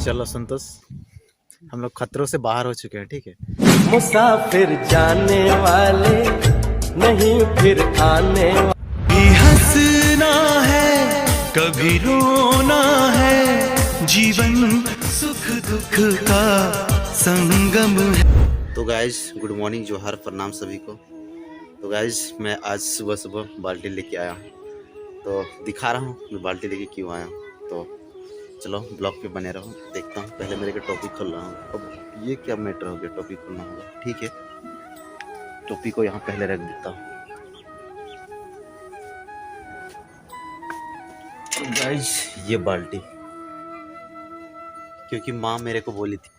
चलो संतोष, हम लोग खतरों से बाहर हो चुके हैं, ठीक है। मुसाफिर जाने वाले नहीं फिर आने वाले। कभी हंसना है कभी रोना है, जीवन सुख दुख का संगम है। तो गाइज गुड मॉर्निंग, जोहार, प्रणाम सभी को। तो गाइज मैं आज सुबह सुबह बाल्टी लेके आया हूँ, तो दिखा रहा हूँ मैं बाल्टी लेके क्यों आया हूँ। तो चलो ब्लॉग पे बने रहो, देखता हूँ। पहले मेरे को टोपी खोल रहा हूँ। अब ये क्या मैटर हो गया, टोपी खोलना होगा, ठीक है। टोपी को यहाँ पहले रख देता हूँ। गाइज ये बाल्टी, क्योंकि माँ मेरे को बोली थी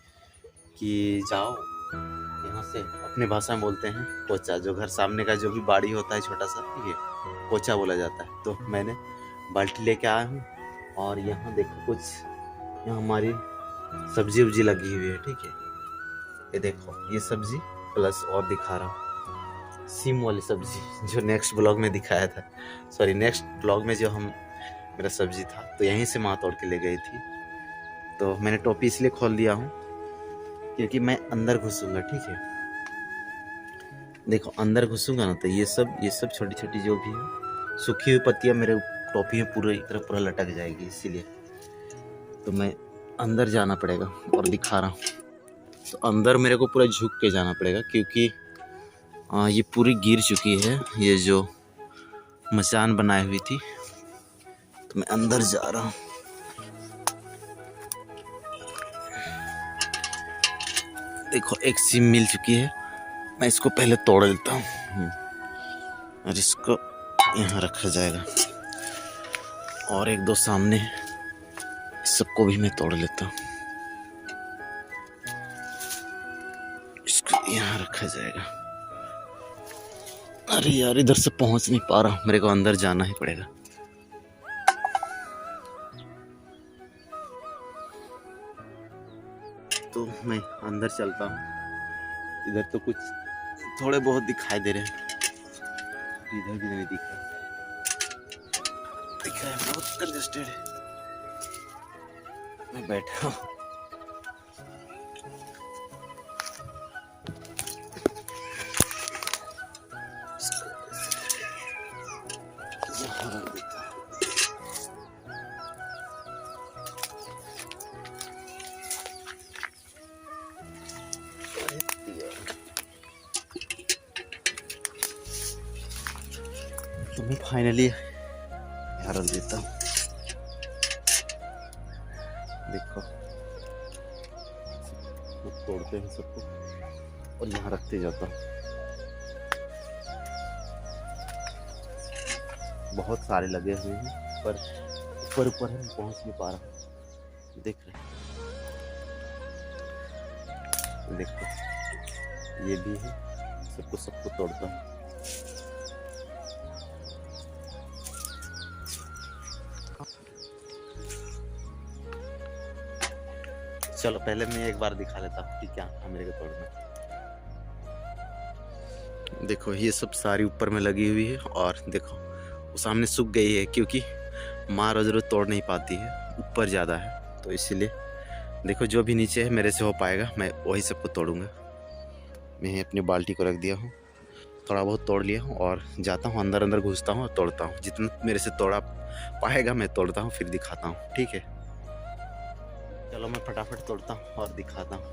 कि जाओ यहाँ से, अपने भाषा में बोलते हैं कोचा, जो घर सामने का जो भी बाड़ी होता है छोटा सा, ठीक है, कोचा बोला जाता है। तो मैंने बाल्टी लेके आया हूँ और यहाँ देखो कुछ, यहाँ हमारी सब्जी उब्जी लगी हुई है, ठीक है। ये देखो ये सब्जी, प्लस और दिखा रहा हूँ सीम वाली सब्जी जो नेक्स्ट ब्लॉग में दिखाया था, सॉरी नेक्स्ट ब्लॉग में जो मेरा सब्जी था, तो यहीं से माँ तोड़ के ले गई थी। तो मैंने टोपी इसलिए खोल दिया हूँ क्योंकि मैं अंदर घुसूंगा, ठीक है। देखो अंदर घुसूंगा ना, तो ये सब छोटी छोटी जो भी है सूखी हुई पत्तियाँ मेरे टोपी में पूरी तरह पूरा लटक जाएगी, इसीलिए तो मैं अंदर जाना पड़ेगा। और दिखा रहा हूँ, तो अंदर मेरे को पूरा झुक के जाना पड़ेगा क्योंकि ये पूरी गिर चुकी है, ये जो मचान बनाई हुई थी। तो मैं अंदर जा रहा हूँ। देखो एक सीम मिल चुकी है, मैं इसको पहले तोड़ लेता हूँ और इसको यहाँ रखा जाएगा। और एक दो सामने, इस सबको भी मैं तोड़ लेता हूँ, इसको यहाँ रखा जाएगा। अरे यार इधर से पहुँच नहीं पा रहा हूँ, मेरे को अंदर जाना ही पड़ेगा। तो मैं अंदर चलता हूँ। इधर तो कुछ थोड़े बहुत दिखाई दे रहे हैं, इधर भी नहीं दिख रहा है, बहुत कंजस्टेड है। मैं बैठा हूँ, तो मैं फाइनली यहाँ रख देता हूँ। देखो तोड़ते हैं सबको और यहाँ रखते जाता हूँ। बहुत सारे लगे हुए हैं पर ऊपर हम पहुँच नहीं पा रहा। देख रहे, देखो ये भी है, सबको तोड़ता हूँ। चलो पहले मैं एक बार दिखा लेता हूँ कि क्या था मेरे को तोड़ना। देखो ये सब सारी ऊपर में लगी हुई है और देखो वो सामने सूख गई है क्योंकि माँ रोज रोज तोड़ नहीं पाती है, ऊपर ज़्यादा है, तो इसीलिए देखो जो भी नीचे है मेरे से हो पाएगा मैं वही सबको तोड़ूंगा। मैं अपनी बाल्टी को रख दिया हूँ, थोड़ा बहुत तोड़ लिया हूँ और जाता हूँ अंदर घुसता हूँ और तोड़ता हूँ। जितना मेरे से तोड़ा पाएगा मैं तोड़ता हूँ, फिर दिखाता हूँ, ठीक है। चलो मैं फटाफट तोड़ता हूँ और दिखाता हूँ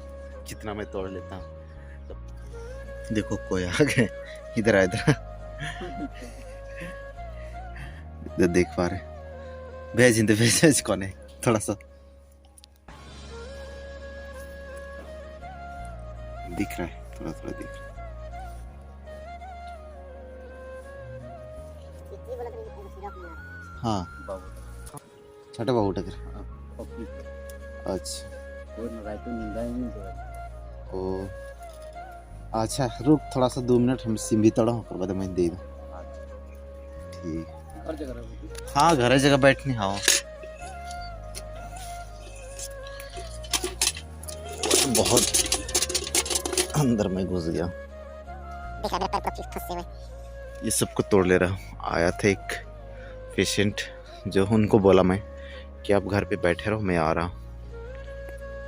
कितना मैं तोड़ लेता हूँ। तो देखो कोई आ गए, इधर इधर देख पा रहे, भेज कौन है, थोड़ा सा दिख रहा है, थोड़ा दिख रहा है। हाँ छोटा बाबू टकर, अच्छा ओ अच्छा रुक थोड़ा सा 2 मिनट, हम सिम भी तोड़ा कर बाद मैं दे दूँ, ठीक। हाँ घर जगह बैठने, हाँ बहुत अंदर में घुस गया। ये सबको तोड़ ले रहा हूँ। आया था एक पेशेंट, जो उनको बोला मैं कि आप घर पे बैठे रहो, मैं आ रहा हूँ।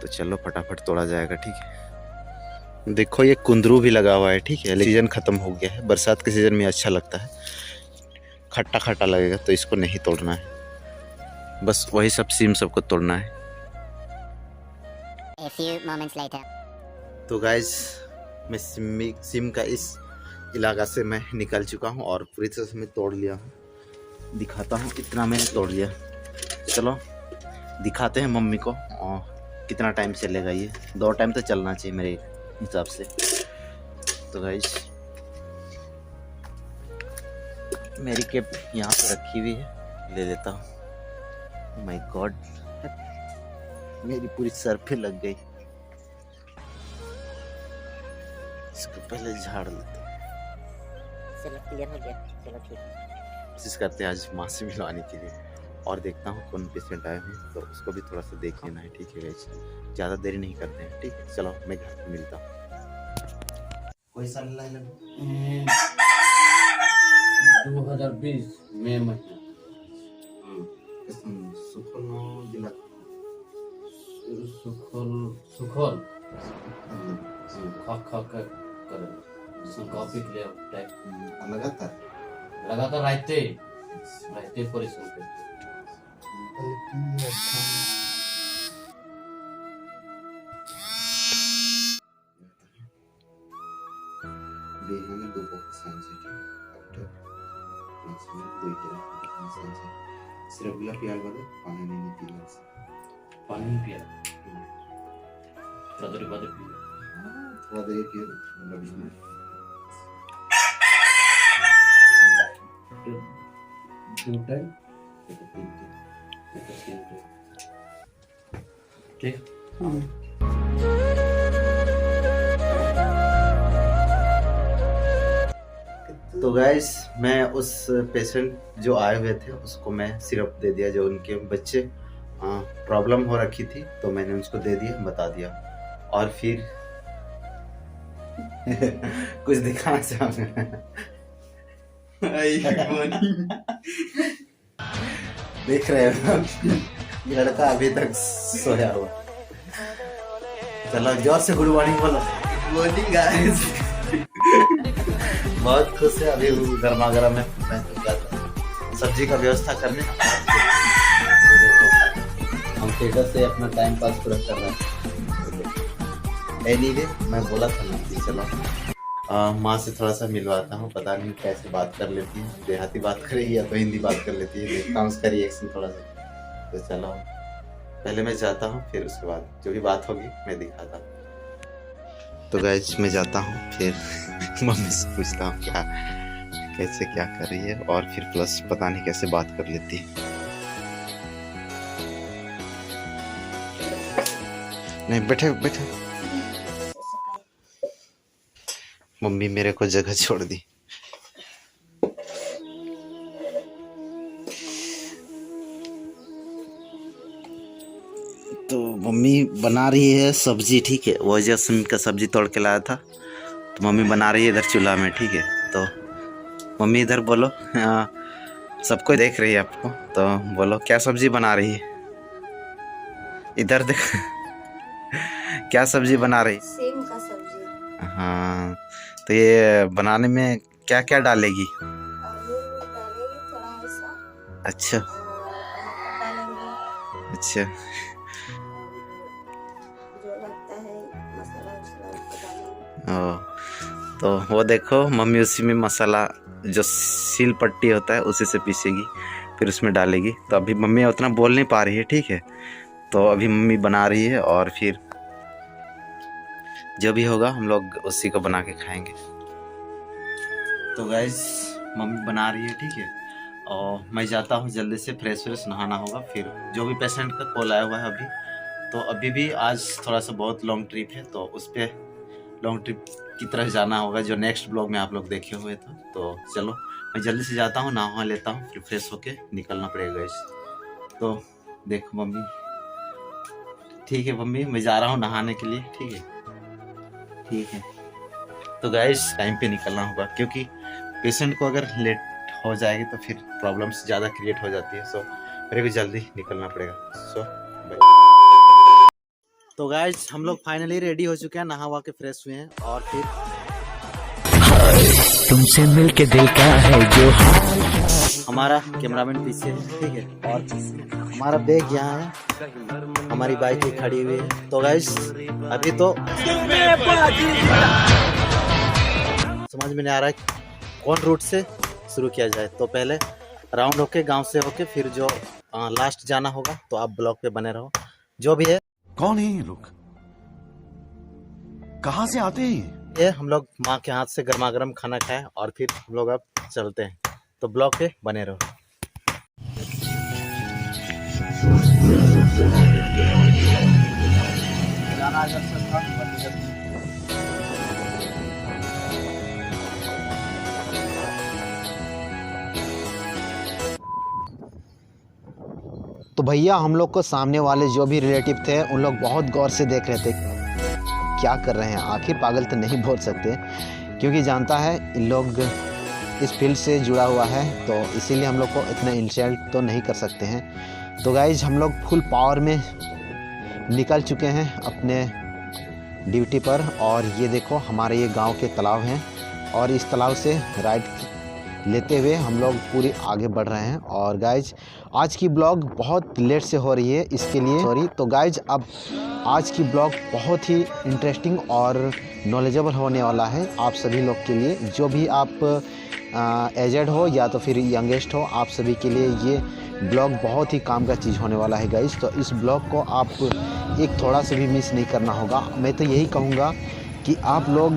तो चलो फटाफट तोड़ा जाएगा, ठीक है। देखो ये कुंदरू भी लगा हुआ है, ठीक है। सीजन खत्म हो गया है, बरसात के सीजन में अच्छा लगता है, खट्टा खट्टा लगेगा, तो इसको नहीं तोड़ना है, बस वही सब सीम सबको तोड़ना है। A few moments later. तो गाइज मैं सिम का इस इलाका से मैं निकल चुका हूँ और पूरी तरह से मैं तोड़ लिया हूँ। दिखाता हूँ इतना मैंने तोड़ लिया। चलो दिखाते हैं मम्मी को और कितना टाइम चलेगा ये। 2 टाइम तो चलना चाहिए मेरे हिसाब से। तो गाइज मेरी कैप यहाँ पे रखी हुई है, ले लेता हूँ। माय गॉड, मेरी पूरी सर पे लग गई। इसको पहले झाड़ लेते हैं। चलो क्लियर हो गया, चलो ठीक है। कोशिश करते हैं आज माँ से मिलवाने के लिए और देखता हूँ कौन पेशेंट आए हैं, तो उसको भी थोड़ा सा देख लेना है, ठीक है गाइस। ज़्यादा देरी नहीं करते हैं, ठीक है। चलो मैं घर पे मिलता हूँ। कोई सा ला ले 2020 मई महीना सुखल जिला सुखल खा करे कॉपी ले टाइप लगातार रहते परिश्रम करते। सिर्फ गुला प्यार वाले पानी नहीं पीना, पानी नहीं पिया, थोड़ा देर बाद पिया, थोड़ा देर पियो, मतलब इसमें 2 टाइम ठीक। तो गाइस मैं उस पेशेंट जो आए हुए थे उसको मैं सिरप दे दिया, जो उनके बच्चे प्रॉब्लम हो रखी थी, तो मैंने उसको दे दिया, बता दिया। और फिर कुछ दिखाना चाहूँगा। देख रहे हो ये लड़का अभी तक सोया हुआ। चलो जोर से गुड मॉर्निंग बोलो। Good morning guys. बहुत खुश है, अभी गर्मा गर्म है। मैं तो गया था सब्जी का व्यवस्था करने। तो देखो हम थिएटर से अपना टाइम पास पूरा कर रहे हैं। एनीवे मैं बोला था ना कि चलो माँ से थोड़ा सा मिलवाता हूँ, पता नहीं कैसे बात कर लेती है, देहाती बात करेगी या तो हिंदी बात कर लेती है। देखता हूँ उसका रिएक्शन थोड़ा सा। तो चलो पहले मैं जाता हूँ, फिर उसके बाद जो भी बात होगी मैं दिखाता हूँ। तो गाइस मैं जाता हूँ, फिर मम्मी से पूछता हूँ क्या कैसे क्या कर रही है, और फिर प्लस पता नहीं कैसे बात कर लेती है। नहीं बैठे बैठे, मम्मी मेरे को जगह छोड़ दी। तो मम्मी बना रही है सब्जी, ठीक है। वो जैस्मिन का सब्जी तोड़ के लाया था, तो मम्मी बना रही है इधर चूल्हा में, ठीक है। तो मम्मी इधर बोलो, सबको देख रही है आपको, तो बोलो क्या सब्जी बना रही है। इधर देख क्या सब्जी बना रही। सेम का सब्जी। हाँ, तो ये बनाने में क्या क्या डालेगी। आलू डालेंगे थोड़ा ऐसा, अच्छा और टमाटर डालेंगे, अच्छा, जो लगता है मसाला उसको डालेंगे। ओ, तो वो देखो मम्मी उसी में मसाला जो सील पट्टी होता है उसी से पीसेगी, फिर उसमें डालेगी। तो अभी मम्मी उतना बोल नहीं पा रही है, ठीक है। तो अभी मम्मी बना रही है और फिर जो भी होगा हम लोग उसी को बना के खाएंगे। तो गाइस मम्मी बना रही है, ठीक है। और मैं जाता हूँ जल्दी से, फ्रेश फ्रेश नहाना होगा। फिर जो भी पेशेंट का कॉल आया हुआ है अभी, तो अभी भी आज थोड़ा सा बहुत लॉन्ग ट्रिप है, तो उस पर लॉन्ग ट्रिप की तरह जाना होगा, जो नेक्स्ट ब्लॉग में आप लोग देखे हुए थे। तो चलो मैं जल्दी से जाता हूँ, नहा लेता हूँ, फिर फ्रेश होके निकलना पड़ेगा गाइस। तो देखो मम्मी, ठीक है मम्मी मैं जा रहा हूँ नहाने के लिए, ठीक है ठीक है। तो गाइस टाइम पे निकलना होगा, क्योंकि पेशेंट को अगर लेट हो जाएगी तो फिर प्रॉब्लम्स ज़्यादा क्रिएट हो जाती है। सो मेरे को जल्दी निकलना पड़ेगा। सो तो गाइज हम लोग फाइनली रेडी हो चुके हैं, नहा हुआ के फ्रेश हुए हैं और फिर तुमसे मिलके दिल का है जो हमारा कैमरामैन पीछे है, ठीक है, और हमारा बैग यहाँ है, हमारी बाइक ही खड़ी हुई है। तो गाइज अभी तो समझ में नहीं आ रहा है कौन रूट से शुरू किया जाए। तो पहले राउंड होके गांव से होके फिर जो लास्ट जाना होगा। तो आप ब्लॉग पे बने रहो। जो भी है, कौन है ये लोग, कहां से आते हैं ये हम लोग माँ के हाथ से गर्मा गर्म खाना खाए और फिर हम लोग अब चलते हैं। तो ब्लॉग पे बने रहो। तो भैया हम लोग को सामने वाले जो भी रिलेटिव थे उन लोग बहुत गौर से देख रहे थे क्या कर रहे हैं। आखिर पागल तो नहीं बोल सकते क्योंकि जानता है इन लोग इस फील्ड से जुड़ा हुआ है, तो इसीलिए हम लोग को इतना इंसल्ट तो नहीं कर सकते हैं। तो गाइज हम लोग फुल पावर में निकल चुके हैं अपने ड्यूटी पर। और ये देखो हमारे ये गांव के तालाब हैं और इस तालाब से राइड लेते हुए हम लोग पूरी आगे बढ़ रहे हैं। और गाइज आज की ब्लॉग बहुत लेट से हो रही है, इसके लिए सॉरी। तो गाइज अब आज की ब्लॉग बहुत ही इंटरेस्टिंग और नॉलेजेबल होने वाला है आप सभी लोग के लिए। जो भी आप एजेड हो या तो फिर यंगेस्ट हो, आप सभी के लिए ये ब्लॉग बहुत ही काम का चीज़ होने वाला है गाइज। तो इस ब्लॉग को आप एक थोड़ा सा भी मिस नहीं करना होगा। मैं तो यही कहूँगा कि आप लोग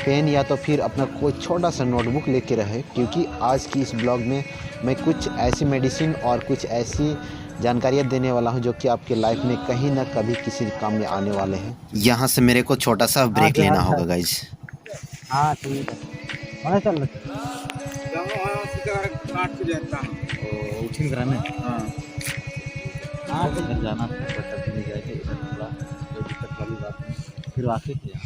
पेन या तो फिर अपना कोई छोटा सा नोटबुक लेके रहे, क्योंकि आज की इस ब्लॉग में मैं कुछ ऐसी मेडिसिन और कुछ ऐसी जानकारियाँ देने वाला हूँ जो कि आपके लाइफ में कहीं ना कभी किसी काम में आने वाले हैं। यहाँ से मेरे को छोटा सा ब्रेक लेना होगा गाइज। हाँ ठीक है, चल उठिन कराने हाँ इधर जाना था, बट अभी नहीं जाएंगे। इधर थोड़ा कोई दिक्कत वाली बात नहीं, फिर आके किया।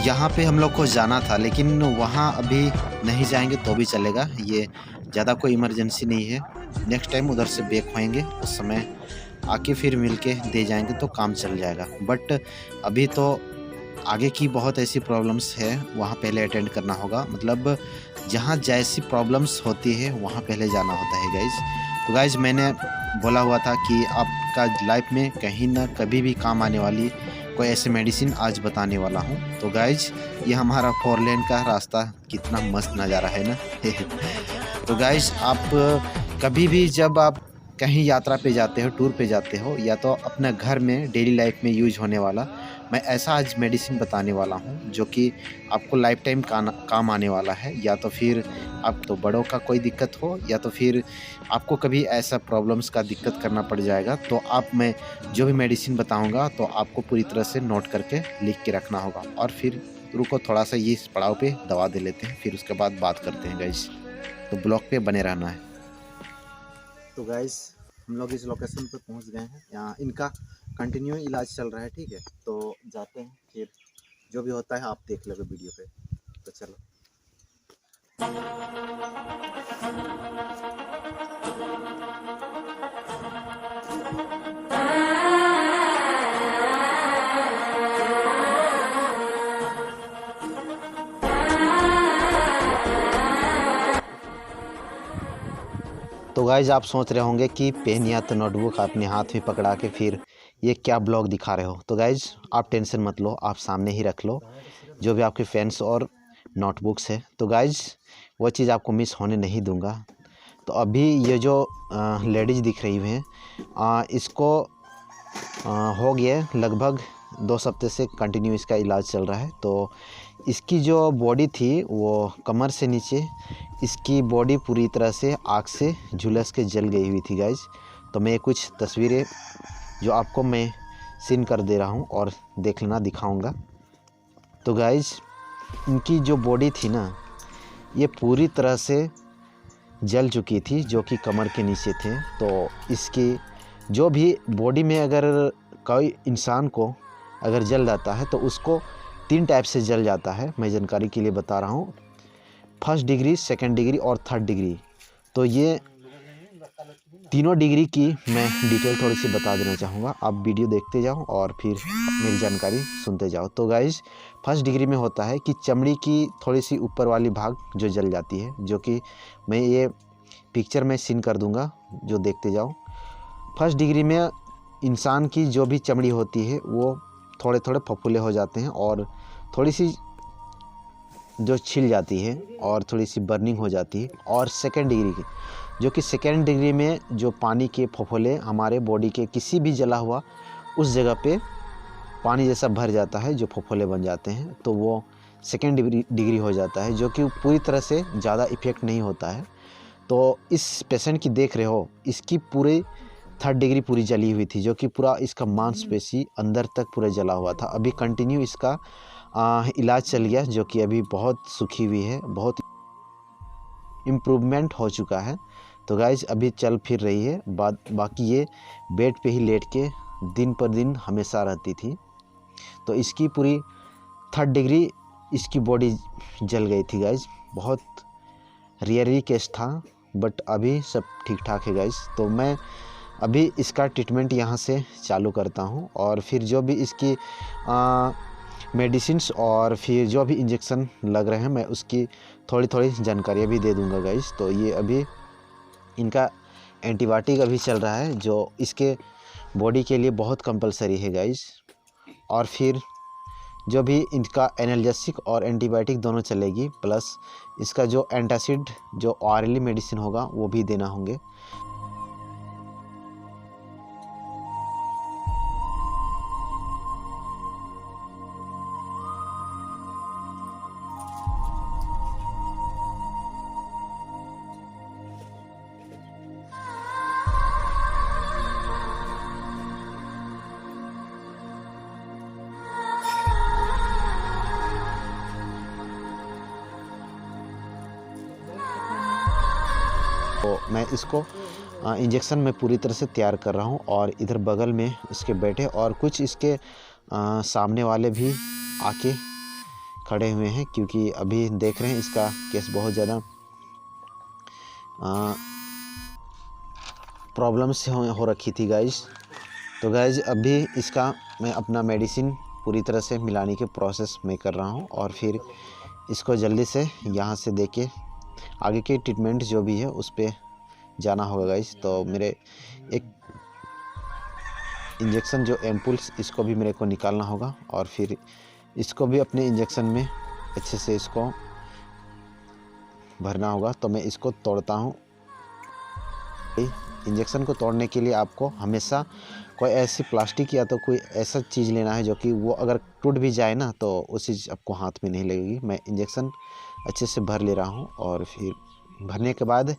यहाँ पे हम लोग को जाना था लेकिन वहाँ अभी नहीं जाएंगे तो भी चलेगा, ये ज़्यादा कोई इमरजेंसी नहीं है। नेक्स्ट टाइम उधर से बैक होएंगे, उस समय आके फिर मिलके दे जाएंगे तो काम चल जाएगा। बट अभी तो आगे की बहुत ऐसी प्रॉब्लम्स है, वहाँ पहले अटेंड करना होगा। मतलब जहाँ जैसी प्रॉब्लम्स होती है वहाँ पहले जाना होता है गाइज। तो गाइज मैंने बोला हुआ था कि आपका लाइफ में कहीं ना कभी भी काम आने वाली कोई ऐसे मेडिसिन आज बताने वाला हूँ। तो गाइज ये हमारा 4 लेन का रास्ता कितना मस्त नज़ारा है ना। तो गाइज आप कभी भी जब आप कहीं यात्रा पे जाते हो, टूर पे जाते हो, या तो अपना घर में डेली लाइफ में यूज होने वाला मैं ऐसा आज मेडिसिन बताने वाला हूँ जो कि आपको लाइफ टाइम काम आने वाला है। या तो फिर आप तो बड़ों का कोई दिक्कत हो या तो फिर आपको कभी ऐसा प्रॉब्लम्स का दिक्कत करना पड़ जाएगा, तो आप मैं जो भी मेडिसिन बताऊँगा तो आपको पूरी तरह से नोट करके लिख के रखना होगा। और फिर रुको थोड़ा सा ये इस पड़ाव पे दवा दे लेते हैं, फिर उसके बाद बात करते हैं गाइस। तो ब्लॉग पे बने रहना है। तो गाइस हम लोग इस लोकेशन पे पहुंच गए हैं, यहाँ इनका कंटिन्यू इलाज चल रहा है, ठीक है। तो जाते हैं, फिर जो भी होता है आप देख लोगे वीडियो पे। तो चलो तो गाइज आप सोच रहे होंगे कि पेन या तो नोटबुक अपने हाथ में पकड़ा के फिर ये क्या ब्लॉग दिखा रहे हो। तो गाइज आप टेंशन मत लो, आप सामने ही रख लो जो भी आपके पेन्स और नोटबुक्स है। तो गाइज वो चीज़ आपको मिस होने नहीं दूंगा। तो अभी ये जो लेडीज़ दिख रही हैं इसको हो गया लगभग 2 हफ्ते से कंटिन्यू इसका इलाज चल रहा है। तो इसकी जो बॉडी थी वो कमर से नीचे इसकी बॉडी पूरी तरह से आग से झुलस के जल गई हुई थी गाइज। तो मैं कुछ तस्वीरें जो आपको मैं सीन कर दे रहा हूँ और देख लेना, दिखाऊंगा। तो गाइज इनकी जो बॉडी थी ना ये पूरी तरह से जल चुकी थी, जो कि कमर के नीचे थे। तो इसकी जो भी बॉडी में अगर कोई इंसान को अगर जल जाता है तो उसको 3 टाइप से जल जाता है, मैं जानकारी के लिए बता रहा हूँ। 1st डिग्री, 2nd डिग्री और 3rd डिग्री। तो ये तीनों डिग्री की मैं डिटेल थोड़ी सी बता देना चाहूँगा। आप वीडियो देखते जाओ और फिर मेरी जानकारी सुनते जाओ। तो गाइज 1st डिग्री में होता है कि चमड़ी की थोड़ी सी ऊपर वाली भाग जो जल जाती है, जो कि मैं ये पिक्चर में सीन कर दूंगा, जो देखते जाओ। 1st डिग्री में इंसान की जो भी चमड़ी होती है वो थोड़े थोड़े फफूले हो जाते हैं और थोड़ी सी जो छिल जाती है और थोड़ी सी बर्निंग हो जाती है। और 2nd डिग्री की, जो कि 2nd डिग्री में जो पानी के फफूले हमारे बॉडी के किसी भी जला हुआ उस जगह पे पानी जैसा भर जाता है, जो फफूले बन जाते हैं, तो वो 2nd डिग्री हो जाता है, जो कि पूरी तरह से ज़्यादा इफ़ेक्ट नहीं होता है। तो इस पेशेंट की देख रहे हो, इसकी पूरी 3rd डिग्री पूरी जली हुई थी, जो कि पूरा इसका मांसपेशी अंदर तक पूरा जला हुआ था। अभी कंटिन्यू इसका इलाज चल गया, जो कि अभी बहुत सुखी हुई है, बहुत इम्प्रूवमेंट हो चुका है। तो गाइज अभी चल फिर रही है। बाकी ये बेड पे ही लेट के दिन पर दिन हमेशा रहती थी। तो इसकी पूरी 3rd डिग्री इसकी बॉडी जल गई थी गाइज। बहुत रेयरली केस था, बट अभी सब ठीक ठाक है गाइज। तो मैं अभी इसका ट्रीटमेंट यहाँ से चालू करता हूँ और फिर जो भी इसकी मेडिसिन्स और फिर जो भी इंजेक्शन लग रहे हैं मैं उसकी थोड़ी थोड़ी जानकारियाँ भी दे दूँगा गाइज। तो ये अभी इनका एंटीबायोटिक अभी चल रहा है, जो इसके बॉडी के लिए बहुत कंपलसरी है गाइज। और फिर जो भी इनका एनाल्जेसिक और एंटीबायोटिक दोनों चलेगी, प्लस इसका जो एंटासिड जो ऑरली मेडिसिन होगा वो भी देना होंगे। तो मैं इसको इंजेक्शन में पूरी तरह से तैयार कर रहा हूँ और इधर बगल में इसके बैठे और कुछ इसके सामने वाले भी आके खड़े हुए हैं, क्योंकि अभी देख रहे हैं इसका केस बहुत ज़्यादा प्रॉब्लम से हो रखी थी गाइज। तो गाइज अभी इसका मैं अपना मेडिसिन पूरी तरह से मिलाने के प्रोसेस में कर रहा हूँ और फिर इसको जल्दी से यहाँ से देके आगे के ट्रीटमेंट जो भी है उस पर जाना होगा गाइस। तो मेरे एक इंजेक्शन जो एम्पुल्स, इसको भी मेरे को निकालना होगा और फिर इसको भी अपने इंजेक्शन में अच्छे से इसको भरना होगा। तो मैं इसको तोड़ता हूँ। इंजेक्शन को तोड़ने के लिए आपको हमेशा कोई ऐसी प्लास्टिक या तो कोई ऐसा चीज़ लेना है जो कि वो अगर टूट भी जाए ना तो वो चीज़ आपको हाथ में नहीं लगेगी। मैं इंजेक्शन अच्छे से भर ले रहा हूँ और फिर भरने के बाद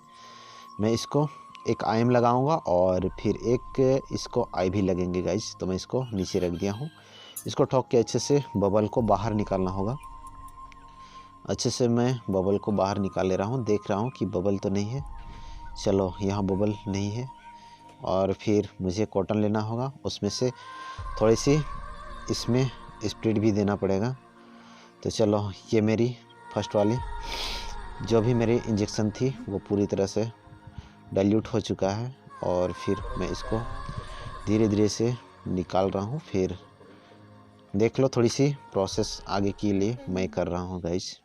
मैं इसको एक आयम लगाऊंगा और फिर एक इसको आई भी लगेंगे गाइस। तो मैं इसको नीचे रख दिया हूँ। इसको ठोक के अच्छे से बबल को बाहर निकालना होगा। अच्छे से मैं बबल को बाहर निकाल ले रहा हूँ। देख रहा हूँ कि बबल तो नहीं है। चलो, यहाँ बबल नहीं है। और फिर मुझे कॉटन लेना होगा, उसमें से थोड़ी सी इसमें स्प्रिट भी देना पड़ेगा। तो चलो, ये मेरी फर्स्ट वाली जो भी मेरी इंजेक्शन थी वो पूरी तरह से डाइल्यूट हो चुका है और फिर मैं इसको धीरे धीरे से निकाल रहा हूँ। फिर देख लो, थोड़ी सी प्रोसेस आगे के लिए मैं कर रहा हूँ गाइस।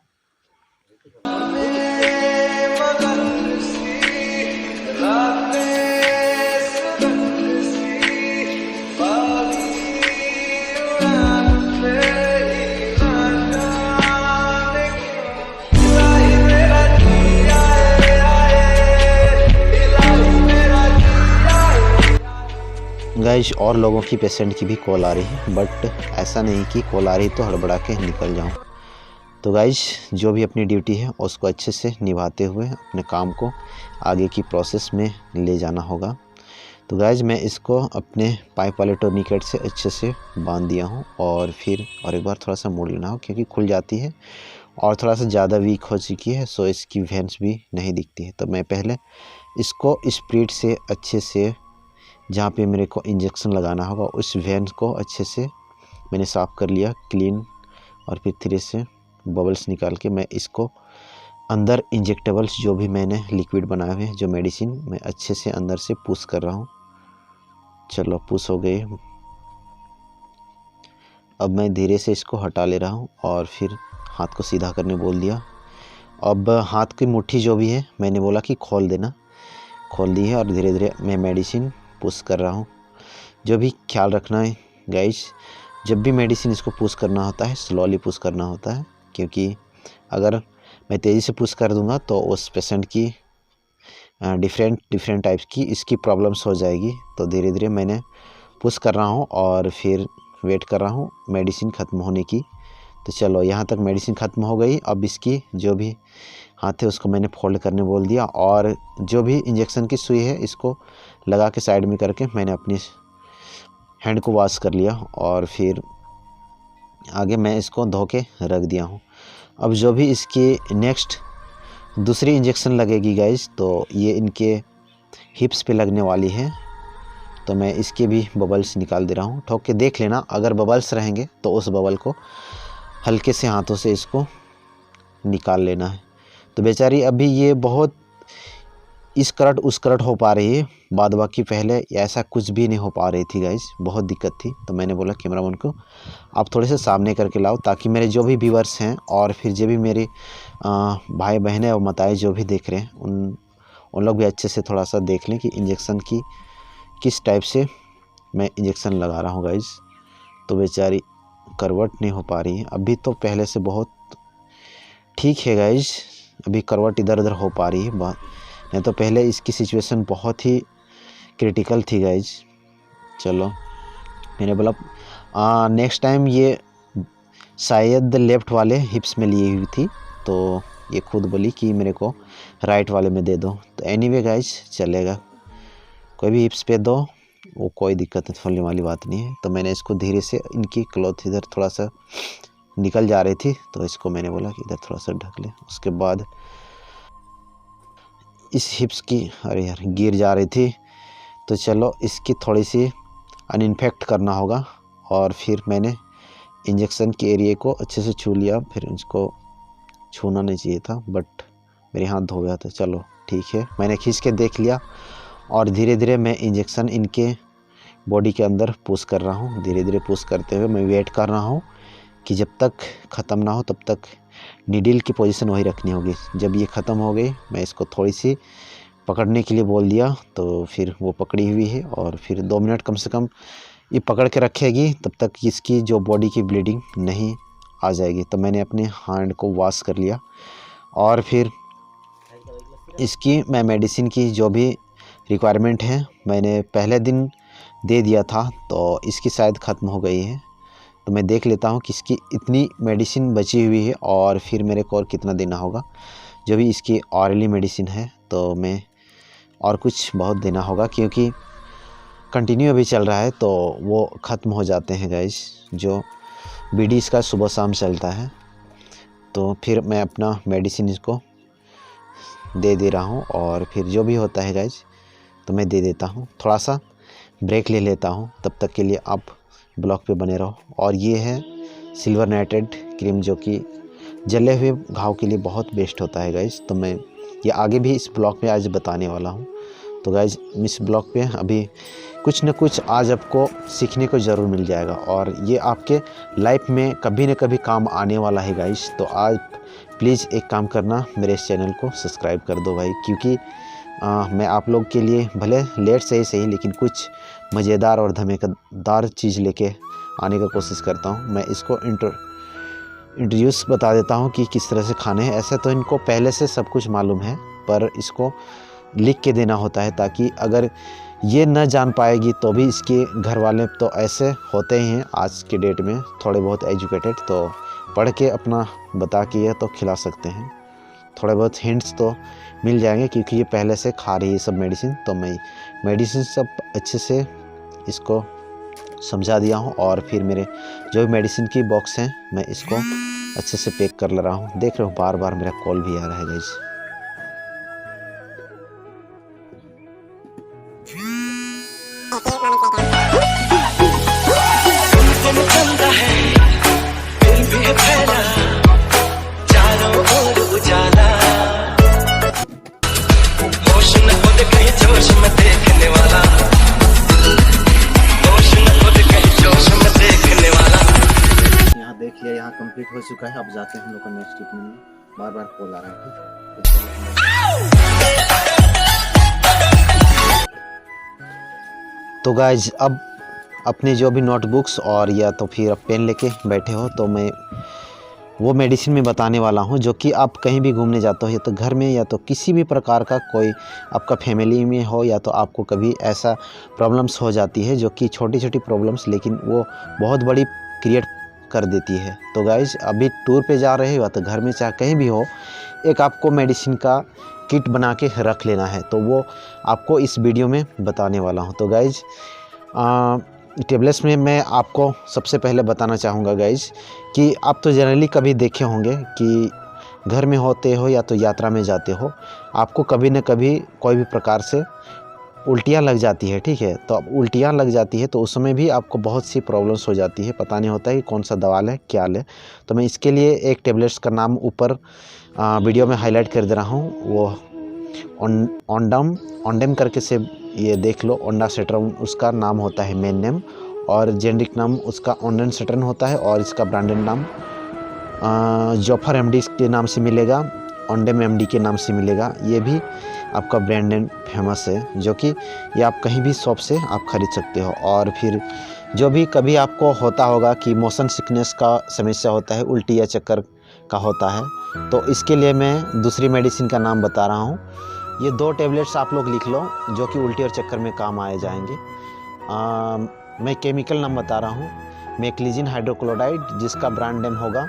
गाइस, और लोगों की पेशेंट की भी कॉल आ रही है, बट ऐसा नहीं कि कॉल आ रही तो हड़बड़ा के निकल जाऊं। तो गाइस, जो भी अपनी ड्यूटी है उसको अच्छे से निभाते हुए अपने काम को आगे की प्रोसेस में ले जाना होगा। तो गाइस, मैं इसको अपने पाइप वाले टर्निकेट से अच्छे से बांध दिया हूं और फिर और एक बार थोड़ा सा मोड़ लेना हो, क्योंकि खुल जाती है और थोड़ा सा ज़्यादा वीक हो चुकी है, सो इसकी वेंस भी नहीं दिखती है। तो मैं पहले इसको स्प्रिट से अच्छे से, जहाँ पे मेरे को इंजेक्शन लगाना होगा, उस वेन को अच्छे से मैंने साफ़ कर लिया, क्लीन और फिर धीरे से बबल्स निकाल के मैं इसको अंदर इंजेक्टेबल्स जो भी मैंने लिक्विड बनाए हुए हैं, जो मेडिसिन, मैं अच्छे से अंदर से पुश कर रहा हूँ। चलो पुश हो गए। अब मैं धीरे से इसको हटा ले रहा हूँ और फिर हाथ को सीधा करने बोल दिया। अब हाथ की मुट्ठी जो भी है मैंने बोला कि खोल देना, खोल दी है और धीरे धीरे मैं मेडिसिन पुश कर रहा हूँ। जो भी ख्याल रखना है गाइस, जब भी मेडिसिन इसको पुश करना होता है स्लोली पुश करना होता है, क्योंकि अगर मैं तेज़ी से पुश कर दूंगा तो उस पेशेंट की डिफरेंट टाइप्स की इसकी प्रॉब्लम्स हो जाएगी। तो धीरे धीरे मैंने पुश कर रहा हूँ और फिर वेट कर रहा हूँ मेडिसिन ख़त्म होने की। तो चलो यहाँ तक मेडिसिन ख़त्म हो गई। अब इसकी जो भी हाथ है उसको मैंने फोल्ड करने बोल दिया और जो भी इंजेक्शन की सुई है इसको लगा के साइड में करके मैंने अपनी हैंड को वॉश कर लिया और फिर आगे मैं इसको धो के रख दिया हूँ। अब जो भी इसकी नेक्स्ट दूसरी इंजेक्शन लगेगी गाइस, तो ये इनके हिप्स पे लगने वाली है। तो मैं इसके भी बबल्स निकाल दे रहा हूँ। ठोक के देख लेना, अगर बबल्स रहेंगे तो उस बबल को हल्के से हाथों से इसको निकाल लेना है। तो बेचारी अभी ये बहुत इस करट उस करट हो पा रही है, बाद बाकी पहले ऐसा कुछ भी नहीं हो पा रही थी गाइस, बहुत दिक्कत थी। तो मैंने बोला कैमरामैन को आप थोड़े से सामने करके लाओ ताकि मेरे जो भी व्यूअर्स हैं और फिर जो भी मेरे भाई बहनें और माताएं जो भी देख रहे हैं उन लोग भी अच्छे से थोड़ा सा देख लें कि इंजेक्शन की किस टाइप से मैं इंजेक्शन लगा रहा हूँ गाइस। तो बेचारी करवट नहीं हो पा रही है अभी, तो पहले से बहुत ठीक है गाइस, अभी करवट इधर उधर हो पा रही है बात, नहीं तो पहले इसकी सिचुएशन बहुत ही क्रिटिकल थी गाइस। चलो मैंने बोला नेक्स्ट टाइम ये शायद लेफ़्ट वाले हिप्स में लिए हुई थी, तो ये खुद बोली कि मेरे को राइट वाले में दे दो। तो एनीवे गाइस चलेगा, कोई भी हिप्स पे दो, वो कोई दिक्कत होने वाली बात नहीं है। तो मैंने इसको धीरे से, इनकी क्लॉथ इधर थोड़ा सा निकल जा रही थी तो इसको मैंने बोला कि इधर थोड़ा सा ढक ले। उसके बाद इस हिप्स की, अरे यार गिर जा रही थी, तो चलो इसकी थोड़ी सी अनइन्फेक्ट करना होगा। और फिर मैंने इंजेक्शन के एरिया को अच्छे से छू लिया, फिर इसको छूना नहीं चाहिए था बट मेरे हाथ धो गया था। चलो ठीक है, मैंने खींच के देख लिया और धीरे धीरे मैं इंजेक्शन इनके बॉडी के अंदर पुश कर रहा हूँ। धीरे धीरे पुश करते हुए मैं वेट कर रहा हूँ कि जब तक ख़त्म ना हो तब तक नीडल की पोजीशन वही रखनी होगी। जब ये ख़त्म हो गई मैं इसको थोड़ी सी पकड़ने के लिए बोल दिया, तो फिर वो पकड़ी हुई है और फिर 2 मिनट कम से कम ये पकड़ के रखेगी, तब तक इसकी जो बॉडी की ब्लीडिंग नहीं आ जाएगी। तो मैंने अपने हैंड को वॉश कर लिया और फिर इसकी मैं मेडिसिन की जो भी रिक्वायरमेंट है मैंने पहले दिन दे दिया था, तो इसकी शायद ख़त्म हो गई है। तो मैं देख लेता हूँ कि इसकी इतनी मेडिसिन बची हुई है और फिर मेरे को और कितना देना होगा। जो भी इसकी ऑरली मेडिसिन है तो मैं और कुछ बहुत देना होगा, क्योंकि कंटिन्यू अभी चल रहा है तो वो ख़त्म हो जाते हैं गाइस। जो बीडी इसका सुबह शाम चलता है, तो फिर मैं अपना मेडिसिन इसको दे रहा हूँ और फिर जो भी होता है गाइस तो मैं दे देता हूँ। थोड़ा सा ब्रेक ले लेता हूँ, तब तक के लिए आप ब्लॉग पे बने रहो। और ये है सिल्वर नाइट्रेट क्रीम, जो कि जले हुए घाव के लिए बहुत बेस्ट होता है गाइस। तो मैं ये आगे भी इस ब्लॉग में आज बताने वाला हूँ। तो गाइस इस ब्लॉग पे अभी कुछ न कुछ आज आपको सीखने को ज़रूर मिल जाएगा और ये आपके लाइफ में कभी न कभी काम आने वाला है गाइस। तो आज प्लीज़ एक काम करना, मेरे इस चैनल को सब्सक्राइब कर दो भाई, क्योंकि मैं आप लोग के लिए भले लेट से ही सही लेकिन कुछ मज़ेदार और धमाकेदार चीज़ लेके आने का कोशिश करता हूँ। मैं इसको इंट्रोड्यूस बता देता हूँ कि किस तरह से खाने हैं। ऐसे तो इनको पहले से सब कुछ मालूम है, पर इसको लिख के देना होता है ताकि अगर ये न जान पाएगी तो भी इसके घर वाले तो ऐसे होते ही हैं आज के डेट में, थोड़े बहुत एजुकेटेड, तो पढ़ के अपना बता के ये तो खिला सकते हैं। थोड़े बहुत हिंट्स तो मिल जाएंगे क्योंकि ये पहले से खा रही है सब मेडिसिन। तो मैं मेडिसिन सब अच्छे से इसको समझा दिया हूँ और फिर मेरे जो भी मेडिसिन की बॉक्स हैं मैं इसको अच्छे से पैक कर ले रहा हूँ। देख रहे हो बार बार मेरा कॉल भी आ रहा है गाइस। तुमको चलता है दिल भी फैला चारों ओर उजाला होश न खुद कहीं जोश में देखने वाला होश न खुद कहीं जोश में देखने वाला। यहाँ देख लिया, यहाँ कंप्लीट हो चुका है। अब जाते हैं हम लोग का नेक्स्ट ट्रीटमेंट में। बार बार कॉल आ रहा है। तो गाइज अब अपने जो भी नोटबुक्स और या तो फिर पेन लेके बैठे हो, तो मैं वो मेडिसिन में बताने वाला हूँ जो कि आप कहीं भी घूमने जाते हो, या तो घर में या तो किसी भी प्रकार का कोई आपका फैमिली में हो, या तो आपको कभी ऐसा प्रॉब्लम्स हो जाती है जो कि छोटी छोटी प्रॉब्लम्स लेकिन वो बहुत बड़ी क्रिएट कर देती है। तो गाइज अभी टूर पे जा रहे हो या तो घर में चाहे कहीं भी हो, एक आपको मेडिसिन का किट बना के रख लेना है। तो वो आपको इस वीडियो में बताने वाला हूँ। तो गाइज टेबलेट्स में मैं आपको सबसे पहले बताना चाहूँगा गाइज कि आप तो जनरली कभी देखे होंगे कि घर में होते हो या तो यात्रा में जाते हो, आपको कभी न कभी कोई भी प्रकार से उल्टियाँ लग जाती है, ठीक है। तो अब उल्टियाँ लग जाती है तो उस समय भी आपको बहुत सी प्रॉब्लम्स हो जाती है, पता नहीं होता है कि कौन सा दवा लें क्या लें। तो मैं इसके लिए एक टेबलेट्स का नाम ऊपर वीडियो में हाईलाइट कर दे रहा हूँ। वो ओंडेम करके से ये देख लो, ओंडासेट्रम उसका नाम होता है मेन नेम, और जेनरिक नाम उसका ओंडेनसेट्रन होता है, और इसका ब्रांडेड नाम जोफर एमडी के नाम से मिलेगा, ओंडेम एमडी के नाम से मिलेगा। ये भी आपका ब्रांड नेम फेमस है, जो कि ये आप कहीं भी शॉप से आप खरीद सकते हो। और फिर जो भी कभी आपको होता होगा कि मोशन सिकनेस का समस्या होता है, उल्टी या चक्कर का होता है, तो इसके लिए मैं दूसरी मेडिसिन का नाम बता रहा हूँ। ये 2 टेबलेट्स आप लोग लिख लो जो कि उल्टी और चक्कर में काम आए जाएंगे। मैं केमिकल नाम बता रहा हूँ, मैक्लिजिन हाइड्रोक्लोराइड, जिसका ब्रांड नेम होगा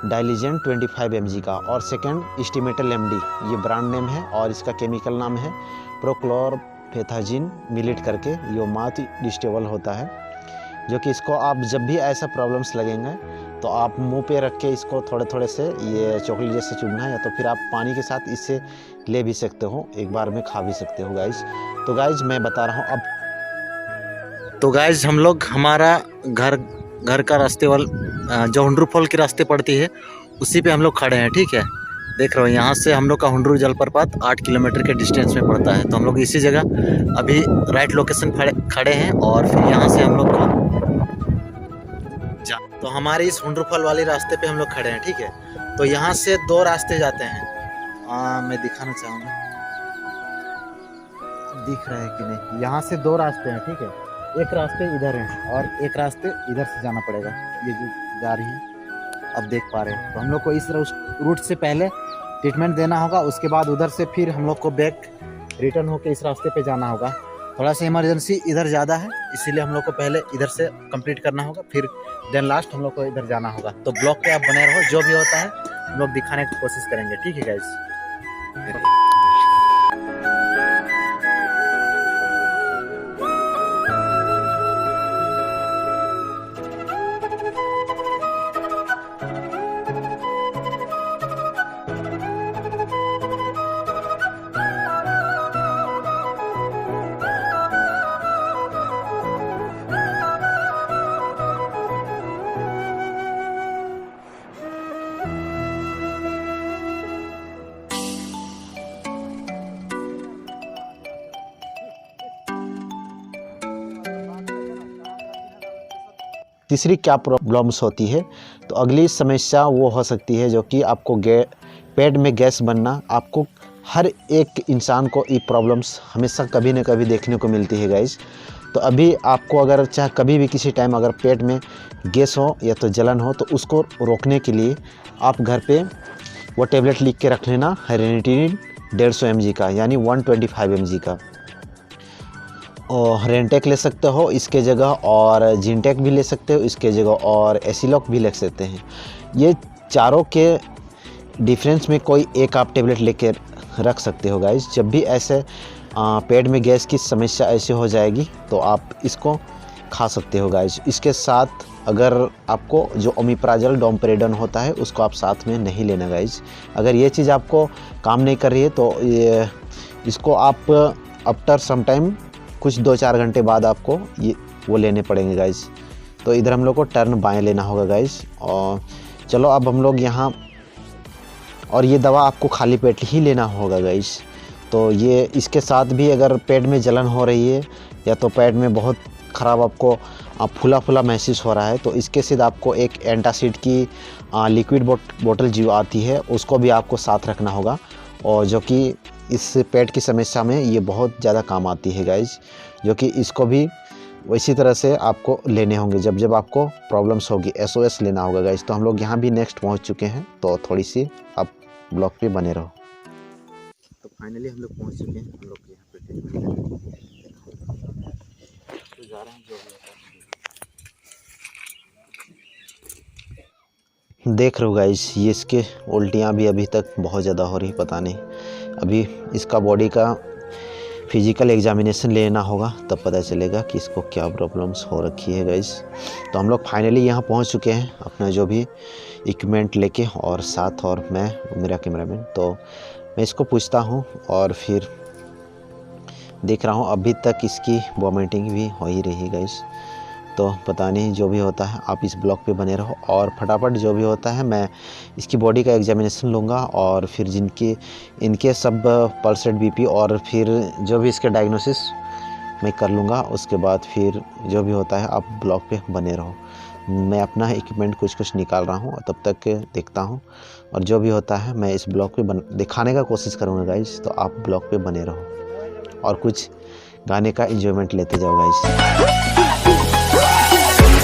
डाइलिजेन 25 mg का, और सेकंड एस्टिमेटल एमडी ये ब्रांड नेम है, और इसका केमिकल नाम है प्रोक्लोरफेथाजिन मिलिट करके। ये माउथ डिस्टेबल होता है, जो कि इसको आप जब भी ऐसा प्रॉब्लम्स लगेंगे तो आप मुंह पे रख के इसको थोड़े थोड़े से ये चॉकलेट जैसे चुभना है, या तो फिर आप पानी के साथ इससे ले भी सकते हो, एक बार में खा भी सकते हो गाइज। तो गाइज मैं बता रहा हूँ अब। तो गाइज हम लोग हमारा घर का रास्ते जो हुंड्रू फॉल के रास्ते पड़ती है उसी पे हम लोग खड़े हैं, ठीक है। देख रहे हो यहाँ से हम लोग का हुंड्रू जलप्रपात 8 किलोमीटर के डिस्टेंस में पड़ता है। तो हम लोग इसी जगह अभी राइट लोकेशन खड़े हैं, और फिर यहाँ से हम लोग को तो हमारे इस हुंड्रू फॉल वाले रास्ते पे हम लोग खड़े हैं, ठीक है। तो यहाँ से 2 रास्ते जाते हैं, मैं दिखाना चाहूँगा, दिख रहा है कि नहीं। यहाँ से 2 रास्ते हैं, ठीक है। एक रास्ते इधर है और एक रास्ते इधर से जाना पड़ेगा, ये जो जा रही है अब देख पा रहे हैं। तो हम लोग को इस रूट से पहले ट्रीटमेंट देना होगा, उसके बाद उधर से फिर हम लोग को बैक रिटर्न होकर इस रास्ते पे जाना होगा। थोड़ा सा इमरजेंसी इधर ज़्यादा है, इसीलिए हम लोग को पहले इधर से कंप्लीट करना होगा, फिर देन लास्ट हम लोग को इधर जाना होगा। तो ब्लॉग पे आप बने रहो, जो भी होता है हम लोग दिखाने की कोशिश करेंगे, ठीक है गाइस। तीसरी क्या प्रॉब्लम्स होती है, तो अगली समस्या वो हो सकती है जो कि आपको पेट में गैस बनना। आपको हर एक इंसान को ये प्रॉब्लम्स हमेशा कभी न कभी देखने को मिलती है गाइस। तो अभी आपको अगर चाहे कभी भी किसी टाइम अगर पेट में गैस हो या तो जलन हो, तो उसको रोकने के लिए आप घर पे वो टेबलेट लिख के रख लेना, हेरेनिटीन 150 mg का, यानी 125 mg का। और रेंटेक ले सकते हो इसके जगह, और जिनटेक भी ले सकते हो इसके जगह, और एसिलॉक भी ले सकते हैं। ये चारों के डिफरेंस में कोई एक आप टेबलेट लेके रख सकते हो गाइस। जब भी ऐसे पेट में गैस की समस्या ऐसे हो जाएगी तो आप इसको खा सकते हो गाइस। इसके साथ अगर आपको जो ओमिप्राजल डोमपेरेडोन होता है उसको आप साथ में नहीं लेना गाइस। अगर ये चीज़ आपको काम नहीं कर रही है तो इसको आप आफ्टर सम टाइम कुछ 2-4 घंटे बाद आपको वो लेने पड़ेंगे गाइस। तो इधर हम लोग को टर्न बाएं लेना होगा गाइस, और चलो अब हम लोग यहाँ, और ये दवा आपको खाली पेट ही लेना होगा गाइस। तो ये इसके साथ भी अगर पेट में जलन हो रही है या तो पेट में बहुत ख़राब आपको फूला फूला महसूस हो रहा है, तो इसके साथ आपको एक एंटासिड की लिक्विड बोतल जो आती है उसको भी आपको साथ रखना होगा, और जो कि इस पेट की समस्या में ये बहुत ज़्यादा काम आती है गाइस, जो कि इसको भी इसी तरह से आपको लेने होंगे जब जब आपको प्रॉब्लम्स होगी, SOS लेना होगा गाइस। तो हम लोग यहाँ भी नेक्स्ट पहुँच चुके हैं, तो थोड़ी सी आप ब्लॉग पे बने रहो। तो फाइनली हम लोग पहुँच चुके हैं, हम लोग यहाँ पे ट्रीटमेंट तो जा रहे हैं जो देख रहे हो गाइस, ये इसके उल्टियाँ भी अभी तक बहुत ज़्यादा हो रही, पता नहीं, अभी इसका बॉडी का फिजिकल एग्जामिनेशन लेना होगा तब पता चलेगा कि इसको क्या प्रॉब्लम्स हो रखी है गाइस। तो हम लोग फाइनली यहाँ पहुँच चुके हैं अपना जो भी इक्विपमेंट लेके, और साथ और मैं मेरा कैमरामैन। तो मैं इसको पूछता हूँ और फिर देख रहा हूँ अभी तक इसकी वॉमिटिंग भी हो ही रही गाइस। तो पता नहीं, जो भी होता है आप इस ब्लॉग पे बने रहो, और फटाफट जो भी होता है मैं इसकी बॉडी का एग्जामिनेशन लूँगा, और फिर इनके सब पल्स रेट, BP और फिर जो भी इसके डायग्नोसिस मैं कर लूँगा। उसके बाद फिर जो भी होता है आप ब्लॉग पे बने रहो। मैं अपना इक्विपमेंट कुछ निकाल रहा हूँ, तब तक देखता हूँ, और जो भी होता है मैं इस ब्लॉग पे दिखाने का कोशिश करूँगा गाइस। तो आप ब्लॉग पे बने रहो और कुछ गाने का एंजॉयमेंट लेते जाओ गाइस।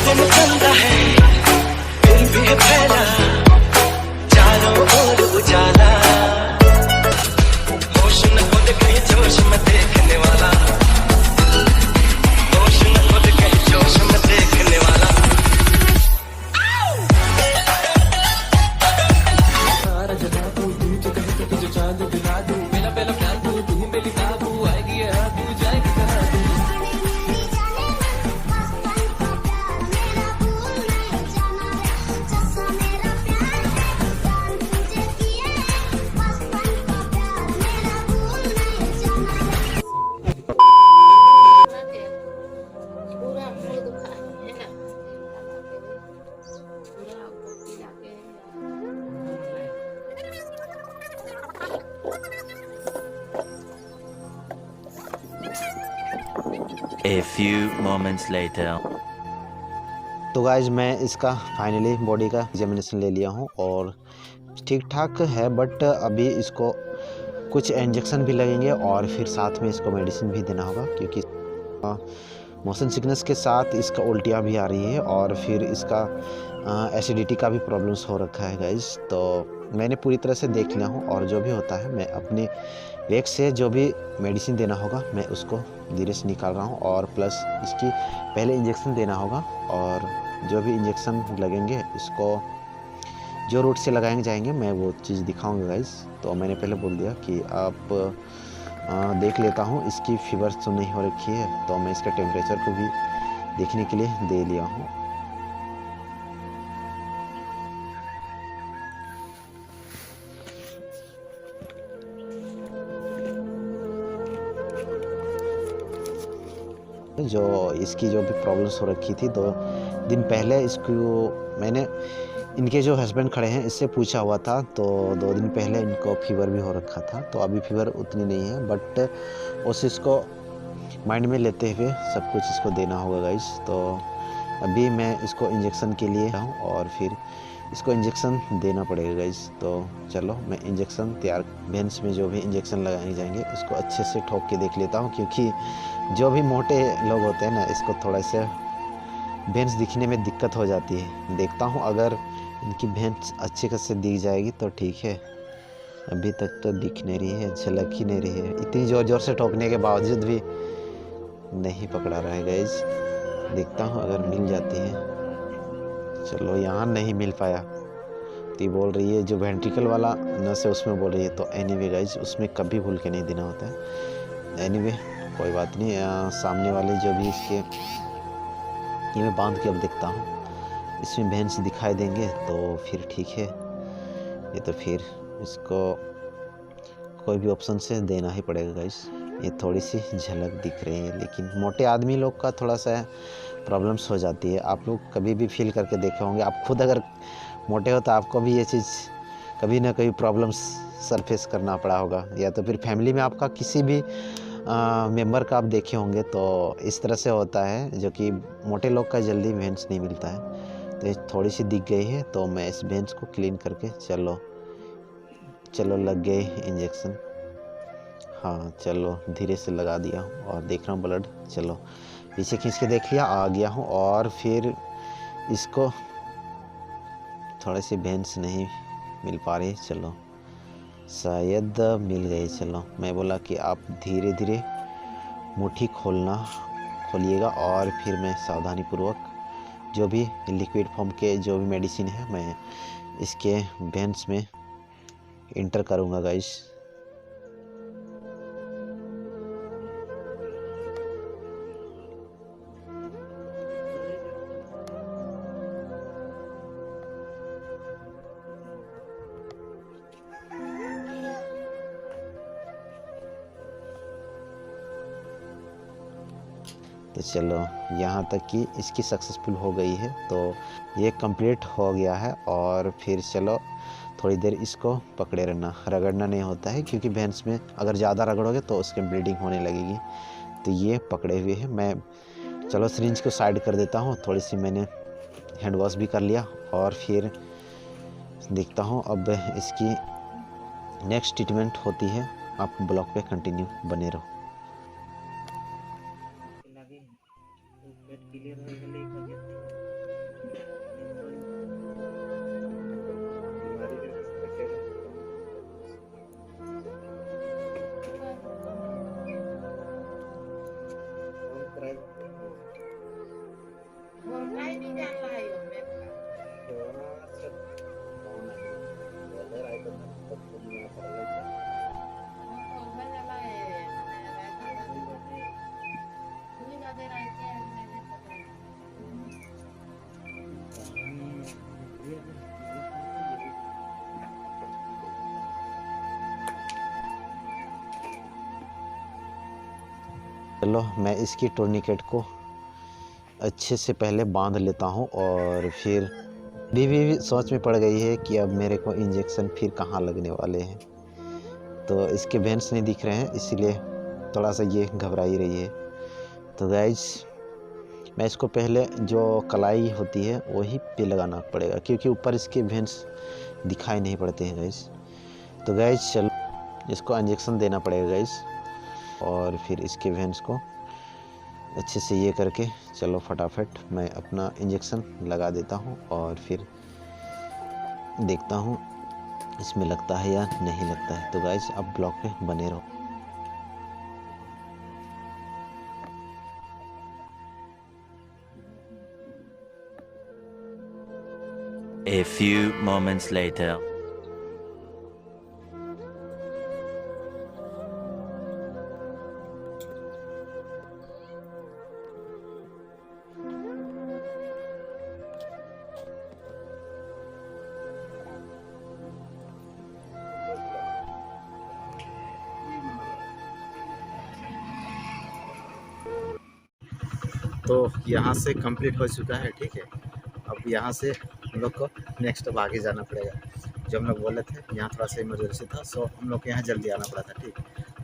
चंदा है दिल भी फैला चारों ओर उजाला होश न खुद कहीं जोश में देखने वाला होश न खुद कहीं जोश में देखने वाला सारा जगह तू तुझे कहीं तो तुझे चांद दिला दूं मेरा पहला प्यार तू मेरी काबू आएगी तू जाएगी कहां तू A few moments later. तो गाइज मैं इसका फाइनली बॉडी का एग्जामिनेशन ले लिया हूँ, और ठीक ठाक है, बट अभी इसको कुछ इंजेक्शन भी लगेंगे, और फिर साथ में इसको मेडिसिन भी देना होगा, क्योंकि मोशन सिकनेस के साथ इसका उल्टियाँ भी आ रही है, और फिर इसका एसिडिटी का भी प्रॉब्लम्स हो रखा है गाइज। तो मैंने पूरी तरह से देख लिया हूँ, और जो भी होता है मैं अपने वेग से जो भी मेडिसिन देना होगा मैं उसको धीरे से निकाल रहा हूँ, और प्लस इसकी पहले इंजेक्शन देना होगा, और जो भी इंजेक्शन लगेंगे इसको जो रूट से लगाएंगे जाएंगे मैं वो चीज़ दिखाऊंगा गाइस। तो मैंने पहले बोल दिया कि आप देख लेता हूँ, इसकी फीवर तो नहीं हो रखी है, तो मैं इसका टेम्परेचर को भी देखने के लिए दे लिया हूँ। जो इसकी जो भी प्रॉब्लम्स हो रखी थी 2 दिन पहले, इसको मैंने इनके जो हस्बैंड खड़े हैं इससे पूछा हुआ था, तो 2 दिन पहले इनको फीवर भी हो रखा था। तो अभी फीवर उतनी नहीं है, बट उस इसको माइंड में लेते हुए सब कुछ इसको देना होगा गाइस। तो अभी मैं इसको इंजेक्शन के लिए हूँ, और फिर इसको इंजेक्शन देना पड़ेगा गाइस। तो चलो मैं इंजेक्शन तैयार, वेन्स में जो भी इंजेक्शन लगाए जाएंगे उसको अच्छे से ठोक के देख लेता हूँ, क्योंकि जो भी मोटे लोग होते हैं ना, इसको थोड़ा सा वेन्स दिखने में दिक्कत हो जाती है। देखता हूँ अगर इनकी वेन्स अच्छे से दिख जाएगी तो ठीक है, अभी तक तो दिख नहीं रही है, झलक ही नहीं रही है। इतनी ज़ोर ज़ोर से ठोकने के बावजूद भी नहीं पकड़ा रहा है गाइस। देखता हूँ अगर मिल जाती है। चलो यहाँ नहीं मिल पाया, तो ये बोल रही है जो वेंट्रिकल वाला नस है उसमें बोल रही है। तो एनीवे गाइस, उसमें कभी भूल के नहीं देना होता है। एनीवे कोई बात नहीं, सामने वाले जो भी इसके ये मैं बांध के अब देखता हूँ, इसमें वेन्स दिखाई देंगे तो फिर ठीक है, ये तो फिर इसको कोई भी ऑप्शन से देना ही पड़ेगा गाइस। ये थोड़ी सी झलक दिख रही है, लेकिन मोटे आदमी लोग का थोड़ा सा प्रॉब्लम्स हो जाती है। आप लोग कभी भी फील करके देखे होंगे, आप खुद अगर मोटे हो तो आपको भी ये चीज़ कभी ना कभी प्रॉब्लम्स सरफेस करना पड़ा होगा, या तो फिर फैमिली में आपका किसी भी मेंबर का आप देखे होंगे तो इस तरह से होता है, जो कि मोटे लोग का जल्दी भेंस नहीं मिलता है। तो ये थोड़ी सी दिख गई है, तो मैं इस भेंस को क्लीन करके चलो लग गए इंजेक्शन। हाँ चलो धीरे से लगा दिया हूँ और देख रहा हूँ ब्लड। चलो पीछे खींच के देख लिया, आ गया हूँ। और फिर इसको थोड़े से भेंस नहीं मिल पा रही, चलो शायद मिल गई। चलो मैं बोला कि आप धीरे धीरे मुट्ठी खोलिएगा, और फिर मैं सावधानी पूर्वक जो भी लिक्विड फॉर्म के जो भी मेडिसिन है मैं इसके वेन्स में इंटर करूँगा गाइस। तो चलो यहाँ तक कि इसकी सक्सेसफुल हो गई है, तो ये कंप्लीट हो गया है। और फिर चलो थोड़ी देर इसको पकड़े रहना, रगड़ना नहीं होता है, क्योंकि भेंस में अगर ज़्यादा रगड़ोगे तो उसके ब्लीडिंग होने लगेगी। तो ये पकड़े हुए हैं। मैं चलो सिरिंज को साइड कर देता हूँ, थोड़ी सी मैंने हैंड वॉश भी कर लिया, और फिर देखता हूँ अब इसकी नेक्स्ट ट्रीटमेंट होती है। आप ब्लॉग पे कंटिन्यू बने रहो। चलो मैं इसकी टूर्निकेट को अच्छे से पहले बांध लेता हूँ, और फिर भी सोच में पड़ गई है कि अब मेरे को इंजेक्शन फिर कहाँ लगने वाले हैं। तो इसके वेन्स नहीं दिख रहे हैं, इसीलिए थोड़ा सा ये घबरा ही रही है। तो गाइज मैं इसको पहले जो कलाई होती है वही पे लगाना पड़ेगा, क्योंकि ऊपर इसके वेन्स दिखाई नहीं पड़ते हैं गाइज। तो गाइज चलो इसको इंजेक्शन देना पड़ेगा गाइज, और फिर इसके वेन्स को अच्छे से ये करके चलो फटाफट मैं अपना इंजेक्शन लगा देता हूँ, और फिर देखता हूँ इसमें लगता है या नहीं लगता है। तो गाइस अब ब्लॉग पे बने रहो। A few moments later. तो यहाँ से कंप्लीट हो चुका है, ठीक है। अब यहाँ से हम लोग को नेक्स्ट अब आगे जाना पड़ेगा। जो हम लोग बोले थे यहाँ थोड़ा सा इमरजेंसी था, सो हम लोग को यहाँ जल्दी आना पड़ा था, ठीक।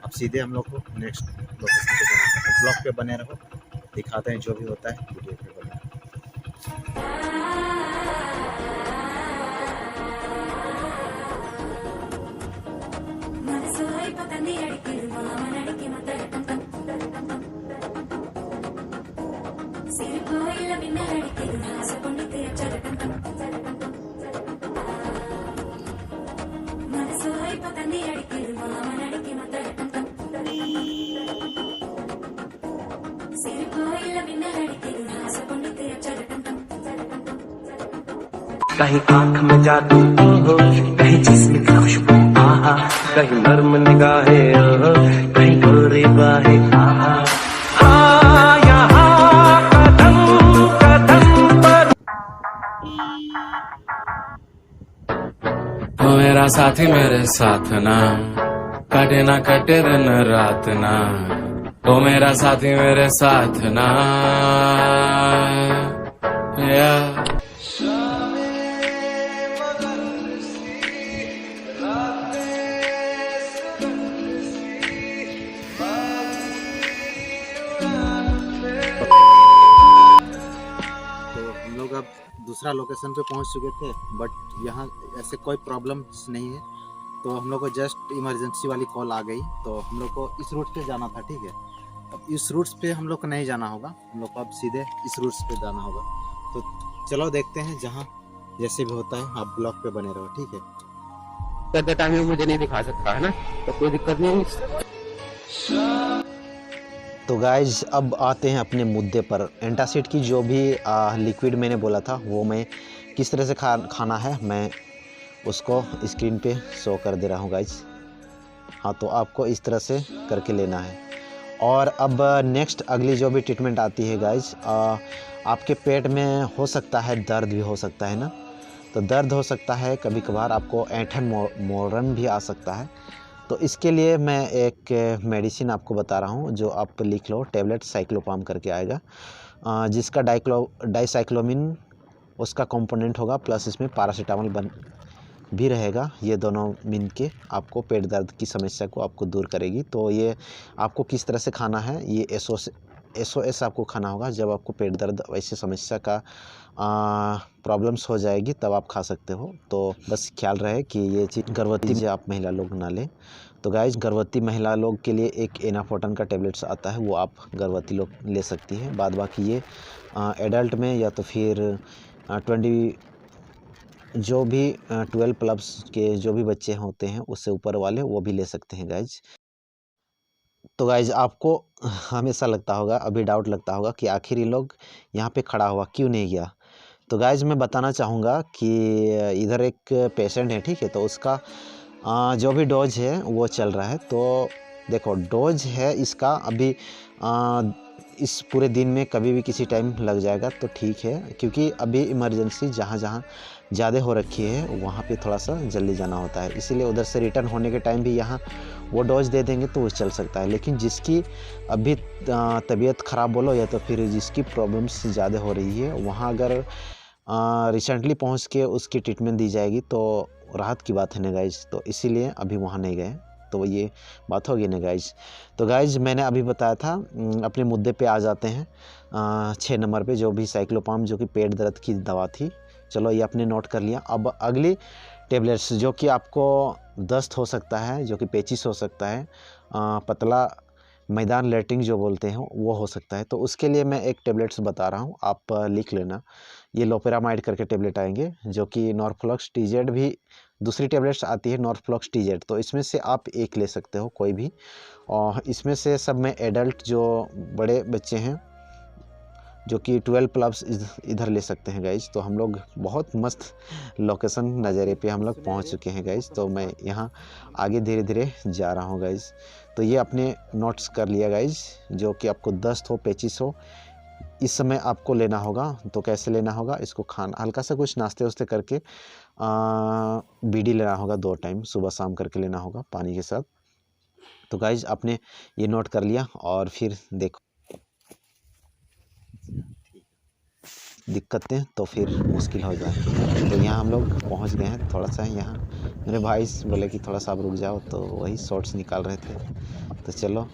अब सीधे हम लोग को नेक्स्ट लोकेशन पे जाना है। ब्लॉग पे बने रहो, दिखाते हैं जो भी होता है वीडियो पे बने रहो। कहीं आंख में जादू ओहो, कहीं जिस्म की खुशबू आहा, कहीं नर्म निगाहें ओहो, कहीं गोरी बाहें आहा। हाँ यहाँ कदम कदम पर ओ मेरा साथी मेरे साथ ना, कटे ना कटे दिन रात ना, ओ मेरा साथी मेरे साथ ना, लोग अब दूसरा लोकेशन पे पहुंच चुके थे, बट यहाँ ऐसे कोई प्रॉब्लम्स नहीं है। तो हम लोग को जस्ट इमरजेंसी वाली कॉल आ गई, तो हम लोग को इस रूट पे जाना था, ठीक है। अब इस रूट्स पे हम लोग को नहीं जाना होगा, हम लोग को अब सीधे इस रूट्स पे जाना होगा। तो चलो देखते हैं, जहाँ जैसे भी होता है आप ब्लॉग पे बने रहो, ठीक है। टाइम मुझे नहीं दिखा सकता है ना, तो कोई दिक्कत नहीं। तो गाइज अब आते हैं अपने मुद्दे पर। एंटासिड की जो भी लिक्विड मैंने बोला था वो मैं किस तरह से खाना है मैं उसको स्क्रीन पे शो कर दे रहा हूँ गाइज। हाँ, तो आपको इस तरह से करके लेना है। और अब नेक्स्ट अगली जो भी ट्रीटमेंट आती है गाइज, आपके पेट में हो सकता है दर्द भी हो सकता है ना, तो दर्द हो सकता है, कभी कभार आपको ऐंठन मोरन भी आ सकता है। तो इसके लिए मैं एक मेडिसिन आपको बता रहा हूँ जो आप लिख लो, टेबलेट साइक्लोपाम करके आएगा, जिसका डाइसाइक्लोमिन उसका कंपोनेंट होगा, प्लस इसमें पैरासीटामोल भी रहेगा। ये दोनों मिल के आपको पेट दर्द की समस्या को आपको दूर करेगी। तो ये आपको किस तरह से खाना है, ये SOS आपको खाना होगा। जब आपको पेट दर्द वैसे समस्या का प्रॉब्लम्स हो जाएगी तब आप खा सकते हो। तो बस ख्याल रहे कि ये चीज़ गर्भवती जो आप महिला लोग ना लें। तो गाइज गर्भवती महिला लोग के लिए एक एनाफोर्टन का टेबलेट्स आता है, वो आप गर्भवती लोग ले सकती हैं। बाद बाकी ये एडल्ट में या तो फिर 12 प्लस के जो भी बच्चे होते हैं उससे ऊपर वाले वो भी ले सकते हैं गाइज। तो गाइज आपको हमेशा लगता होगा, अभी डाउट लगता होगा कि आखिर ये लोग यहाँ पे खड़ा हुआ क्यों नहीं गया। तो गाइज मैं बताना चाहूँगा कि इधर एक पेशेंट है, ठीक है, तो उसका जो भी डोज है वो चल रहा है। तो देखो डोज है इसका अभी इस पूरे दिन में कभी भी किसी टाइम लग जाएगा तो ठीक है, क्योंकि अभी इमरजेंसी जहाँ जहाँ ज़्यादा हो रखी है वहाँ पे थोड़ा सा जल्दी जाना होता है, इसीलिए उधर से रिटर्न होने के टाइम भी यहाँ वो डोज दे देंगे तो वो चल सकता है। लेकिन जिसकी अभी तबीयत ख़राब बोलो या तो फिर जिसकी प्रॉब्लम्स ज़्यादा हो रही है, वहाँ अगर रिसेंटली पहुँच के उसकी ट्रीटमेंट दी जाएगी तो राहत की बात है ना गाइज। तो इसीलिए अभी वहाँ नहीं गए। तो ये बात होगी ना गाइज। तो गाइज मैंने अभी बताया था, अपने मुद्दे पे आ जाते हैं। 6 नंबर पे जो भी साइक्लोपाम जो कि पेट दर्द की दवा थी, चलो ये आपने नोट कर लिया। अब अगली टेबलेट्स जो कि आपको दस्त हो सकता है, जो कि पेचिस हो सकता है, पतला मैदान लेटरिन जो बोलते हैं वो हो सकता है। तो उसके लिए मैं एक टेबलेट्स बता रहा हूँ, आप लिख लेना। ये लोपेरामाइड करके टेबलेट आएंगे, जो कि नॉर्फ्लॉक्स TZ भी दूसरी टेबलेट्स आती है नॉर्फ्लॉक्स TZ, तो इसमें से आप एक ले सकते हो कोई भी। और इसमें से सब में एडल्ट जो बड़े बच्चे हैं जो कि 12 प्लस इधर ले सकते हैं गाइज। तो हम लोग बहुत मस्त लोकेशन नज़ारे पे हम लोग पहुंच चुके हैं गाइज। तो मैं यहाँ आगे धीरे धीरे जा रहा हूँ गाइज। तो ये अपने नोट्स कर लिया गाइज, जो कि आपको दस्त हो, पेचिस हो, इस समय आपको लेना होगा। तो कैसे लेना होगा, इसको खाना हल्का सा कुछ नाश्ते वास्ते करके BD लेना होगा 2 टाइम, सुबह शाम करके लेना होगा पानी के साथ। तो गाइज आपने ये नोट कर लिया और फिर देखो दिक्कतें तो फिर मुश्किल हो जाए। तो यहाँ हम लोग पहुँच गए हैं। थोड़ा सा यहाँ मेरे भाई बोले कि थोड़ा सा आप रुक जाओ, तो वही शॉर्ट्स निकाल रहे थे। तो चलो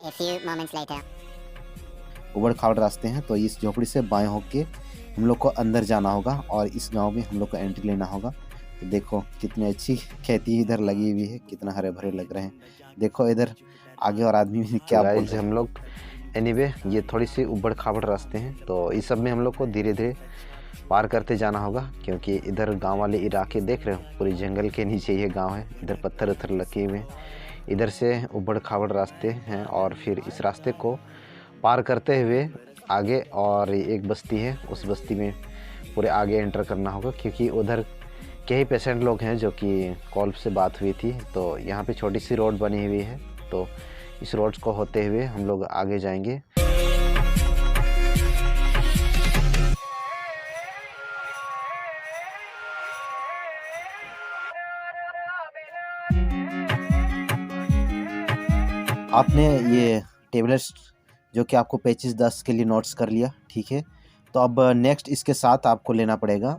A few moments later. उबड़ खाबड़ रास्ते हैं, तो इस झोपड़ी से बाएं होके हम लोग को अंदर जाना होगा और इस गांव में हम लोग को एंट्री लेना होगा। तो देखो कितनी अच्छी खेती इधर लगी हुई है, कितना हरे भरे लग रहे हैं। देखो इधर आगे और आदमी भी क्या बोल रहे हैं। हम लोग एनीवे ये थोड़ी सी उबड़ खाबड़ रास्ते हैं, तो इस सब में हम लोग को धीरे धीरे पार करते जाना होगा, क्योंकि इधर गांव वाले इलाके देख रहे हो, पूरी जंगल के नीचे ये गांव है। इधर पत्थर उत्थर लगे हुए हैं, इधर से उबड़ खाबड़ रास्ते हैं, और फिर इस रास्ते को पार करते हुए आगे और एक बस्ती है, उस बस्ती में पूरे आगे एंटर करना होगा, क्योंकि उधर के ही पेशेंट लोग हैं जो कि कॉल से बात हुई थी। तो यहाँ पे छोटी सी रोड बनी हुई है, तो इस रोड को होते हुए हम लोग आगे जाएंगे। आपने ये टेबलेट्स जो कि आपको पेचिस 10 के लिए नोट्स कर लिया, ठीक है। तो अब नेक्स्ट इसके साथ आपको लेना पड़ेगा,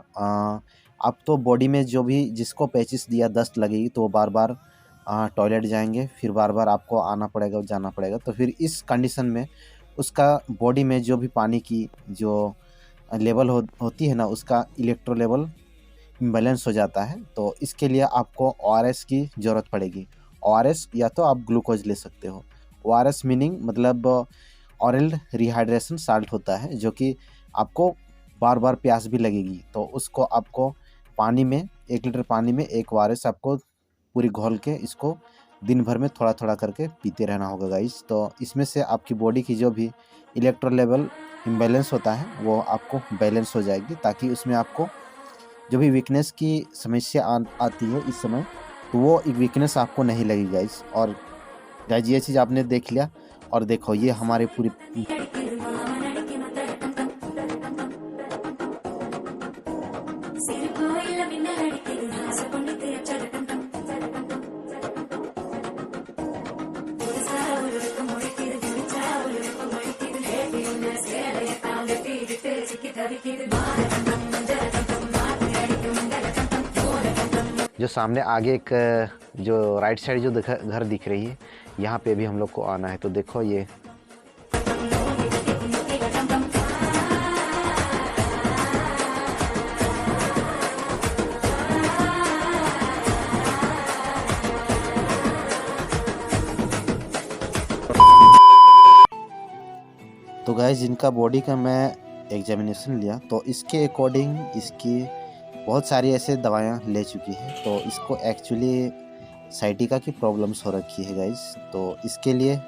आप तो बॉडी में जो भी जिसको पेचिस दिया दस्त लगेगी तो वो बार बार टॉयलेट जाएंगे, फिर बार बार आपको आना पड़ेगा और जाना पड़ेगा। तो फिर इस कंडीशन में उसका बॉडी में जो भी पानी की जो लेवल होती है ना, उसका इलेक्ट्रो लेवल इम्बैलेंस हो जाता है। तो इसके लिए आपको ORS की ज़रूरत पड़ेगी। ORS या तो आप ग्लूकोज ले सकते हो। ORS मीनिंग मतलब ऑरल रिहाइड्रेशन साल्ट होता है, जो कि आपको बार बार प्यास भी लगेगी, तो उसको आपको पानी में 1 लीटर पानी में 1 ORS आपको पूरी घोल के इसको दिन भर में थोड़ा थोड़ा करके पीते रहना होगा गाइस। तो इसमें से आपकी बॉडी की जो भी इलेक्ट्रो लेवल इम्बैलेंस होता है वो आपको बैलेंस हो जाएगी, ताकि उसमें आपको जो भी वीकनेस की समस्या आती है इस समय, तो वो एक वीकनेस आपको नहीं लगेगी गाइस। और गाइस ये चीज़ आपने देख लिया, और देखो ये हमारे पूरी जो सामने आगे एक जो राइट साइड जो घर दिख रही है, यहाँ पे भी हम लोग को आना है। तो देखो ये तो गाइस जिनका बॉडी का मैं एग्जामिनेशन लिया, तो इसके अकॉर्डिंग इसकी बहुत सारी ऐसे दवाइयाँ ले चुकी हैं। तो इसको एक्चुअली साइटिका की प्रॉब्लम्स हो रखी है गाइस। तो इसके लिए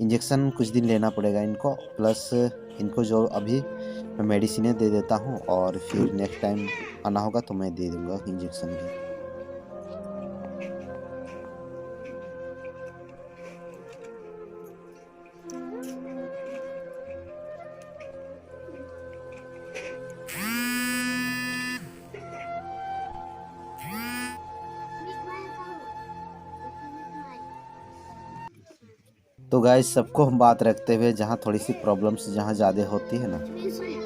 इंजेक्शन कुछ दिन लेना पड़ेगा इनको, प्लस इनको जो अभी मैं मेडिसिनें दे देता हूँ, और फिर नेक्स्ट टाइम आना होगा तो मैं दे दूँगा इंजेक्शन भी। तो गाइस सबको हम बात रखते हुए, जहाँ थोड़ी सी प्रॉब्लम्स जहाँ ज़्यादा होती है ना,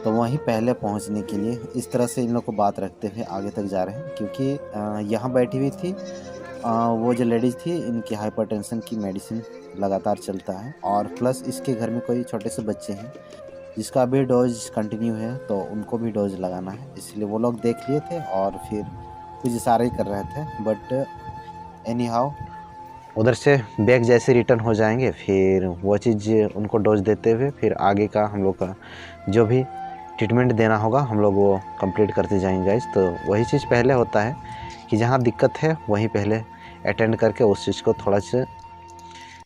तो वहीं पहले पहुँचने के लिए इस तरह से इन लोग को बात रखते हुए आगे तक जा रहे हैं। क्योंकि यहाँ बैठी हुई थी वो जो लेडीज़ थी, इनकी हाइपरटेंशन की मेडिसिन लगातार चलता है, और प्लस इसके घर में कोई छोटे से बच्चे हैं जिसका भी डोज कंटिन्यू है, तो उनको भी डोज लगाना है। इसलिए वो लोग देख लिए थे और फिर कुछ इशारे ही कर रहे थे। बट एनी हाउ उधर से बैग जैसे रिटर्न हो जाएंगे, फिर वो चीज़ उनको डोज देते हुए फिर आगे का हम लोग का जो भी ट्रीटमेंट देना होगा हम लोग वो कंप्लीट करते जाएंगे गाइस। तो वही चीज़ पहले होता है कि जहाँ दिक्कत है वहीं पहले अटेंड करके उस चीज़ को थोड़ा सा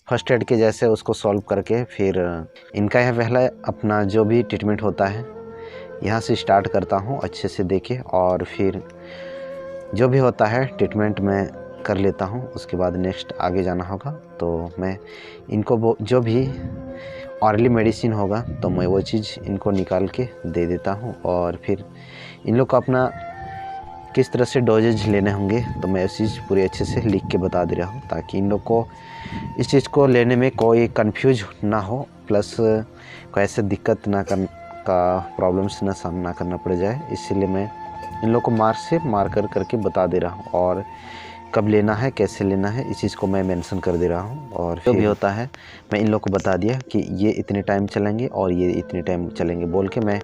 फर्स्ट एड के जैसे उसको सॉल्व करके, फिर इनका यह पहला अपना जो भी ट्रीटमेंट होता है यहाँ से स्टार्ट करता हूँ अच्छे से देखे, और फिर जो भी होता है ट्रीटमेंट में कर लेता हूँ। उसके बाद नेक्स्ट आगे जाना होगा, तो मैं इनको जो भी ऑरली मेडिसिन होगा तो मैं वो चीज़ इनको निकाल के दे देता हूँ, और फिर इन लोग को अपना किस तरह से डोजेज लेने होंगे तो मैं इस चीज़ पूरी अच्छे से लिख के बता दे रहा हूँ, ताकि इन लोग को इस चीज़ को लेने में कोई कंफ्यूज ना हो, प्लस कोई ऐसे दिक्कत ना का प्रॉब्लम्स ना सामना करना पड़ जाए। इसीलिए मैं इन लोग को मार करके बता दे रहा हूँ, और कब लेना है कैसे लेना है इस चीज़ को मैं मेंशन कर दे रहा हूँ। और जो भी होता है मैं इन लोग को बता दिया कि ये इतने टाइम चलेंगे और ये इतने टाइम चलेंगे बोल के मैं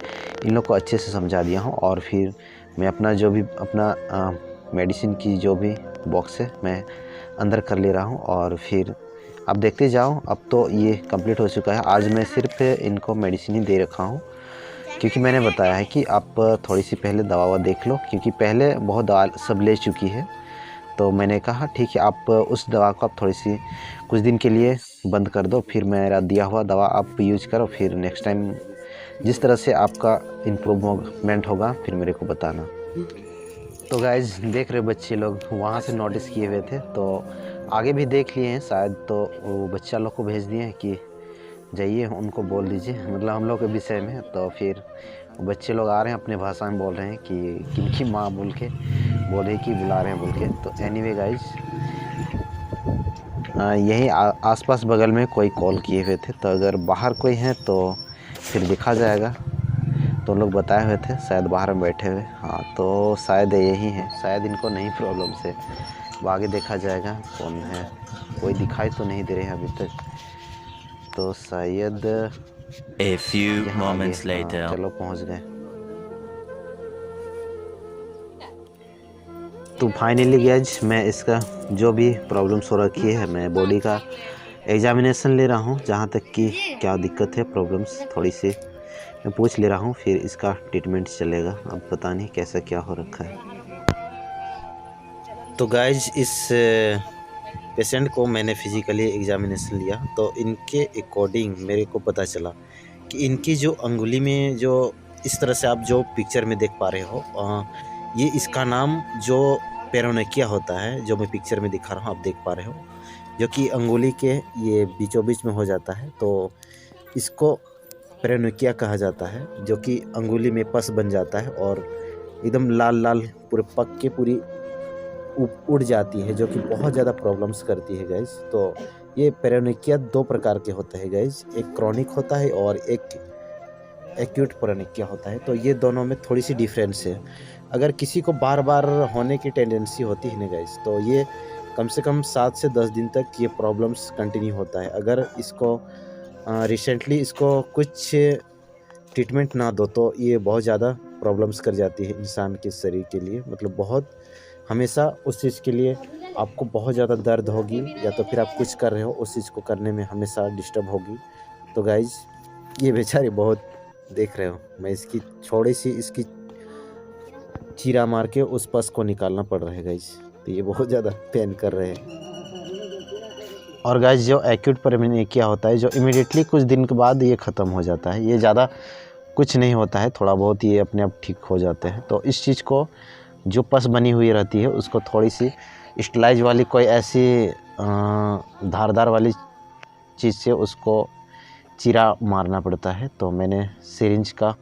इन लोग को अच्छे से समझा दिया हूँ। और फिर मैं अपना जो भी अपना मेडिसिन की जो भी बॉक्स है मैं अंदर कर ले रहा हूँ, और फिर आप देखते जाओ। अब तो ये कंप्लीट हो चुका है। आज मैं सिर्फ इनको मेडिसिन ही दे रखा हूँ, क्योंकि मैंने बताया है कि आप थोड़ी सी पहले दवा देख लो, क्योंकि पहले बहुत दवा सब ले चुकी है। तो मैंने कहा ठीक है, आप उस दवा को आप थोड़ी सी कुछ दिन के लिए बंद कर दो, फिर मेरा दिया हुआ दवा आप यूज करो, फिर नेक्स्ट टाइम जिस तरह से आपका इम्प्रूवमेंट होगा फिर मेरे को बताना। तो गाइज देख रहे बच्चे लोग वहाँ से नोटिस किए हुए थे, तो आगे भी देख लिए हैं शायद, तो वो बच्चा लोग को भेज दिए हैं कि जाइए उनको बोल दीजिए, मतलब हम लोग के विषय में। तो फिर बच्चे लोग आ रहे हैं, अपने भाषा में बोल रहे हैं कि किनकी माँ बोल के बोल रहे कि बुला रहे हैं बोल के। तो एनीवे गाइज यहीं आसपास बगल में कोई कॉल किए हुए थे, तो अगर बाहर कोई है तो फिर देखा जाएगा। तो लोग बताए हुए थे शायद बाहर में बैठे हुए। हाँ, तो शायद यही है, शायद इनको नहीं प्रॉब्लम से, वो आगे देखा जाएगा कौन है। कोई दिखाई तो नहीं दे रहे हैं अभी तक, तो शायद A few moments हाँ, later. चलो पहुंच गए। तो फाइनली गाइज मैं इसका जो भी प्रॉब्लम्स हो रखी है, मैं बॉडी का एग्जामिनेशन ले रहा हूँ, जहाँ तक कि क्या दिक्कत है, प्रॉब्लम्स थोड़ी सी मैं पूछ ले रहा हूँ, फिर इसका ट्रीटमेंट चलेगा। अब पता नहीं कैसा क्या हो रखा है। तो गाइज इस पेशेंट को मैंने फिज़िकली एग्जामिनेशन लिया, तो इनके अकॉर्डिंग मेरे को पता चला कि इनकी जो अंगुली में जो इस तरह से आप जो पिक्चर में देख पा रहे हो, ये इसका नाम जो पेरोनेकिया होता है, जो मैं पिक्चर में दिखा रहा हूँ आप देख पा रहे हो, जो कि अंगुली के ये बीचों बीच में हो जाता है। तो इसको पेरोनेकिया कहा जाता है, जो कि अंगुली में पस बन जाता है और एकदम लाल लाल पूरे पक के पूरी उड़ जाती है, जो कि बहुत ज़्यादा प्रॉब्लम्स करती है गाइज। तो ये पेरोनेकिया दो प्रकार के होते हैं गाइज, एक क्रॉनिक होता है और एक एक्यूट पेरोनेकिया होता है। तो ये दोनों में थोड़ी सी डिफरेंस है। अगर किसी को बार बार होने की टेंडेंसी होती है ना गाइज, तो ये कम से कम 7 से 10 दिन तक ये प्रॉब्लम्स कंटिन्यू होता है। अगर इसको रिसेंटली इसको कुछ ट्रीटमेंट ना दो तो ये बहुत ज़्यादा प्रॉब्लम्स कर जाती है इंसान के शरीर के लिए, मतलब बहुत हमेशा उस चीज़ के लिए आपको बहुत ज़्यादा दर्द होगी, या तो फिर आप कुछ कर रहे हो उस चीज़ को करने में हमेशा डिस्टर्ब होगी। तो गाइज ये बेचारी बहुत देख रहे हो, मैं इसकी थोड़ी सी इसकी चीरा मार के उस पस को निकालना पड़ रहा है गाइज। तो ये बहुत ज़्यादा पेन कर रहे हैं। और गाइज जो एक्यूट पेरोनेकिया होता है, जो इमीडिएटली कुछ दिन के बाद ये ख़त्म हो जाता है, ये ज़्यादा कुछ नहीं होता है, थोड़ा बहुत ये अपने आप ठीक हो जाते हैं। तो इस चीज़ को जो पस बनी हुई रहती है उसको थोड़ी सी स्टलाइज वाली कोई ऐसी धारदार वाली चीज़ से उसको चीरा मारना पड़ता है। तो मैंने सिरिंज का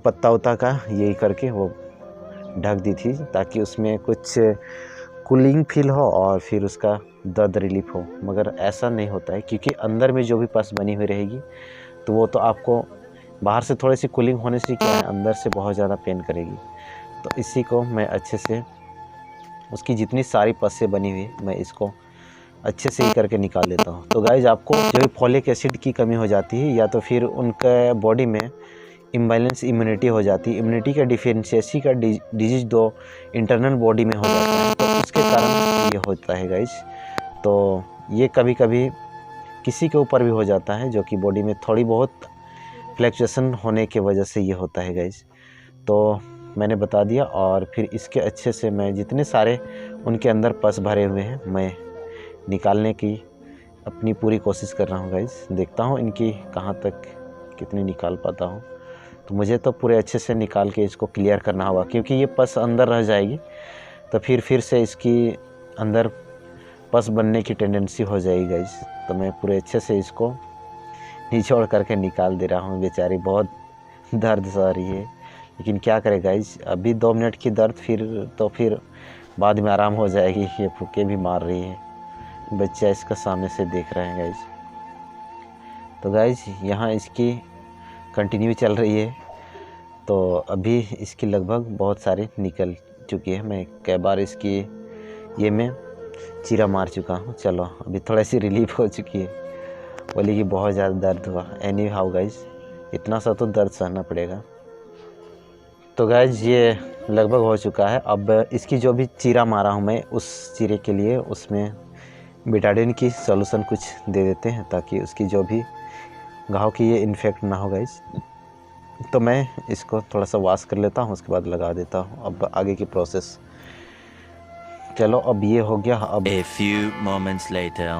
पत्ता उता का यही करके वो ढक दी थी, ताकि उसमें कुछ कूलिंग फील हो और फिर उसका दर्द रिलीफ हो। मगर ऐसा नहीं होता है, क्योंकि अंदर में जो भी पस बनी हुई रहेगी तो वो तो आपको बाहर से थोड़ी सी कूलिंग होने से क्या है, अंदर से बहुत ज़्यादा पेन करेगी। तो इसी को मैं अच्छे से उसकी जितनी सारी पस्सें बनी हुई मैं इसको अच्छे से ही करके निकाल लेता हूँ। तो गाइज आपको जो भी फॉलिक एसिड की कमी हो जाती है, या तो फिर उनके बॉडी में इम्बैलेंस इम्यूनिटी हो जाती है, इम्यूनिटी का डिफिशिएंसी का डिजीज दो इंटरनल बॉडी में हो जाता है, तो उसके कारण ये होता है गाइज। तो ये कभी कभी किसी के ऊपर भी हो जाता है, जो कि बॉडी में थोड़ी बहुत फ्लैक्चुएशन होने के वजह से ये होता है गाइज। तो मैंने बता दिया, और फिर इसके अच्छे से मैं जितने सारे उनके अंदर पस भरे हुए हैं मैं निकालने की अपनी पूरी कोशिश कर रहा हूँ गाइज। देखता हूँ इनकी कहाँ तक कितनी निकाल पाता हूँ। तो मुझे तो पूरे अच्छे से निकाल के इसको क्लियर करना होगा, क्योंकि ये पस अंदर रह जाएगी तो फिर से इसकी अंदर पस बनने की टेंडेंसी हो जाएगी गाइज। तो मैं पूरे अच्छे से इसको निचोड़ करके निकाल दे रहा हूँ। बेचारी बहुत दर्द सह रही है, लेकिन क्या करे गाइज, अभी 2 मिनट की दर्द, फिर बाद में आराम हो जाएगी। ये फूके भी मार रही है, बच्चा इसका सामने से देख रहे हैं गाइज। तो गाइज यहाँ इसकी कंटिन्यू चल रही है, तो अभी इसकी लगभग बहुत सारी निकल चुकी है। मैं कई बार इसकी ये मैं चीरा मार चुका हूँ। चलो अभी थोड़ा सी रिलीफ हो चुकी है। बोली कि बहुत ज़्यादा दर्द हुआ। एनी हाउ गाइज, इतना सा तो दर्द सहना पड़ेगा। तो गाइज ये लगभग हो चुका है। अब इसकी जो भी चीरा मारा हूँ मैं, उस चीरे के लिए उसमें बेटाडिन की सॉल्यूशन कुछ दे देते हैं ताकि उसकी जो भी घाव की ये इन्फेक्ट ना हो गाइज। तो मैं इसको थोड़ा सा वॉश कर लेता हूँ, उसके बाद लगा देता हूँ। अब आगे की प्रोसेस, चलो अब ये हो गया। अब A few moments later.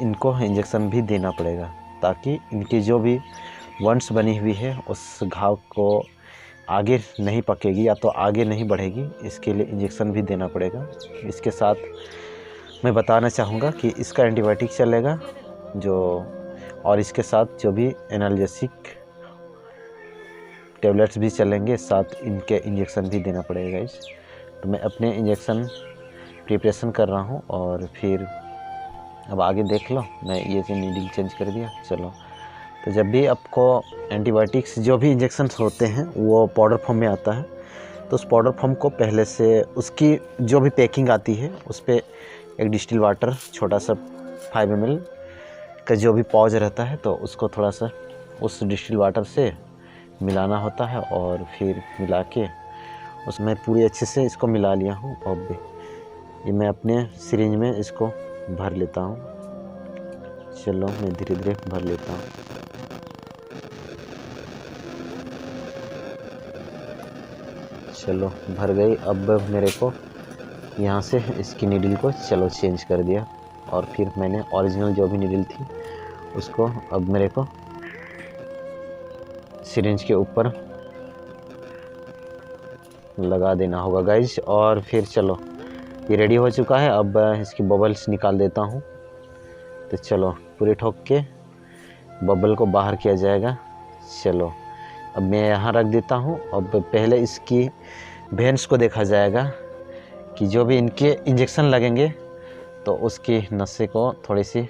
इनको इंजेक्शन भी देना पड़ेगा ताकि इनकी जो भी वंड्स बनी हुई है उस घाव को आगे नहीं पकेगी या तो आगे नहीं बढ़ेगी। इसके लिए इंजेक्शन भी देना पड़ेगा। इसके साथ मैं बताना चाहूँगा कि इसका एंटीबायोटिक चलेगा जो, और इसके साथ जो भी एनाल्जेसिक टेबलेट्स भी चलेंगे, साथ इनके इंजेक्शन भी देना पड़ेगा इस। तो मैं अपने इंजेक्शन प्रिपरेशन कर रहा हूँ और फिर अब आगे देख लो। मैं ये से नीडल चेंज कर दिया। चलो, तो जब भी आपको एंटीबायोटिक्स जो भी इंजेक्शन्स होते हैं वो पाउडर फॉर्म में आता है, तो उस पाउडर फॉर्म को पहले से उसकी जो भी पैकिंग आती है उस पर एक डिस्टिल वाटर छोटा सा 5 ml का जो भी पाउच रहता है, तो उसको थोड़ा सा उस डिस्टिल वाटर से मिलाना होता है और फिर मिला के उसमें पूरी अच्छे से इसको मिला लिया हूँ। अब ये मैं अपने सिरिंज में इसको भर लेता हूँ। चलो मैं धीरे धीरे भर लेता हूँ। चलो भर गई। अब मेरे को यहाँ से इसकी नीडल को चलो चेंज कर दिया और फिर मैंने ओरिजिनल जो भी नीडल थी उसको अब मेरे को सिरिंज के ऊपर लगा देना होगा गाइज। और फिर चलो ये रेडी हो चुका है। अब इसकी बबल्स निकाल देता हूँ। तो चलो पूरे ठोक के बबल को बाहर किया जाएगा। चलो अब मैं यहाँ रख देता हूँ। अब पहले इसकी वेन्स को देखा जाएगा कि जो भी इनके इंजेक्शन लगेंगे तो उसकी नसें को थोड़ी सी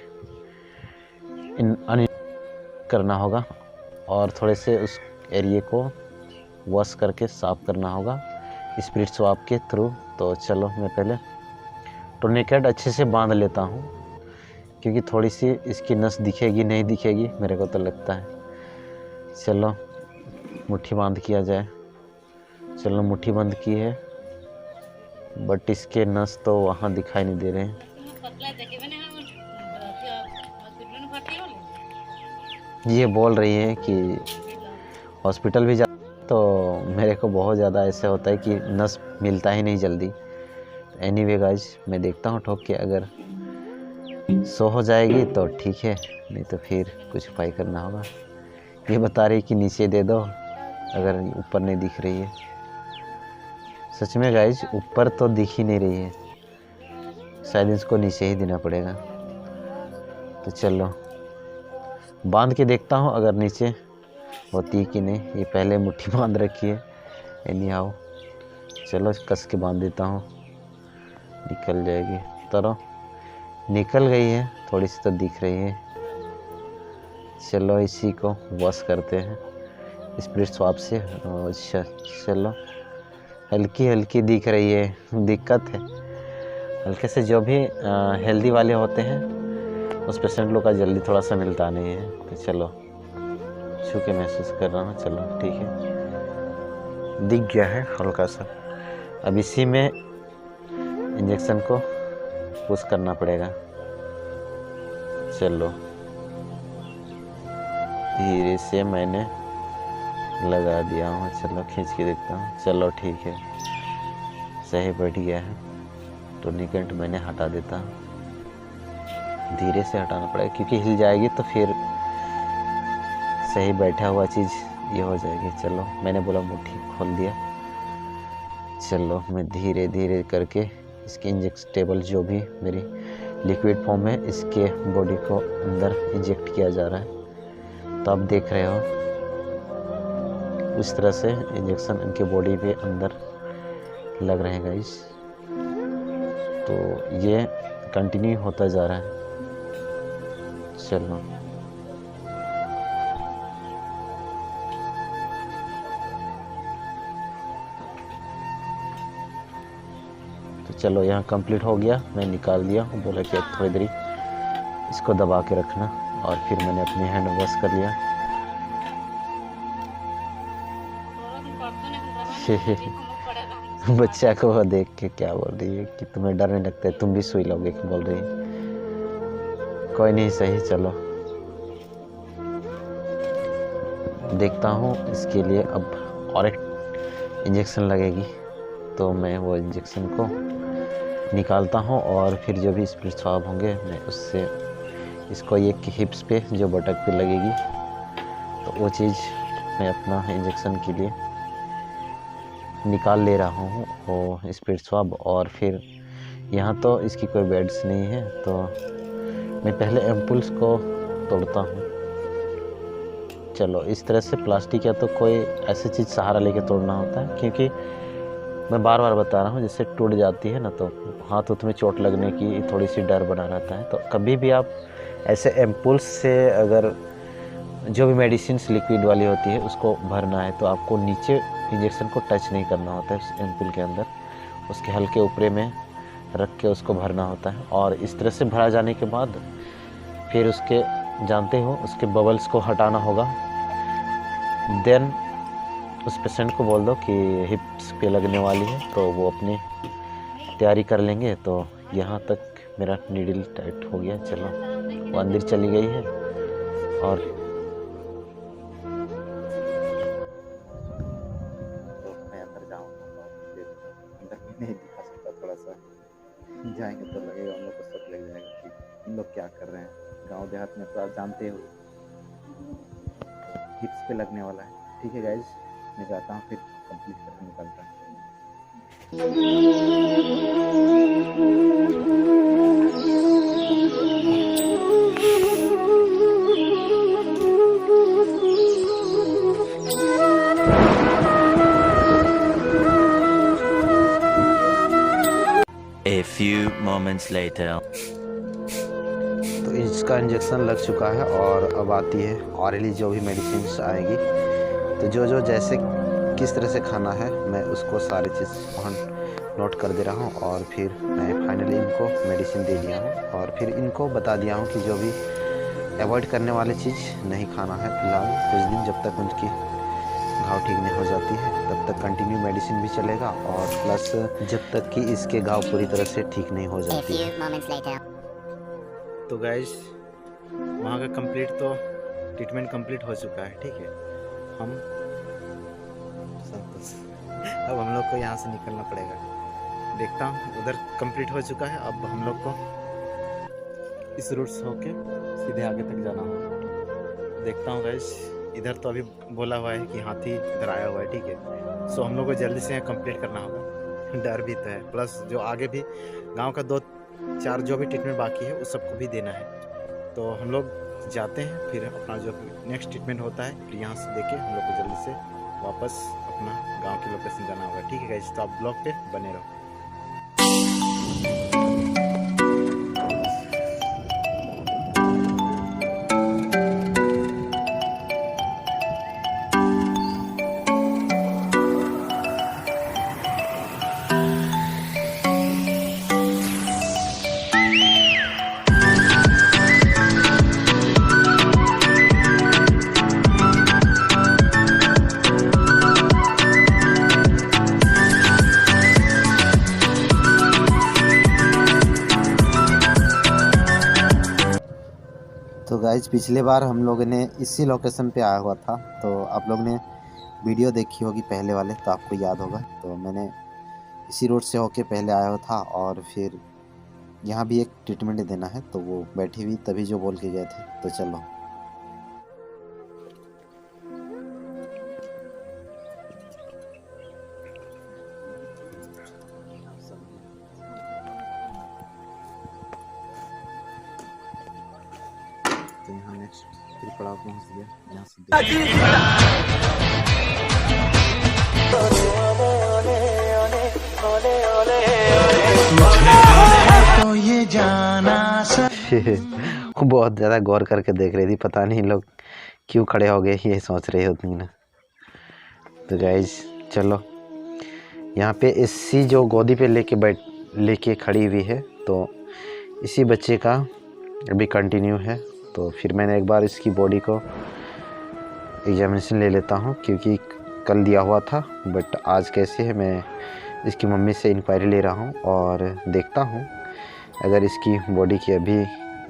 करना होगा और थोड़े से उस एरिए को वॉश करके साफ़ करना होगा स्पिरिट स्वाब के थ्रू। तो चलो मैं पहले टूर्निकेट अच्छे से बांध लेता हूँ क्योंकि थोड़ी सी इसकी नस दिखेगी नहीं दिखेगी मेरे को तो लगता है। चलो मुट्ठी बांध किया जाए। चलो मुट्ठी बंद की है बट इसके नस तो वहाँ दिखाई नहीं दे रहे हैं। ये बोल रही है कि हॉस्पिटल भी जा, तो मेरे को बहुत ज़्यादा ऐसे होता है कि नस मिलता ही नहीं जल्दी। एनीवे गाइज मैं देखता हूँ ठोक के, अगर सो हो जाएगी तो ठीक है, नहीं तो फिर कुछ उपाय करना होगा। ये बता रही कि नीचे दे दो अगर ऊपर नहीं दिख रही है। सच में गाइज ऊपर तो दिख ही नहीं रही है, शायद इसको नीचे ही देना पड़ेगा। तो चलो बांध के देखता हूँ अगर नीचे होती है कि नहीं। ये पहले मुट्ठी बांध रखी है एनी हाउ। चलो कस के बांध देता हूँ, निकल जाएगी। तरो निकल गई है, थोड़ी सी तो दिख रही है। चलो इसी को वॉश करते हैं स्पिरिट स्वाब से। अच्छा चलो हल्की हल्की दिख रही है, दिक्कत है हल्के से। जो भी हेल्दी वाले होते हैं उस पेशेंट लोग का जल्दी थोड़ा सा मिलता नहीं है। तो चलो छू के महसूस कर रहा हूँ। चलो ठीक है, दिख गया है हल्का सा। अब इसी में इंजेक्शन को पुश करना पड़ेगा। चलो धीरे से मैंने लगा दिया हूँ। चलो खींच के देखता हूँ। चलो ठीक है, सही बैठ गया है। टूर्निकेट मैंने हटा देता हूँ, धीरे से हटाना पड़ेगा क्योंकि हिल जाएगी तो फिर सही बैठा हुआ चीज़ ये हो जाएगी। चलो मैंने बोला मुट्ठी खोल दिया। चलो मैं धीरे धीरे करके इसकी इंजेक्टेबल जो भी मेरी लिक्विड फॉर्म है इसके बॉडी को अंदर इंजेक्ट किया जा रहा है। तो आप देख रहे हो इस तरह से इंजेक्शन इनके बॉडी पे अंदर लग रहे हैं गाइस। तो ये कंटिन्यू होता जा रहा है। चलो चलो यहाँ कंप्लीट हो गया, मैं निकाल दिया। बोला कि अब थोड़ी देरी इसको दबा के रखना, और फिर मैंने अपनी हैंड वॉश कर लिया। बच्चा को वो देख के क्या बोल रही है कि तुम्हें डर नहीं लगता है, तुम भी सुई लोगे बोल रही है। कोई नहीं, सही, चलो देखता हूँ। इसके लिए अब और एक इंजेक्शन लगेगी, तो मैं वो इंजेक्शन को निकालता हूँ और फिर जो भी स्प्लिट स्वाब होंगे मैं उससे इसको एक हिप्स पे जो बटक पे लगेगी, तो वो चीज़ मैं अपना इंजेक्शन के लिए निकाल ले रहा हूँ वो स्प्लिट स्वाब। और फिर यहाँ तो इसकी कोई बेड्स नहीं है, तो मैं पहले एम्पुल्स को तोड़ता हूँ। चलो इस तरह से प्लास्टिक या तो कोई ऐसी चीज़ सहारा लेके तोड़ना होता है, क्योंकि मैं बार बार बता रहा हूँ जैसे टूट जाती है ना, तो हाथ उत में चोट लगने की थोड़ी सी डर बना रहता है। तो कभी भी आप ऐसे एम्पुल्स से अगर जो भी मेडिसिन लिक्विड वाली होती है उसको भरना है, तो आपको नीचे इंजेक्शन को टच नहीं करना होता है उस एम्पुल के अंदर, उसके हल्के ऊपरे में रख के उसको भरना होता है। और इस तरह से भरा जाने के बाद फिर उसके, जानते हो, उसके बबल्स को हटाना होगा। देन उस पेशेंट को बोल दो कि हिप्स पे लगने वाली है, तो वो अपनी तैयारी कर लेंगे। तो यहाँ तक मेरा नीडल टाइट हो गया। चलो वो अंदर चली गई है, और तो मैं अंदर जाऊँगा, फिर अंदर भी नहीं दिखा सकता, थोड़ा सा जाएंगे तो लगेगा उन लोग को शक लग जाएगा कि इन लोग क्या कर रहे हैं। गांव देहात में तो आप जानते हो हिप्स पे लगने वाला है। ठीक है गाइज, मैं जाता हूँ, फिर कंप्लीट करके निकलता हूँ। A few moments later. तो इसका इंजेक्शन लग चुका है, और अब आती है ऑरली जो भी मेडिसिन आएगी। तो जो जैसे किस तरह से खाना है मैं उसको सारी चीज़ नोट कर दे रहा हूँ। और फिर मैं फाइनली इनको मेडिसिन दे दिया हूँ, और फिर इनको बता दिया हूँ कि जो भी अवॉइड करने वाली चीज़ नहीं खाना है फिलहाल कुछ दिन, जब तक उनकी घाव ठीक नहीं हो जाती है तब तक कंटिन्यू मेडिसिन भी चलेगा, और प्लस जब तक कि इसके घाव पूरी तरह से ठीक नहीं हो A जाती है। few moments later. तो गाइज वहाँ का कंप्लीट तो ट्रीटमेंट कंप्लीट हो चुका है। ठीक है, हम संतोष, अब हम लोग को यहाँ से निकलना पड़ेगा। देखता हूँ, उधर कंप्लीट हो चुका है, अब हम लोग को इस रूट से होके सीधे आगे तक जाना होगा। देखता हूँ गाइज, इधर तो अभी बोला हुआ है कि हाथी इधर आया हुआ है। ठीक है, सो हम लोग को जल्दी से यहाँ कंप्लीट करना होगा। डर भी तो है, प्लस जो आगे भी गांव का 2-4 जो भी ट्रीटमेंट बाकी है उस सबको भी देना है। तो हम लोग जाते हैं, फिर अपना जो नेक्स्ट ट्रीटमेंट होता है फिर यहाँ से देके हम लोग को जल्दी से वापस अपना गांव की लोकेशन जाना होगा। ठीक है गाइस, तो आप ब्लॉग पे बने रहो। तो गाइज पिछले बार हम लोगों ने इसी लोकेशन पे आया हुआ था, तो आप लोग ने वीडियो देखी होगी पहले वाले, तो आपको याद होगा। तो मैंने इसी रोड से होके पहले आया हुआ था, और फिर यहाँ भी एक ट्रीटमेंट देना है, तो वो बैठी हुई तभी जो बोल के गए थे। तो चलो तो यहाँ नेक्स्ट फिर पड़ाव पहुँच गया, यहाँ से बहुत ज़्यादा गौर करके देख रही थी, पता नहीं लोग क्यों खड़े हो गए, ये सोच रही होती ना। तो गाइज चलो, यहाँ पे इसी जो गोदी पे लेके लेके खड़ी हुई है, तो इसी बच्चे का अभी कंटिन्यू है। तो फिर मैंने एक बार इसकी बॉडी को एग्जामिनेशन ले लेता हूँ, क्योंकि कल दिया हुआ था बट आज कैसे है, मैं इसकी मम्मी से इंक्वायरी ले रहा हूँ और देखता हूँ अगर इसकी बॉडी की अभी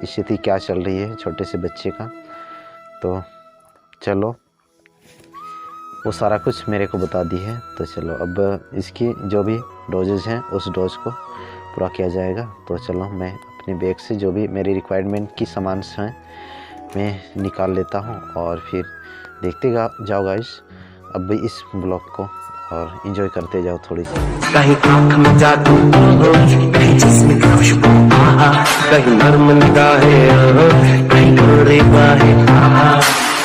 स्थिति क्या चल रही है छोटे से बच्चे का। तो चलो, वो सारा कुछ मेरे को बता दी है। तो चलो अब इसकी जो भी डोजेज हैं उस डोज को पूरा किया जाएगा। तो चलो, मैं अपने बैग से जो भी मेरी रिक्वायरमेंट की सामान हैं मैं निकाल लेता हूँ और फिर देखते जाओ गाइस अब भी इस ब्लॉग को और एंजॉय करते जाओ थोड़ी सी। कहीं आँख में जादू, कहीं जिस्म की खुशबू, आहा, कहीं नर्म निगाहें, कहीं गोरी बाहें, आहा,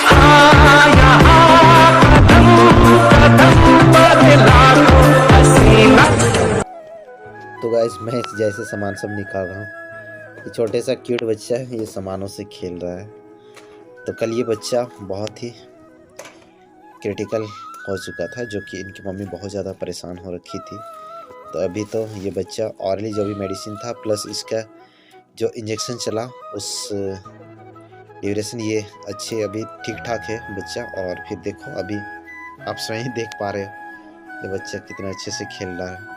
हाँ, यहाँ कदम कदम पर लाखों हसीना। तो गाइस मैं जैसे सामान सब निकाल रहा हूँ, ये छोटे सा क्यूट बच्चा है, ये सामानों से खेल रहा है। तो कल ये बच्चा बहुत ही क्रिटिकल हो चुका था, जो कि इनकी मम्मी बहुत ज़्यादा परेशान हो रखी थी। तो अभी तो ये बच्चा ऑरली जो भी मेडिसिन था प्लस इसका जो इंजेक्शन चला उस ड्यूरेशन, ये अच्छे अभी ठीक ठाक है बच्चा। और फिर देखो अभी आप स्वयं देख पा रहे हो ये बच्चा कितना अच्छे से खेल रहा है।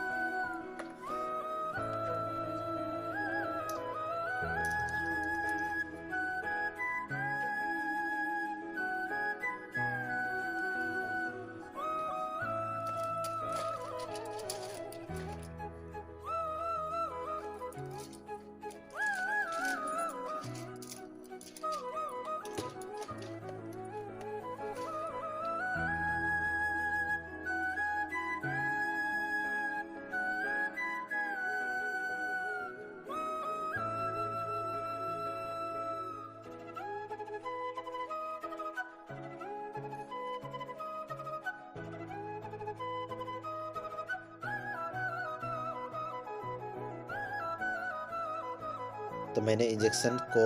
तो मैंने इंजेक्शन को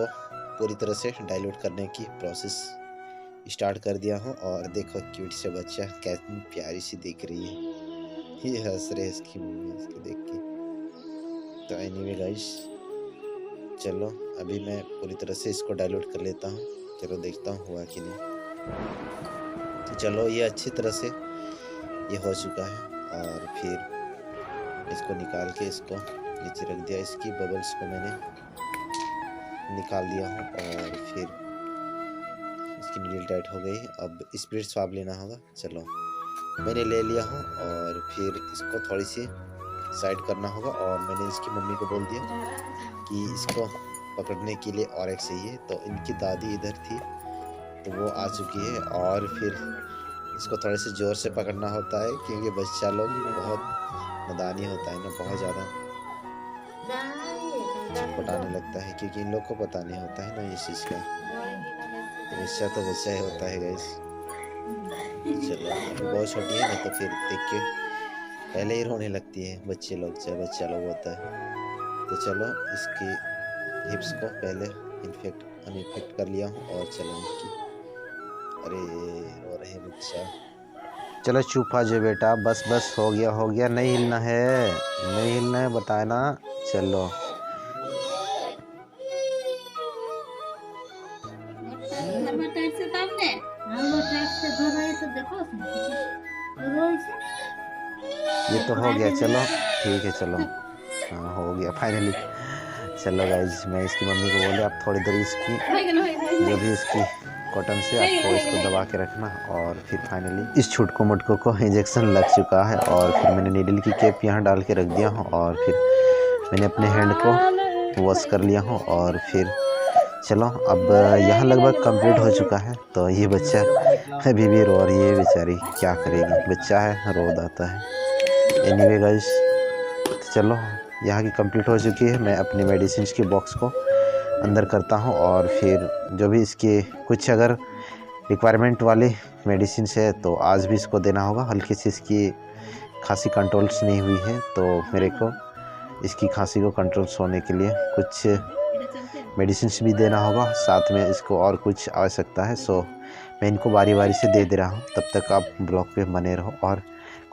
पूरी तरह से डाइल्यूट करने की प्रोसेस स्टार्ट कर दिया हूँ। और देखो क्यूट से बच्चा कितनी प्यारी सी दिख रही है, ये हंस रहे इसकी मम्मी इसको देख के। तो एनीवे गाइस, चलो अभी मैं पूरी तरह से इसको डाइल्यूट कर लेता हूँ। चलो देखता हूँ हुआ कि नहीं। तो चलो, ये अच्छी तरह से ये हो चुका है। और फिर इसको निकाल के इसको नीचे रख दिया, इसकी बबल्स को मैंने निकाल दिया हूँ। और फिर इसकी नीडल टाइट हो गई। अब स्पिरिट स्वाब लेना होगा। चलो मैंने ले लिया हूँ और फिर इसको थोड़ी सी साइड करना होगा। और मैंने इसकी मम्मी को बोल दिया कि इसको पकड़ने के लिए और एक चाहिए। तो इनकी दादी इधर थी तो वो आ चुकी है। और फिर इसको थोड़े से ज़ोर से पकड़ना होता है, क्योंकि बच्चा लोग बहुत नादानी होता है ना, बहुत ज़्यादा छटपटाने लगता है, क्योंकि इन लोग को पता नहीं होता है ना इस चीज़ का। बच्चा तो बच्चा ही होता है गाइस। चलो अभी बहुत छोटी है ना, तो फिर देख के पहले ही रोने लगती है बच्चे लोग, चाहे बच्चा लोग होता है। तो चलो इसकी हिप्स को पहले अनइन्फेक्ट कर लिया हूँ। और चलो इनकी, अरे रो रहे बच्चा। चलो चुप आ जाओ बेटा, बस बस हो गया, नहीं हिलना है बताए ना। चलो ये तो हो गया, चलो ठीक है, चलो हाँ हो गया फाइनली। चलो गाइज, मैं इसकी मम्मी को बोले आप थोड़ी देर इसकी जो भी इसकी कॉटन से आपको इसको दबा के रखना। और फिर फाइनली इस छुटको मुटको को इंजेक्शन लग चुका है। और फिर मैंने नीडल की कैप यहाँ डाल के रख दिया हूँ। और फिर मैंने अपने हैंड को वॉश कर लिया हूँ। और फिर चलो अब यहाँ लगभग कंप्लीट हो चुका है। तो ये बच्चा अभी भी रो रही है बेचारी, क्या करेगी, बच्चा है रो आता है। एनीवे गाइस, चलो यहाँ की कंप्लीट हो चुकी है। मैं अपनी मेडिसिन की बॉक्स को अंदर करता हूँ। और फिर जो भी इसके कुछ अगर रिक्वायरमेंट वाली मेडिसिन है तो आज भी इसको देना होगा। हल्की सी इसकी खांसी कंट्रोल्स नहीं हुई है, तो मेरे को इसकी खांसी को कंट्रोल्स होने के लिए कुछ मेडिसिन भी देना होगा। साथ में इसको और कुछ आवश्यकता है, सो मैं इनको बारी बारी से दे रहा हूँ। तब तक आप ब्लॉग पे बने रहो और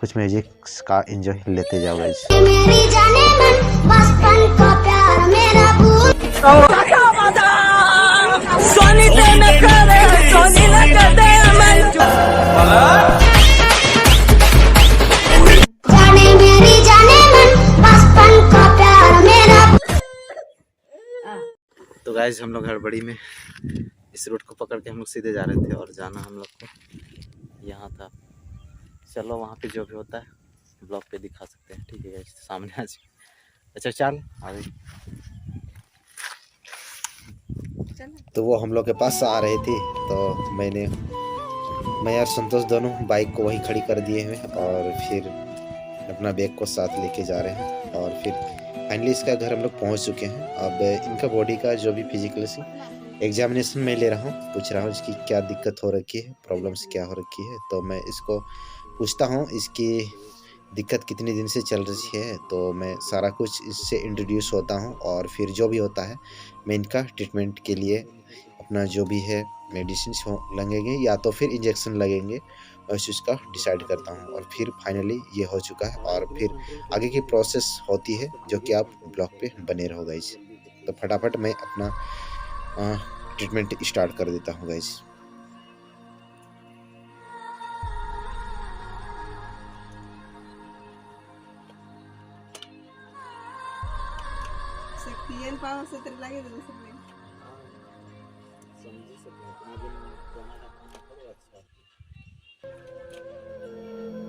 कुछ म्यूजिक का एंजॉय लेते जाओ गाइस। मेरी जाने मन बचपन का प्यार मेरा भूल सोनी ते न करे सोनी न करे जाने मेरी जाने मन बचपन का प्यार मेरा। तो गाइज हम लोग हड़बड़ी में इस रूट को पकड़ के हम लोग सीधे जा रहे थे और जाना हम लोग को यहाँ था। चलो वहाँ पे जो भी होता है ब्लॉग पे दिखा सकते हैं, ठीक है गाइज। सामने आज अच्छा चल अभी तो वो हम लोग के पास आ रही थी, तो मैं और संतोष दोनों बाइक को वहीं खड़ी कर दिए हुए और फिर अपना बैग को साथ लेके जा रहे हैं। और फिर फाइनली इसका घर हम लोग पहुंच चुके हैं। अब इनका बॉडी का जो भी फिजिकल एग्जामिनेशन मैं ले रहा हूँ, पूछ रहा हूँ इसकी क्या दिक्कत हो रखी है, प्रॉब्लम्स क्या हो रखी है। तो मैं इसको पूछता हूँ इसकी दिक्कत कितने दिन से चल रही है। तो मैं सारा कुछ इससे इंट्रोड्यूस होता हूँ और फिर जो भी होता है मैं इनका ट्रीटमेंट के लिए अपना जो भी है मेडिसिन लगेंगे या तो फिर इंजेक्शन लगेंगे और उस चीज़ का डिसाइड करता हूँ। और फिर फाइनली ये हो चुका है और फिर आगे की प्रोसेस होती है जो कि आप ब्लॉग पे बने रहो गाइस। तो फटाफट मैं अपना ट्रीटमेंट स्टार्ट कर देता हूँ गाइस।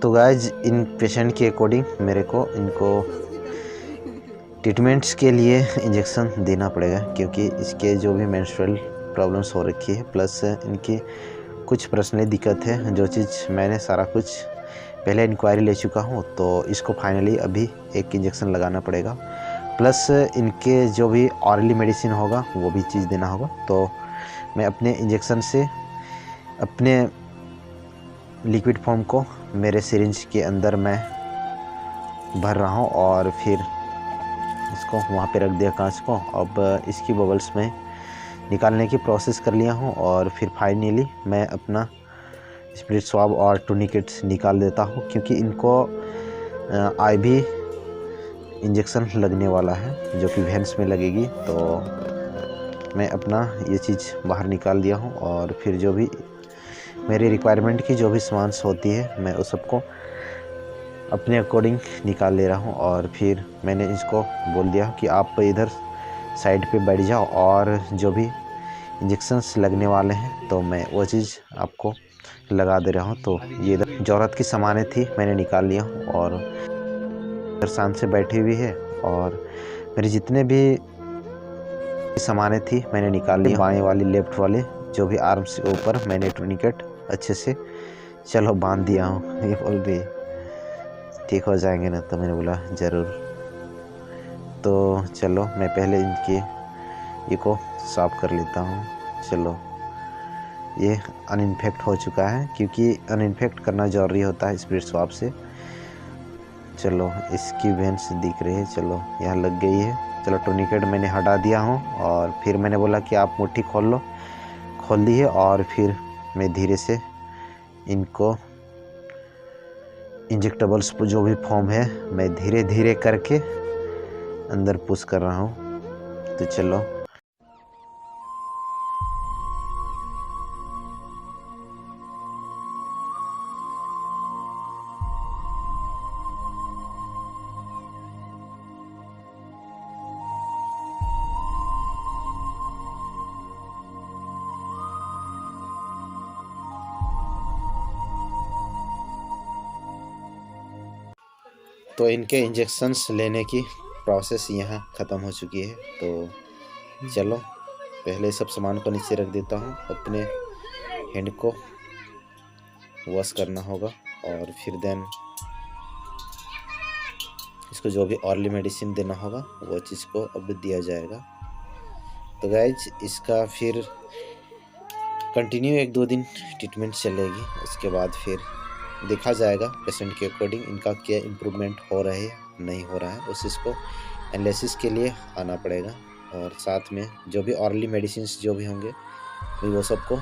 तो गाइज इन पेशेंट के अकॉर्डिंग मेरे को इनको ट्रीटमेंट्स के लिए इंजेक्शन देना पड़ेगा, क्योंकि इसके जो भी मेंस्ट्रुअल प्रॉब्लम्स हो रखी है प्लस इनकी कुछ पर्सनली दिक्कत है, जो चीज़ मैंने सारा कुछ पहले इंक्वायरी ले चुका हूँ। तो इसको फाइनली अभी एक इंजेक्शन लगाना पड़ेगा, प्लस इनके जो भी ऑरली मेडिसिन होगा वो भी चीज़ देना होगा। तो मैं अपने इंजेक्शन से अपने लिक्विड फॉर्म को मेरे सिरिंज के अंदर मैं भर रहा हूँ और फिर इसको वहाँ पे रख दिया कांच को। अब इसकी बबल्स में निकालने की प्रोसेस कर लिया हूँ और फिर फाइनली मैं अपना स्पिरिट स्वाब और टूनिकेट्स निकाल देता हूँ, क्योंकि इनको आईवी इंजेक्शन लगने वाला है जो कि वेन्स में लगेगी। तो मैं अपना ये चीज़ बाहर निकाल दिया हूँ और फिर जो भी मेरी रिक्वायरमेंट की जो भी सामान होती है मैं उस सबको अपने अकॉर्डिंग निकाल ले रहा हूँ। और फिर मैंने इसको बोल दिया कि आप इधर साइड पे बैठ जाओ और जो भी इंजेक्शंस लगने वाले हैं तो मैं वो चीज़ आपको लगा दे रहा हूँ। तो ये ज़रूरत की सामानें थी मैंने निकाल लिया हूँ और इधर शांत से बैठी हुई है और मेरी जितने भी सामानें थी मैंने निकाल ली। बाएं वाली लेफ्ट वाले जो भी आर्म से ऊपर मैंने टूनिकेट अच्छे से चलो बांध दिया हूँ। ये बोल रही ठीक हो जाएंगे ना, तो मैंने बोला ज़रूर। तो चलो मैं पहले इनके ये को साफ कर लेता हूँ। चलो ये अनइन्फेक्ट हो चुका है, क्योंकि अनइन्फेक्ट करना ज़रूरी होता है स्पिरिट स्वाब से। चलो इसकी वेन्स दिख रही है, चलो यहाँ लग गई है। चलो टूनिकेट मैंने हटा दिया हूँ और फिर मैंने बोला कि आप मुट्ठी खोल लो, खोल दी है। और फिर मैं धीरे से इनको इंजेक्टेबल्स जो भी फॉर्म है मैं धीरे धीरे करके अंदर पुश कर रहा हूँ। तो चलो तो इनके इंजेक्शन्स लेने की प्रोसेस यहाँ ख़त्म हो चुकी है। तो चलो पहले सब सामान को नीचे रख देता हूँ, अपने हैंड को वॉश करना होगा और फिर देन इसको जो भी ऑरली मेडिसिन देना होगा वो चीज़ को अब दिया जाएगा। तो गाइज इसका फिर कंटिन्यू 1-2 दिन ट्रीटमेंट चलेगी, उसके बाद फिर देखा जाएगा पेशेंट के अकॉर्डिंग इनका क्या इम्प्रूवमेंट हो रहा है नहीं हो रहा है। उस चीज़ को एनालिसिस के लिए आना पड़ेगा और साथ में जो भी ऑरली मेडिसिन जो भी होंगे वो सबको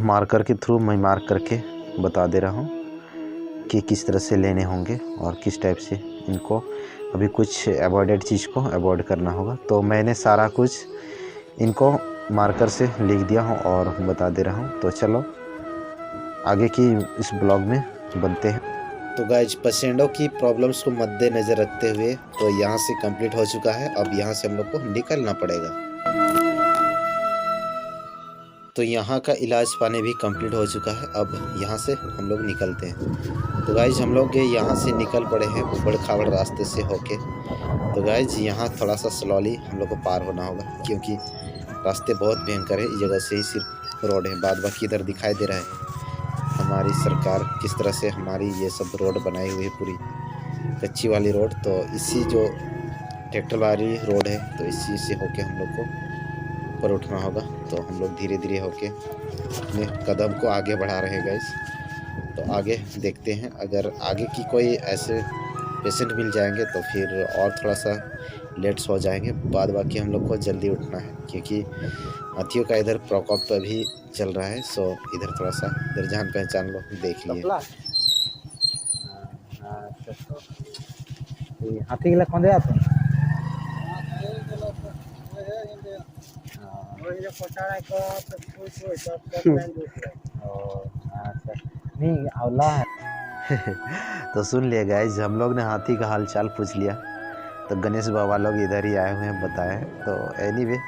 मार्कर के थ्रू मैं मार्क करके बता दे रहा हूँ कि किस तरह से लेने होंगे और किस टाइप से इनको अभी कुछ अवॉइडेड चीज़ को अवॉइड करना होगा। तो मैंने सारा कुछ इनको मार्कर से लिख दिया हूँ और बता दे रहा हूँ। तो चलो आगे की इस ब्लॉग में बनते हैं। तो गाइज पेशेंटों की प्रॉब्लम्स को मद्देनज़र रखते हुए तो यहाँ से कंप्लीट हो चुका है। अब यहाँ से हम लोग को निकलना पड़ेगा। तो यहाँ का इलाज पानी भी कंप्लीट हो चुका है। अब यहाँ से हम लोग निकलते हैं। तो गाइज हम लोग यहाँ से निकल पड़े हैं उबड़ खाबड़ रास्ते से होके। तो गाइज यहाँ थोड़ा सा स्लोली हम लोग को पार होना होगा क्योंकि रास्ते बहुत भयंकर है। इस जगह से ही सिर्फ रोड है, बाद बाकी इधर दिखाई दे रहा है हमारी सरकार किस तरह से हमारी ये सब रोड बनाई हुई है, पूरी कच्ची वाली रोड। तो इसी जो ट्रैक्टर वाली रोड है तो इसी से होके हम लोग को ऊपर उठना होगा। तो हम लोग धीरे धीरे होके अपने कदम को आगे बढ़ा रहे हैं गाइस। तो आगे देखते हैं, अगर आगे की कोई ऐसे पेशेंट मिल जाएंगे तो फिर और थोड़ा सा लेट्स हो जाएंगे। बाद बाकी हम लोग को जल्दी उठना है क्योंकि हाथियों का इधर प्रकोप भी चल रहा है। सो इधर थोड़ा सा इधर जान पहचान लो, देख लिए। हाथी के कौन दे नहीं अवला है। तो सुन लिया गाइज, हम लोग ने हाथी का हालचाल पूछ लिया। तो गणेश बाबा लोग इधर ही आए हुए हैं बताए। तो anyway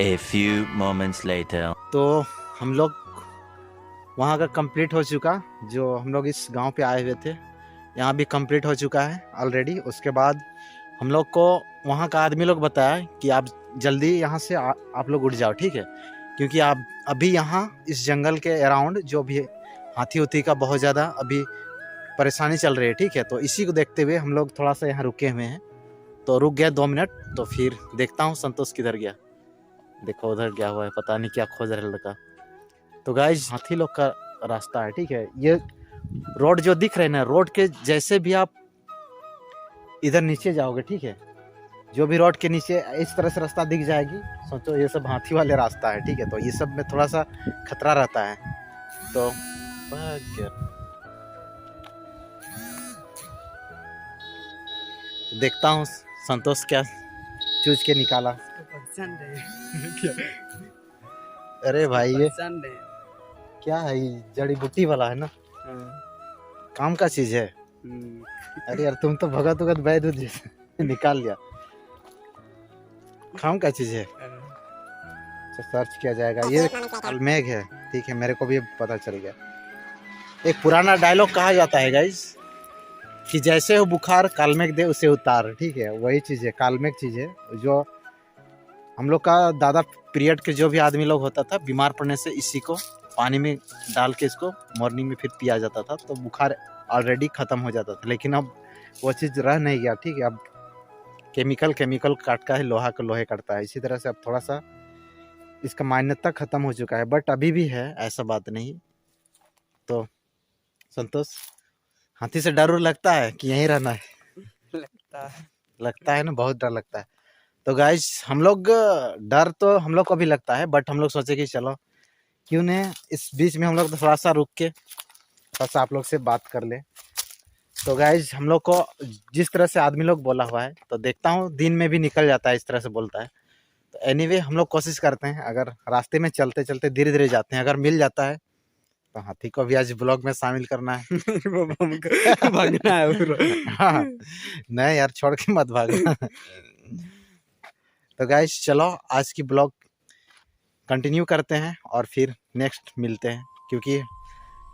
A few moments later. तो हम लोग वहाँ का कंप्लीट हो चुका, जो हम लोग इस गांव पे आए हुए थे यहाँ भी कंप्लीट हो चुका है ऑलरेडी। उसके बाद हम लोग को वहाँ का आदमी लोग बताया कि आप जल्दी यहाँ से आप लोग उठ जाओ, ठीक है, क्योंकि आप अभी यहाँ इस जंगल के अराउंड जो भी हाथी उथी का बहुत ज़्यादा अभी परेशानी चल रही है, ठीक है। तो इसी को देखते हुए हम लोग थोड़ा सा यहाँ रुके हुए हैं। तो रुक गया 2 मिनट, तो फिर देखता हूँ संतोष किधर गया। देखो उधर गया हुआ है, पता नहीं क्या खोज रहा है लड़का। तो गाइज हाथी लोग का रास्ता है, ठीक है। ये रोड जो दिख रहे हैं ना, रोड के जैसे भी आप इधर नीचे जाओगे, ठीक है, जो भी रोड के नीचे इस तरह से रास्ता दिख जाएगी, सोचो ये सब हाथी वाले रास्ता है, ठीक है। तो ये सब में थोड़ा सा खतरा रहता है। तो देखता हूँ संतोष क्या चूज के निकाला। अरे भाई ये क्या है, ये जड़ी बूटी वाला है ना, काम का चीज है। अरे यार तुम तो भगत उगत वैद्य जैसे निकाल लिया, काम का चीज है। तो सर्च किया जाएगा। ये कालमेघ है, ठीक है, मेरे को भी पता चल गया। एक पुराना डायलॉग कहा जाता है गाइस कि जैसे हो बुखार कालमेघ दे उसे उतार, ठीक है, वही चीज़ है, कालमेघ चीज़ है। जो हम लोग का दादा पीरियड के जो भी आदमी लोग होता था बीमार पड़ने से इसी को पानी में डाल के इसको मॉर्निंग में फिर पिया जाता था, तो बुखार ऑलरेडी ख़त्म हो जाता था। लेकिन अब वो चीज़ रह नहीं गया, ठीक है। अब केमिकल काटता है, लोहा का लोहे काटता है। इसी तरह से अब थोड़ा सा इसका मान्यता ख़त्म हो चुका है, बट अभी भी है, ऐसा बात नहीं। तो संतोष, हाथी से डर लगता है कि यहीं रहना है? लगता है ना, बहुत डर लगता है। तो गाइज हम लोग डर तो हम लोग को भी लगता है, बट हम लोग सोचे कि चलो क्यों नहीं इस बीच में हम लोग थोड़ा सा रुक के थोड़ा सा आप लोग से बात कर ले। तो गाइज हम लोग को जिस तरह से आदमी लोग बोला हुआ है, तो देखता हूँ दिन में भी निकल जाता है, इस तरह से बोलता है। तो एनीवे हम लोग कोशिश करते हैं, अगर रास्ते में चलते चलते धीरे धीरे जाते हैं, अगर मिल जाता है तो हाथी को भी आज ब्लॉग में शामिल करना है। भागना है। हाँ, नहीं यार, छोड़ के मत भागना। तो गाइस चलो आज की ब्लॉग कंटिन्यू करते हैं और फिर नेक्स्ट मिलते हैं, क्योंकि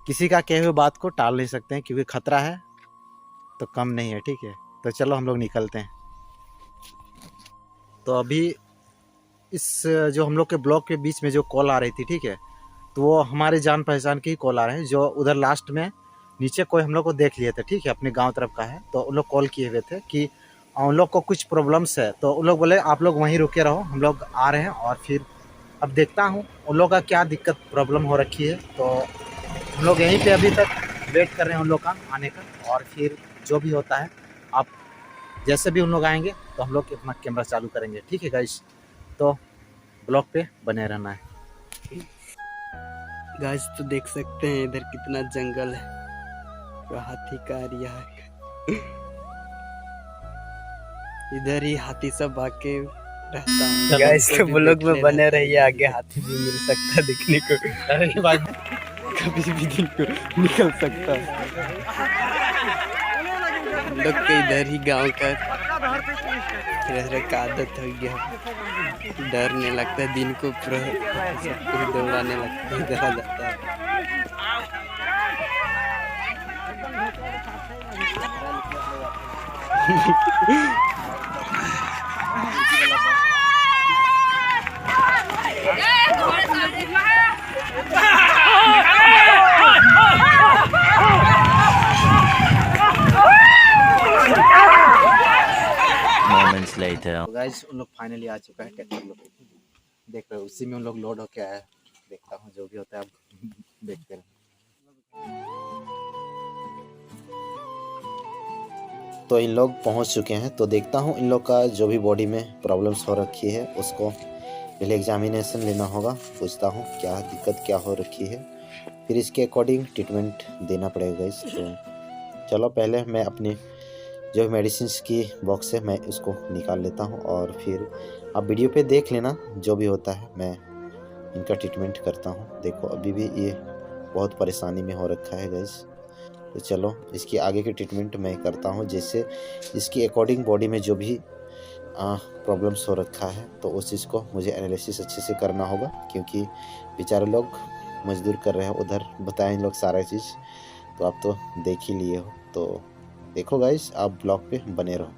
किसी का कहे हुए बात को टाल नहीं सकते हैं, क्योंकि खतरा है तो कम नहीं है, ठीक है। तो चलो हम लोग निकलते हैं। तो अभी इस जो हम लोग के ब्लॉक के बीच में जो कॉल आ रही थी, ठीक है, तो वो हमारे जान पहचान की ही कॉल आ रहे हैं, जो उधर लास्ट में नीचे कोई हम लोग को देख लिए थे, ठीक है, अपने गांव तरफ का है। तो उन लोग कॉल किए हुए थे कि उन लोग को कुछ प्रॉब्लम्स है, तो उन लोग बोले आप लोग वहीं रुके रहो, हम लोग आ रहे हैं। और फिर अब देखता हूँ उन लोग का क्या दिक्कत प्रॉब्लम हो रखी है। तो हम लोग यहीं पे अभी तक वेट कर रहे हैं उन लोग का आने का, और फिर जो भी होता है आप जैसे भी उन लोग आएंगे तो हम लोग अपना कैमरा चालू करेंगे, ठीक है गाइस। तो ब्लॉग पे बने रहना है। गाइस तो देख सकते हैं इधर कितना जंगल है, तो हाथी का एरिया है। इधर ही हाथी सब आके रहता है। गाइस तो ब्लॉग में बने रहिए, आगे हाथी भी मिल सकता है देखने को, कभी भी दिन को निकल सकता है। हम लोग के इधर ही गांव का रहने का आदत हो गया, डर नहीं लगता है, दिन को पूरा दौड़ाने लगता है, इधर आ जाता है। Moments later. तो गाइस उन लोग फाइनली आ चुका है ट्रैक्टर लोग, देख रहे हो, उसी में उन लोग लोड होके आया है। देखता हूँ जो भी होता है, अब देखते हैं। तो इन लोग पहुंच चुके हैं, तो देखता हूं इन लोग का जो भी बॉडी में प्रॉब्लम्स हो रखी है उसको पहले एग्जामिनेशन लेना होगा, पूछता हूं क्या दिक्कत क्या हो रखी है, फिर इसके अकॉर्डिंग ट्रीटमेंट देना पड़ेगा इस। तो चलो पहले मैं अपनी जो मेडिसिन की बॉक्स है मैं उसको निकाल लेता हूं, और फिर आप वीडियो पे देख लेना जो भी होता है, मैं इनका ट्रीटमेंट करता हूं। देखो अभी भी ये बहुत परेशानी में हो रखा है गाइस, तो चलो इसकी आगे की ट्रीटमेंट मैं करता हूं, जैसे इसकी अकॉर्डिंग बॉडी में जो भी प्रॉब्लम्स हो रखा है तो उस चीज़ को मुझे एनालिसिस अच्छे से करना होगा, क्योंकि बेचारे लोग मजदूर कर रहे हैं उधर, बताएं इन लोग सारा चीज़, तो आप तो देख ही लिए हो। तो देखो गाइस आप ब्लॉग पे बने रहो।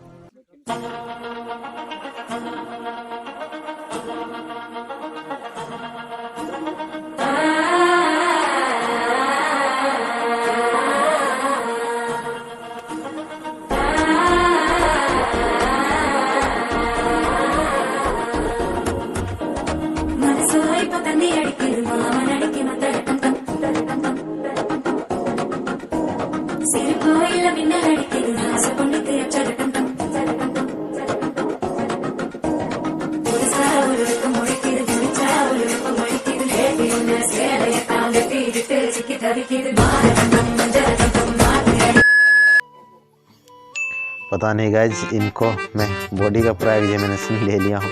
पता नहीं गाइज, इनको मैं बॉडी का पूरा एग्जामिनेशन ले लिया हूँ,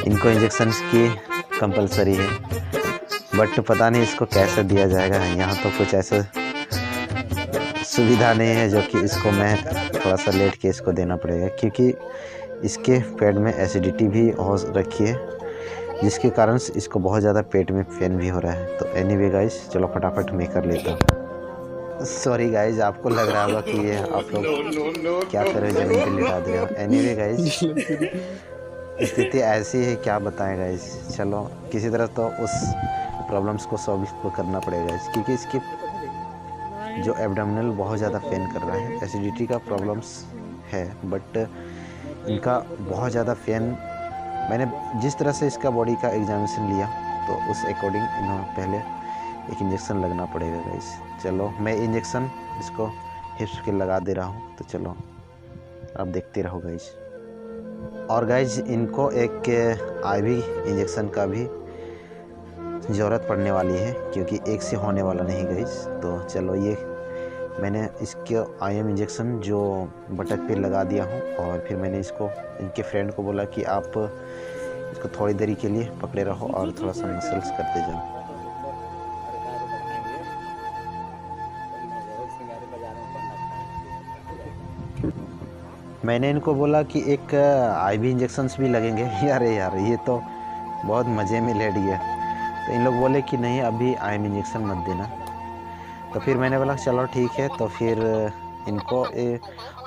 इनको इंजेक्शंस की कंपलसरी है, बट पता नहीं इसको कैसे दिया जाएगा। यहाँ तो कुछ ऐसा सुविधा नहीं है जो कि इसको मैं थोड़ा सा लेट के इसको देना पड़ेगा, क्योंकि इसके पेट में एसिडिटी भी हो रखी है, जिसके कारण इसको बहुत ज़्यादा पेट में पेन भी हो रहा है। तो एनीवे गाइज चलो फटाफट मैं कर लेता हूँ। सॉरी गाइज, आपको लग रहा होगा कि ये आप लोग क्या कर रहे हो, जमीन पे लिटा दे रहे हो। एनीवे गाइज स्थिति ऐसी है, क्या बताएं गाइज। चलो किसी तरह तो उस प्रॉब्लम्स को सॉल्व करना पड़ेगा, क्योंकि इसकी जो एब्डोमिनल बहुत ज़्यादा पेन कर रहा है, एसिडिटी का प्रॉब्लम्स है, बट इनका बहुत ज़्यादा पेन। मैंने जिस तरह से इसका बॉडी का एग्जामिनेशन लिया तो उस अकॉर्डिंग इन्होंने पहले एक इंजेक्शन लगना पड़ेगा गाइस। चलो मैं इंजेक्शन इसको हिप्स के लगा दे रहा हूँ, तो चलो आप देखते रहो गाइस। और गाइस इनको एक आईवी इंजेक्शन का भी ज़रूरत पड़ने वाली है, क्योंकि एक से होने वाला नहीं गाइस। तो चलो ये मैंने इसके आईएम इंजेक्शन जो बटक पे लगा दिया हूँ, और फिर मैंने इसको इनके फ्रेंड को बोला कि आप इसको थोड़ी देरी के लिए पकड़े रहो और थोड़ा सा मसल्स करते जाओ। मैंने इनको बोला कि एक आईवी इंजेक्शंस भी लगेंगे। यार ये तो बहुत मज़े में लेट गया। तो इन लोग बोले कि नहीं अभी आईवी इंजेक्शन मत देना। तो फिर मैंने बोला चलो ठीक है, तो फिर इनको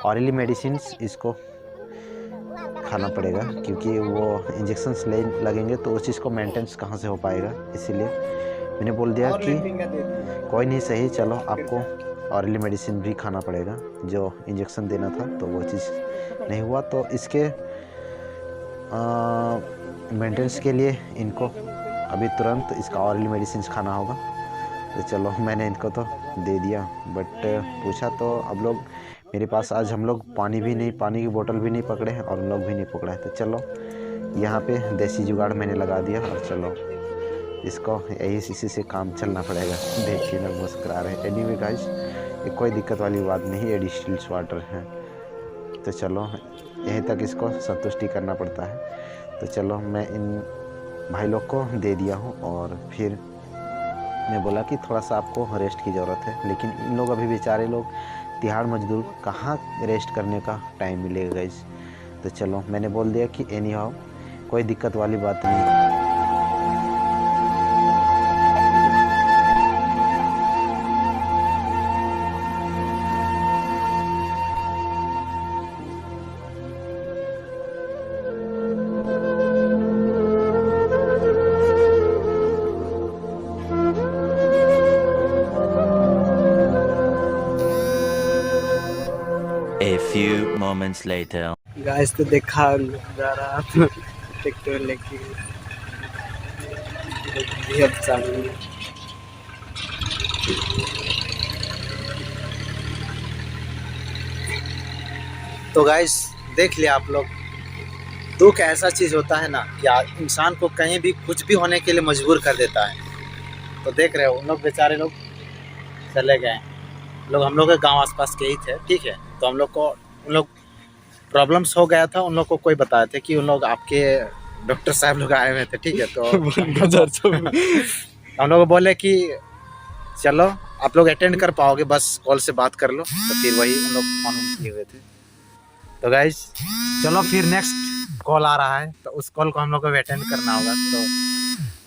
ऑरली मेडिसिन इसको खाना पड़ेगा, क्योंकि वो इंजेक्शंस ले लगेंगे तो उस चीज़ को मेंटेनेंस कहाँ से हो पाएगा। इसीलिए मैंने बोल दिया कि कोई नहीं, सही चलो आपको ऑरली मेडिसिन भी खाना पड़ेगा, जो इंजेक्शन देना था तो वो चीज़ नहीं हुआ, तो इसके मेंटेनेंस के लिए इनको अभी तुरंत इसका ऑरली मेडिसिन खाना होगा। तो चलो मैंने इनको तो दे दिया, बट पूछा तो अब लोग मेरे पास आज हम लोग पानी की बोतल भी नहीं पकड़े हैं और उन लोग भी नहीं पकड़ा है। तो चलो यहाँ पे देसी जुगाड़ मैंने लगा दिया और चलो इसको इसी से काम चलना पड़ेगा। देखिए लोग मुस्कुरा रहे हैं। एनीवे गाइस, ये कोई दिक्कत वाली बात नहीं, ये डिस्टिल्ड वाटर है, तो चलो यहीं तक इसको संतुष्टि करना पड़ता है। तो चलो मैं इन भाई लोग को दे दिया हूँ और फिर मैं बोला कि थोड़ा सा आपको रेस्ट की ज़रूरत है, लेकिन इन लोग अभी बेचारे लोग तिहाड़ मजदूर, कहाँ रेस्ट करने का टाइम मिलेगा गाइस। तो चलो मैंने बोल दिया कि एनी हाउ कोई दिक्कत वाली बात नहीं। A few moments later. Guys तो देखा जा रहा था ट्रैक्टर लेके अब सामने। तो गाइस देख लिया आप लोग, दुख ऐसा चीज़ होता है ना कि इंसान को कहीं भी कुछ भी होने के लिए मजबूर कर देता है। तो देख रहे हो उन लोग बेचारे लोग चले गए, लोग हम लोग के गांव आसपास के ही थे, ठीक है। तो हम लोग को उन लोग प्रॉब्लम्स हो गया था, उन लोग को कोई बताए थे कि उन लोग आपके डॉक्टर साहब लोग आए हुए थे, ठीक है। तो हम लोग को बोले कि चलो आप लोग अटेंड कर पाओगे, बस कॉल से बात कर लो। तो फिर वही उन लोग फोन किए हुए थे। तो गाइस चलो फिर नेक्स्ट कॉल आ रहा है, तो उस कॉल को हम लोग को अटेंड करना होगा। तो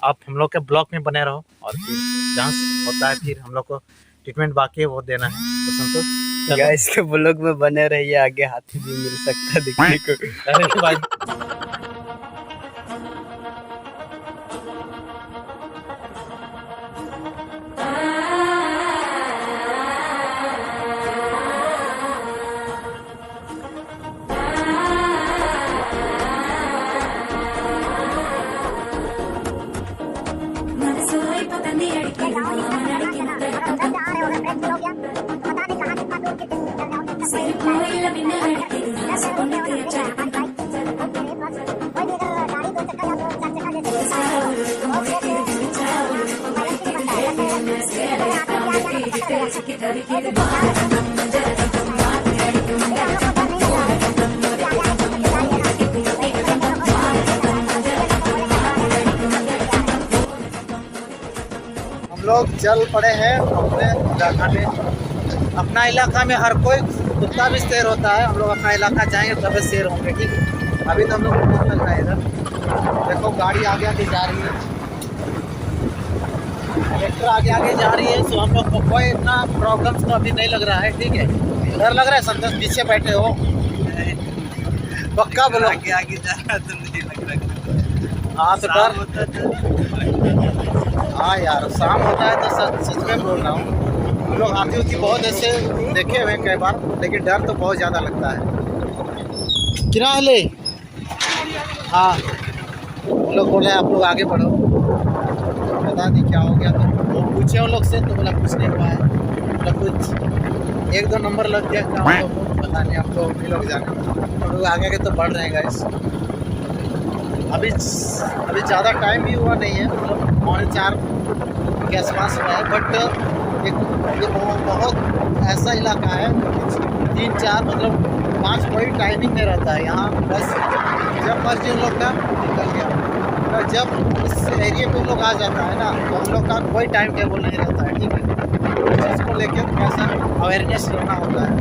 आप हम लोग के ब्लॉग में बने रहो और फिर जहाँ होता है फिर हम लोग को ट्रीटमेंट बाकी है वो देना है। तो संतोष गाइस के ब्लॉग में बने रहिए, आगे हाथी भी मिल सकता है दिखने को। अरे भाई हम लोग चल पड़े हैं अपने इलाका में। अपना इलाका में हर कोई कुत्ता भी शेर होता है। हम लोग अपना इलाका जाएंगे तब शेर होंगे, ठीक है। अभी तो हम लोग को लग रहा है इधर, देखो गाड़ी आगे आगे जा रही है, ट्रैक्टर आगे आगे जा रही है। तो हम लोग को कोई इतना प्रॉब्लम तो अभी नहीं लग रहा है, ठीक है। डर लग रहा है संतोष, पीछे बैठे हो पक्का बोलो। आगे आगे जा रहा तो नहीं लग रहा। हाँ तो डर, हाँ यार शाम होता है तो सच में बोल रहा हूँ। हम लोग हाथी उथी बहुत ऐसे देखे हुए कई बार, लेकिन डर तो बहुत ज़्यादा लगता है। किरा ले, हाँ हम लोग बोले आप लोग आगे बढ़ो, पता नहीं क्या हो गया। तो वो पूछे उन लोग से, तो बोला कुछ नहीं हुआ है, मतलब कुछ एक दो नंबर लग गया क्या हम लोग को, पता नहीं। हम तो भी लोग जाने, हम लोग आगे आगे तो बढ़ रहे हैं गाइस। अभी ज़्यादा टाइम भी हुआ नहीं है, मतलब 4 के आसपास हुआ है। बट ये बहुत ऐसा इलाका है, 3-4 मतलब 5 कोई टाइमिंग नहीं रहता है यहाँ। बस जब मर्जी उन लोग का निकल गया, तो जब इस एरिया पे लोग आ जाता है ना, तो हम लोग का कोई टाइम टेबल नहीं रहता है, ठीक है। इसको लेके कैसा अवेयरनेस रहना होता है।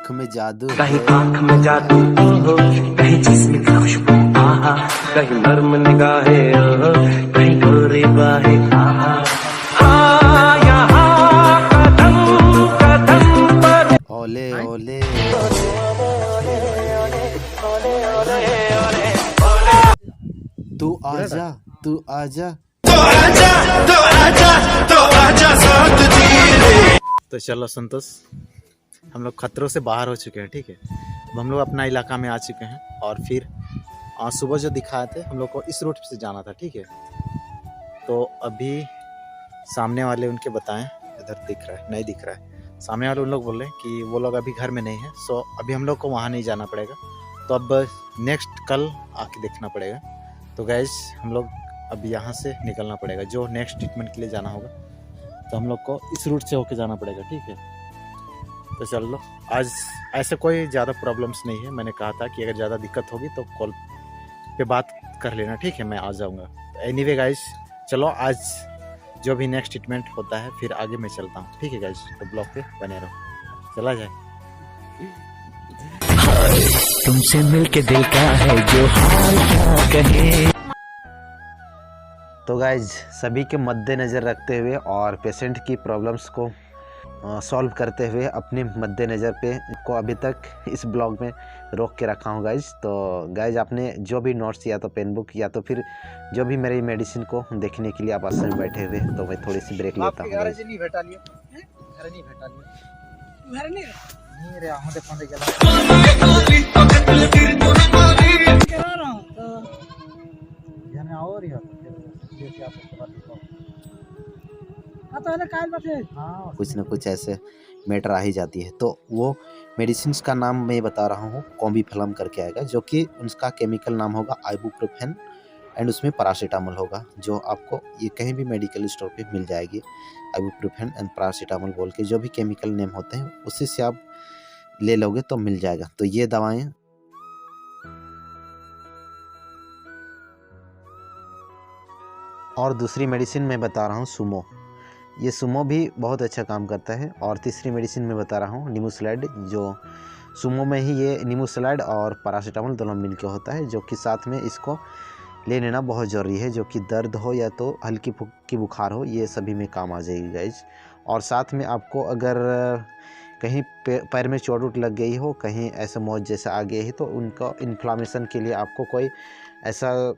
आँख में जादू कहीं आंख में जादू ओहो, कहीं जिस्म की खुशबू आहा, कहीं नर्म निगाहें ओहो, कहीं गोरी बाहें आहा। हाँ यहाँ कदम कदम पर ओले ओले तू आजा तू आजा। तो चलो संतोष, हम लोग खतरों से बाहर हो चुके हैं, ठीक है। अब हम लोग अपना इलाका में आ चुके हैं और फिर सुबह जो दिखाए थे हम लोग को इस रूट से जाना था, ठीक है। तो अभी सामने वाले उनके बताएं, इधर दिख रहा है नहीं दिख रहा है, सामने वाले उन लोग बोल रहे हैं कि वो लोग अभी घर में नहीं है, सो अभी हम लोग को वहाँ नहीं जाना पड़ेगा। तो अब नेक्स्ट कल आके देखना पड़ेगा। तो गैस हम लोग अब यहाँ से निकलना पड़ेगा, जो नेक्स्ट ट्रीटमेंट के लिए जाना होगा तो हम लोग को इस रूट से होके जाना पड़ेगा, ठीक है। तो चल लो, आज ऐसे कोई ज़्यादा प्रॉब्लम्स नहीं है। मैंने कहा था कि अगर ज़्यादा दिक्कत होगी तो कॉल पे बात कर लेना, ठीक है, मैं आ जाऊँगा। एनीवे गाइस, चलो आज जो भी नेक्स्ट ट्रीटमेंट होता है फिर आगे मैं चलता हूँ, ठीक है गाइस। तो ब्लॉग पे बने रहो, चला जाए। तुमसे मिलके दिल का है जो हाल क्या कहे। तो गाइज सभी के मद्देनज़र रखते हुए और पेशेंट की प्रॉब्लम्स को सॉल्व करते हुए अपने मद्देनज़र पे को अभी तक इस ब्लॉग में रोक के रखा हूँ गाइज। तो गाइज आपने जो भी नोट्स या तो पेन बुक या तो फिर जो भी मेरी मेडिसिन को देखने के लिए आप आसन में बैठे हुए, तो मैं थोड़ी सी ब्रेक लेता हूँ। कुछ ना कुछ ऐसे मैटर आ ही जाती है। तो वो मेडिसिन का नाम मैं बता रहा हूँ, कॉम्बीफ्लम करके आएगा, जो कि उसका केमिकल नाम होगा आइबुप्रोफेन एंड उसमें पैरासीटामोल होगा, जो आपको ये कहीं भी मेडिकल स्टोर पे मिल जाएगी। आइबुप्रोफेन एंड पैरासीटामोल बोल के जो भी केमिकल नेम होते हैं उसी से आप ले लोगे तो मिल जाएगा। तो ये दवाएं और दूसरी मेडिसिन मैं बता रहा हूँ सुमो, ये सुमो भी बहुत अच्छा काम करता है। और तीसरी मेडिसिन मैं बता रहा हूँ निमोसलाइड, जो सुमो में ही ये निमोसलाइड और पैरासीटामोल दोनों मिलके होता है, जो कि साथ में इसको ले लेना बहुत ज़रूरी है, जो कि दर्द हो या तो हल्की फुल्की बुखार हो, ये सभी में काम आ जाएगी गाइज। और साथ में आपको अगर कहीं पैर में चोट वोट लग गई हो, कहीं ऐसा मौत जैसा आ गया है, तो उनका इन्फ्लामेशन के लिए आपको कोई ऐसा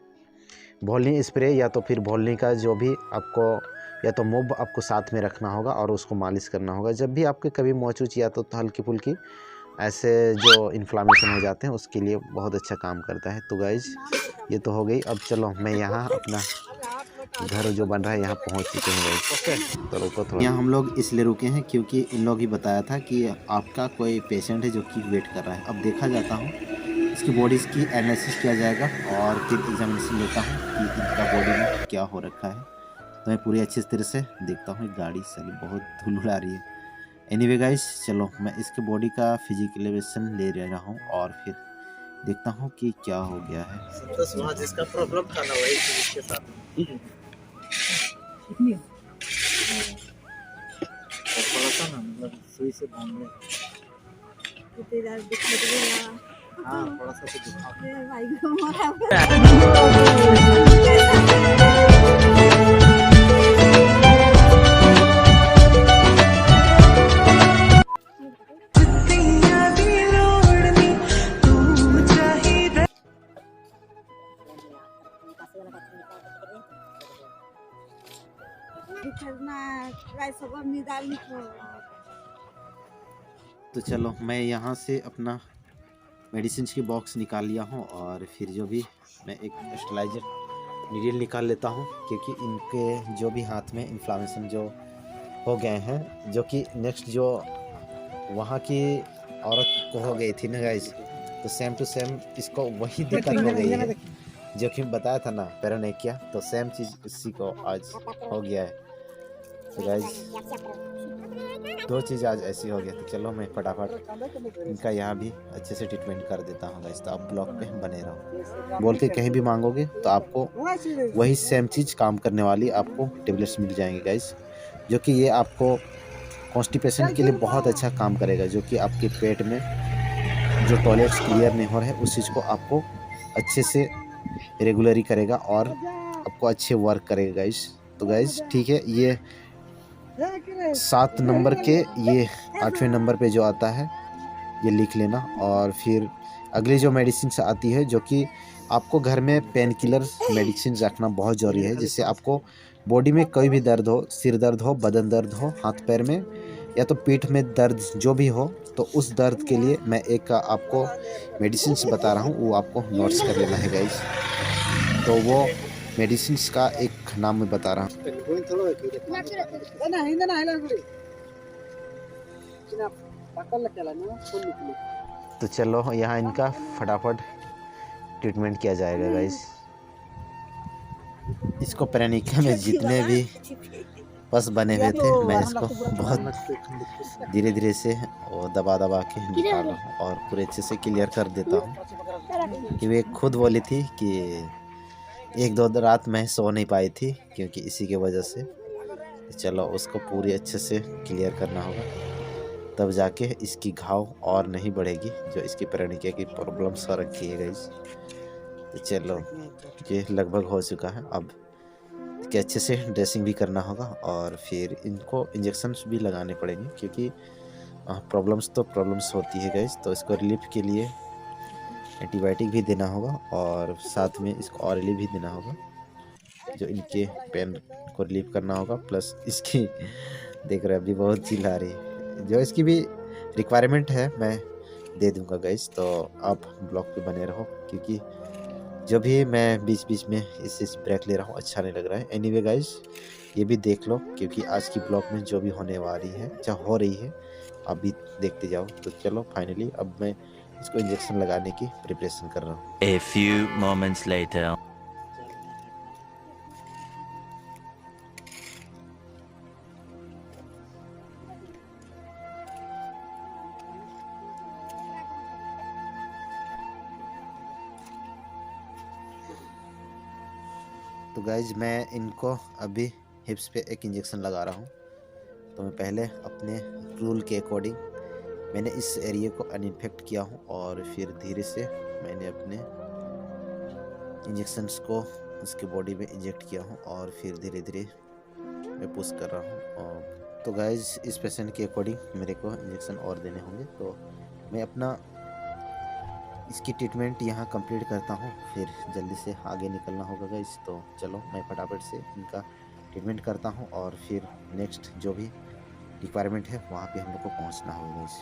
भोलनी स्प्रे या तो फिर भोलनी का जो भी आपको या तो मोब आपको साथ में रखना होगा और उसको मालिश करना होगा। जब भी आपके कभी मोचूच या तो हल्की फुल्की ऐसे जो इन्फ्लामेशन हो जाते हैं उसके लिए बहुत अच्छा काम करता है। तो गाइज ये तो हो गई। अब चलो मैं यहाँ अपना घर जो बन रहा है यहाँ पहुँच चुके हैं गाइज। ओके, तो रुको थोड़ा। यहाँ हम लोग इसलिए रुके हैं क्योंकि इन लोग ही बताया था कि आपका कोई पेशेंट है जो कि वेट कर रहा है। अब देखा जाता हूँ, इसकी बॉडीज़ की एनालिसिस किया जाएगा और फिर एग्जामिनेशन लेता हूँ कि इनका बॉडी में क्या हो रखा है। तो मैं पूरी अच्छी तरह से देखता हूँ। गाड़ी साली बहुत धूल उड़ा रही है। एनीवे गाइस, चलो मैं इसके बॉडी का फिजिकलेशन ले रहा हूँ और फिर देखता हूँ कि क्या हो गया है। तो जिसका प्रॉब्लम था ना वही इसके साथ थोड़ा सा ना मतलब सुई से बांधने। हाँ थोड़ा सा तो दिखा। तो चलो मैं यहाँ से अपना मेडिसिन की बॉक्स निकाल लिया हूँ और फिर जो भी मैं एक स्टेलाइजर नीडल निकाल लेता हूँ, क्योंकि इनके जो भी हाथ में इन्फ्लामेशन जो हो गए हैं, जो कि नेक्स्ट जो वहाँ की औरत को हो गई थी ना गाइस, तो सेम टू सेम इसको वही दिक्कत हो गई है जो कि बताया था ना पेरानेकिया। तो सेम चीज़ इसी को आज हो गया है। तो गाइस दो चीज़ आज ऐसी हो गया। तो चलो मैं फटाफट इनका यहाँ भी अच्छे से ट्रीटमेंट कर देता हूँ गाइस। तो आप ब्लॉग पे बने रहो। बोल के कहीं भी मांगोगे तो आपको वही सेम चीज़ काम करने वाली आपको टेबलेट्स मिल जाएंगे गाइस, जो कि ये आपको कॉन्स्टिपेशन के लिए बहुत अच्छा काम करेगा, जो कि आपके पेट में जो टॉयलेट्स क्लियर नहीं हो रहे हैं उस चीज़ को आपको अच्छे से रेगुलरी करेगा और आपको अच्छे वर्क करेगा गाइस। तो गाइस ठीक है, ये 7 नंबर के ये 8वें नंबर पे जो आता है ये लिख लेना। और फिर अगली जो मेडिसिन से आती है, जो कि आपको घर में पेन किलर मेडिसिन रखना बहुत ज़रूरी है। जिससे आपको बॉडी में कोई भी दर्द हो, सिर दर्द हो, बदन दर्द हो, हाथ पैर में या तो पीठ में दर्द जो भी हो, तो उस दर्द के लिए मैं एक आपको मेडिसिन बता रहा हूँ, वो आपको नोट्स कर लेना है गाइस। तो वो मेडिसिन का एक नाम मैं बता रहा हूँ। तो चलो यहाँ इनका फटाफट ट्रीटमेंट किया जाएगा गाइस। इसको प्रेनिका में जितने भी पस बने हुए थे, मैं इसको बहुत धीरे धीरे से और दबा के निकाल रहा हूँ और पूरे अच्छे से क्लियर कर देता हूँ। कि वे खुद बोली थी कि 1-2 रात मैं सो नहीं पाई थी क्योंकि इसी के वजह से। चलो उसको पूरी अच्छे से क्लियर करना होगा, तब जाके इसकी घाव और नहीं बढ़ेगी, जो इसकी प्रेनिका की प्रॉब्लम्स हो रखी है गाइस। तो चलो ये लगभग हो चुका है। अब कि अच्छे से ड्रेसिंग भी करना होगा और फिर इनको इंजेक्शंस भी लगाने पड़ेंगे, क्योंकि प्रॉब्लम्स होती है गाइस। तो इसको रिलीफ के लिए एंटीबायोटिक भी देना होगा और साथ में इसको ऑरली भी देना होगा, जो इनके पेन को रिलीफ करना होगा। प्लस इसकी देख रहे अभी बहुत चिल्ला रही है, जो इसकी भी रिक्वायरमेंट है मैं दे दूंगा गाइस। तो आप ब्लॉग पे बने रहो, क्योंकि जो भी मैं बीच बीच में इस ब्रेक ले रहा हूँ अच्छा नहीं लग रहा है। एनीवे गाइस, ये भी देख लो, क्योंकि आज की ब्लॉग में जो भी होने वाली है या हो रही है आप भी देखते जाओ। तो चलो फाइनली अब मैं इसको इंजेक्शन लगाने की प्रिपरेशन कर रहा हूँ। A few moments later. तो गाइज मैं इनको अभी हिप्स पे एक इंजेक्शन लगा रहा हूँ। तो मैं पहले अपने रूल के अकॉर्डिंग मैंने इस एरिया को अनइन्फेक्ट किया हूँ और फिर धीरे से मैंने अपने इंजेक्शंस को उसके बॉडी में इंजेक्ट किया हूँ और फिर धीरे धीरे मैं पुश कर रहा हूँ। और तो गाइज इस पेशेंट के अकॉर्डिंग मेरे को इंजेक्शन और देने होंगे, तो मैं अपना इसकी ट्रीटमेंट यहाँ कंप्लीट करता हूँ, फिर जल्दी से आगे निकलना होगा गाइस। तो चलो मैं फटाफट से इनका ट्रीटमेंट करता हूँ और फिर नेक्स्ट जो भी रिक्वायरमेंट है वहाँ पे हम लोग को पहुँचना होगा guys.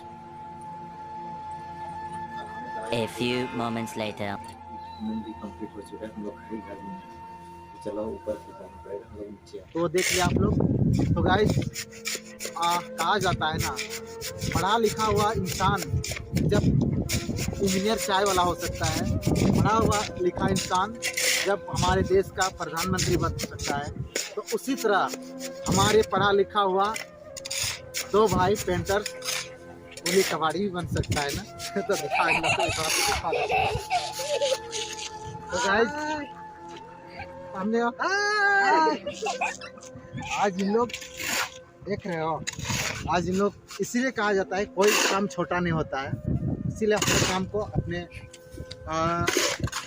A few moments later. भी कंप्लीट हो चुका है, हम लोग घर में हैं। चलो ऊपर जाना पड़ेगा, हम लोग नीचे। तो देख लिया आप लोग। तो गाइस कहा जाता है ना, पढ़ा लिखा हुआ इंसान जब इंजीनियर चाय वाला हो सकता है, पढ़ा हुआ लिखा इंसान जब हमारे देश का प्रधानमंत्री बन सकता है, तो उसी तरह हमारे पढ़ा लिखा हुआ 2 भाई पेंटर पुली कबाड़ी भी बन सकता है ना। तो गाइस हमने आज इन लोग देख रहे हो, आज इन लोग इसीलिए कहा जाता है कोई काम छोटा नहीं होता है, इसीलिए अपने काम को अपने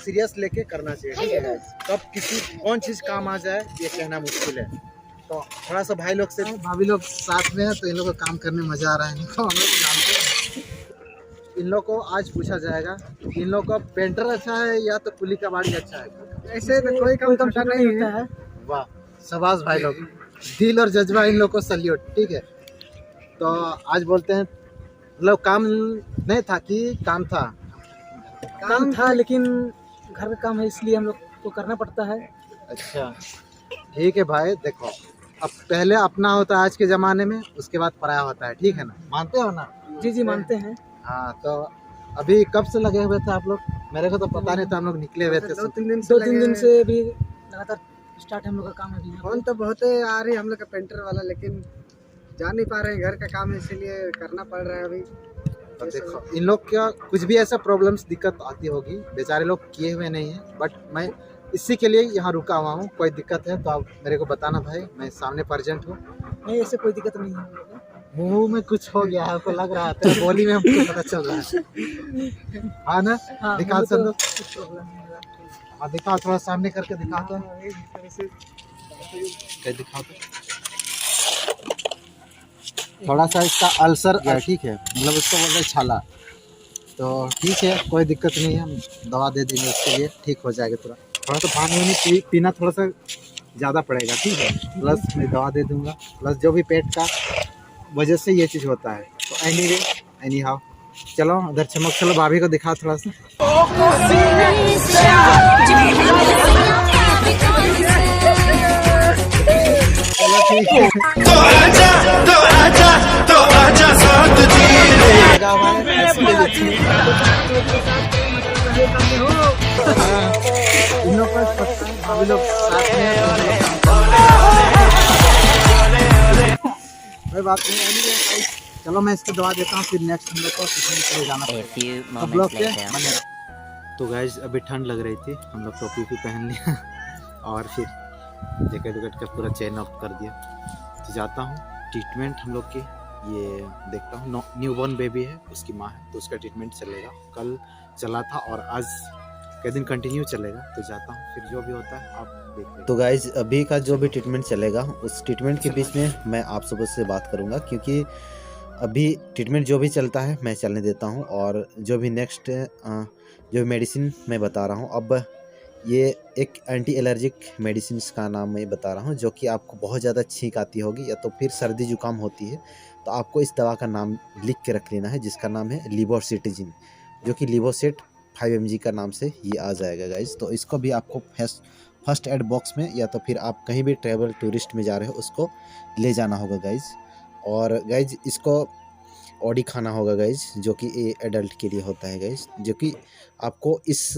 सीरियस लेके करना चाहिए, ठीक है। कब किसी कौन चीज़ काम आ जाए ये कहना मुश्किल है। तो थोड़ा सा भाई लोग से भाभी लोग साथ में है, तो इन लोगों को काम करने में मज़ा आ रहा है। तो हम लोग जानते हैं इन लोग को आज पूछा जाएगा इन लोग का पेंटर अच्छा है या तो पुली का बाड़ी अच्छा है। ऐसे तो कोई काम छोटा नहीं होता है। वाह शाबाश भाई लोग, दिल और जज्बा इन लोग को सल्यूट, ठीक है। तो आज बोलते हैं मतलब काम नहीं था कि काम था लेकिन घर का काम है इसलिए हम लोग को करना पड़ता है। अच्छा ठीक है भाई, देखो अब पहले अपना होता है आज के ज़माने में, उसके बाद पराया होता है, ठीक है ना, मानते हो ना? जी जी मानते हैं। हाँ तो अभी कब से लगे हुए थे आप लोग? मेरे को तो पता नहीं था, हम लोग निकले हुए थे 2-3 दिन से भी लगातार स्टार्ट हम लोग का काम है। फोन तो बहुत आ रही है हम लोग का पेंटर वाला, लेकिन जा नहीं पा रहे हैं, घर का काम है इसीलिए करना पड़ रहा है अभी। तो देखो इन लोग क्या कुछ भी ऐसा प्रॉब्लम्स दिक्कत आती होगी, बेचारे लोग किए हुए नहीं हैं, बट मैं इसी के लिए यहाँ रुका हुआ हूँ। कोई दिक्कत है तो आप मेरे को बताना भाई, मैं सामने प्रेजेंट हूँ। नहीं ऐसे कोई दिक्कत नहीं है, मुंह में कुछ हो गया है, आपको लग रहा है, तेरा बोली में हमको पता चल रहा है। हाँ ना, दिखा सर, हाँ दिखाओ, थोड़ा सामने करके दिखा तो, दिखाओ तो। थोड़ा सा इसका अल्सर है, ठीक है, मतलब इसको बोलते हैं छाला, तो ठीक है, कोई दिक्कत नहीं है, हम दवा दे देंगे उसके लिए, ठीक हो जाएगा। थोड़ा सा पानी पीना थोड़ा सा ज़्यादा पड़ेगा, ठीक है, प्लस मैं दवा दे दूंगा, प्लस जो भी पेट का वजह से ये चीज़ होता है। तो एनी हाउ, चलो उधर चमक, चलो भाभी को दिखा थोड़ा सा। चलो ठीक है, तो आजा साथ कोई बात नहीं। चलो मैं इसको दवा देता हूँ, फिर नेक्स्ट हम लोग को चले जाना पड़ेगा। तो गाइस अभी ठंड लग रही थी, हम लोग टोपी भी पहन लिया और फिर जैकेट का पूरा चेन ऑफ कर दिया। तो जाता हूँ, ट्रीटमेंट हम लोग की ये देखता हूँ, न्यूबॉर्न बेबी है, उसकी माँ है, तो उसका ट्रीटमेंट चलेगा। कल चला था और आज कई दिन कंटिन्यू चलेगा। तो जाता हूँ, फिर जो भी होता है आप देखते। तो गाइज अभी का जो भी ट्रीटमेंट चलेगा, उस ट्रीटमेंट के बीच में मैं आप सब से बात करूँगा, क्योंकि अभी ट्रीटमेंट जो भी चलता है मैं चलने देता हूँ, और जो भी नेक्स्ट जो मेडिसिन मैं बता रहा हूँ, अब ये एक एंटी एलर्जिक मेडिसिन का नाम मैं बता रहा हूँ, जो कि आपको बहुत ज़्यादा छींक आती होगी या तो फिर सर्दी जुकाम होती है, तो आपको इस दवा का नाम लिख के रख लेना है, जिसका नाम है लिवोसिट्रिजिन, जो कि लिवोसिट 5 mg का नाम से ये आ जाएगा गाइज। तो इसको भी आपको फर्स्ट एड बॉक्स में या तो फिर आप कहीं भी ट्रैवल टूरिस्ट में जा रहे हो उसको ले जाना होगा गाइज। और गाइज इसको ओडी खाना होगा गाइज, जो कि एडल्ट के लिए होता है गाइज, जो कि आपको इस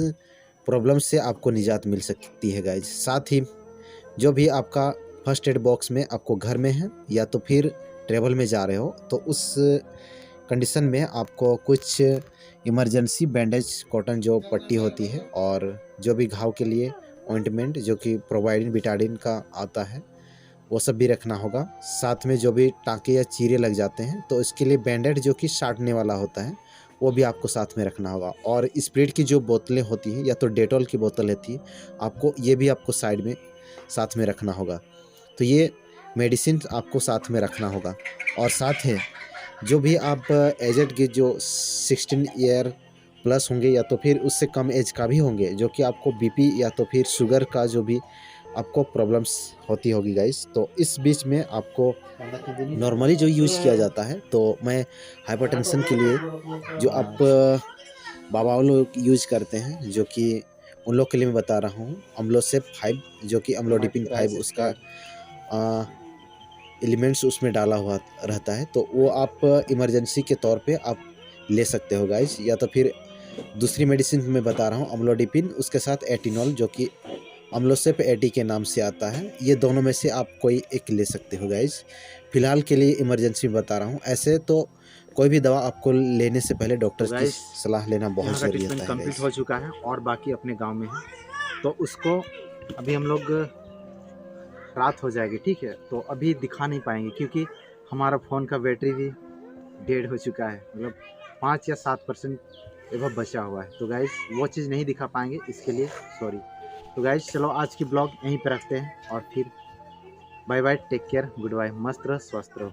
प्रॉब्लम से आपको निजात मिल सकती है गाइज। साथ ही जो भी आपका फर्स्ट एड बॉक्स में आपको घर में है या तो फिर ट्रैवल में जा रहे हो, तो उस कंडीशन में आपको कुछ इमरजेंसी बैंडेज कॉटन जो पट्टी होती है, और जो भी घाव के लिए ऑइंटमेंट जो कि प्रोवाइडिन बिटाडिन का आता है, वो सब भी रखना होगा। साथ में जो भी टाँके या चीरे लग जाते हैं तो इसके लिए बैंडेड जो कि साटने वाला होता है, वो भी आपको साथ में रखना होगा। और स्प्रिट की जो बोतलें होती हैं या तो डेटॉल की बोतल रहती है, आपको ये भी आपको साइड में साथ में रखना होगा। तो ये मेडिसिन आपको साथ में रखना होगा। और साथ है जो भी आप एजेड के जो 16 ईयर प्लस होंगे या तो फिर उससे कम एज का भी होंगे, जो कि आपको बीपी या तो फिर शुगर का जो भी आपको प्रॉब्लम्स होती होगी गाइस, तो इस बीच में आपको नॉर्मली जो यूज़ किया जाता है, तो मैं हाइपरटेंशन के लिए जो आप बाबा लोग यूज करते हैं, जो कि उन लोग के लिए मैं बता रहा हूँ, अम्लोसेप 5 जो कि अम्लोडिपिन 5 उसका एलिमेंट्स उसमें डाला हुआ रहता है, तो वो आप इमरजेंसी के तौर पे आप ले सकते हो गाइस। या तो फिर दूसरी मेडिसिन मैं बता रहा हूँ अम्लोडिपिन, उसके साथ एटिनॉल जो कि अम्लोसेप 80 के नाम से आता है, ये दोनों में से आप कोई एक ले सकते हो गाइस। फिलहाल के लिए इमरजेंसी में बता रहा हूँ, ऐसे तो कोई भी दवा आपको लेने से पहले डॉक्टर की सलाह लेना बहुत ज़रूरी होता है। कंप्लीट हो चुका है और बाकी अपने गांव में है, तो उसको अभी हम लोग रात हो जाएगी, ठीक है, तो अभी दिखा नहीं पाएंगे क्योंकि हमारा फ़ोन का बैटरी भी डेड हो चुका है, मतलब 5 या 7% एवं बचा हुआ है। तो गाइस वो चीज़ नहीं दिखा पाएंगे, इसके लिए सॉरी। तो गाइस चलो आज की ब्लॉग यहीं पर रखते हैं और फिर bye bye, take care, good bye, मस्त रहो, स्वस्थ रहो।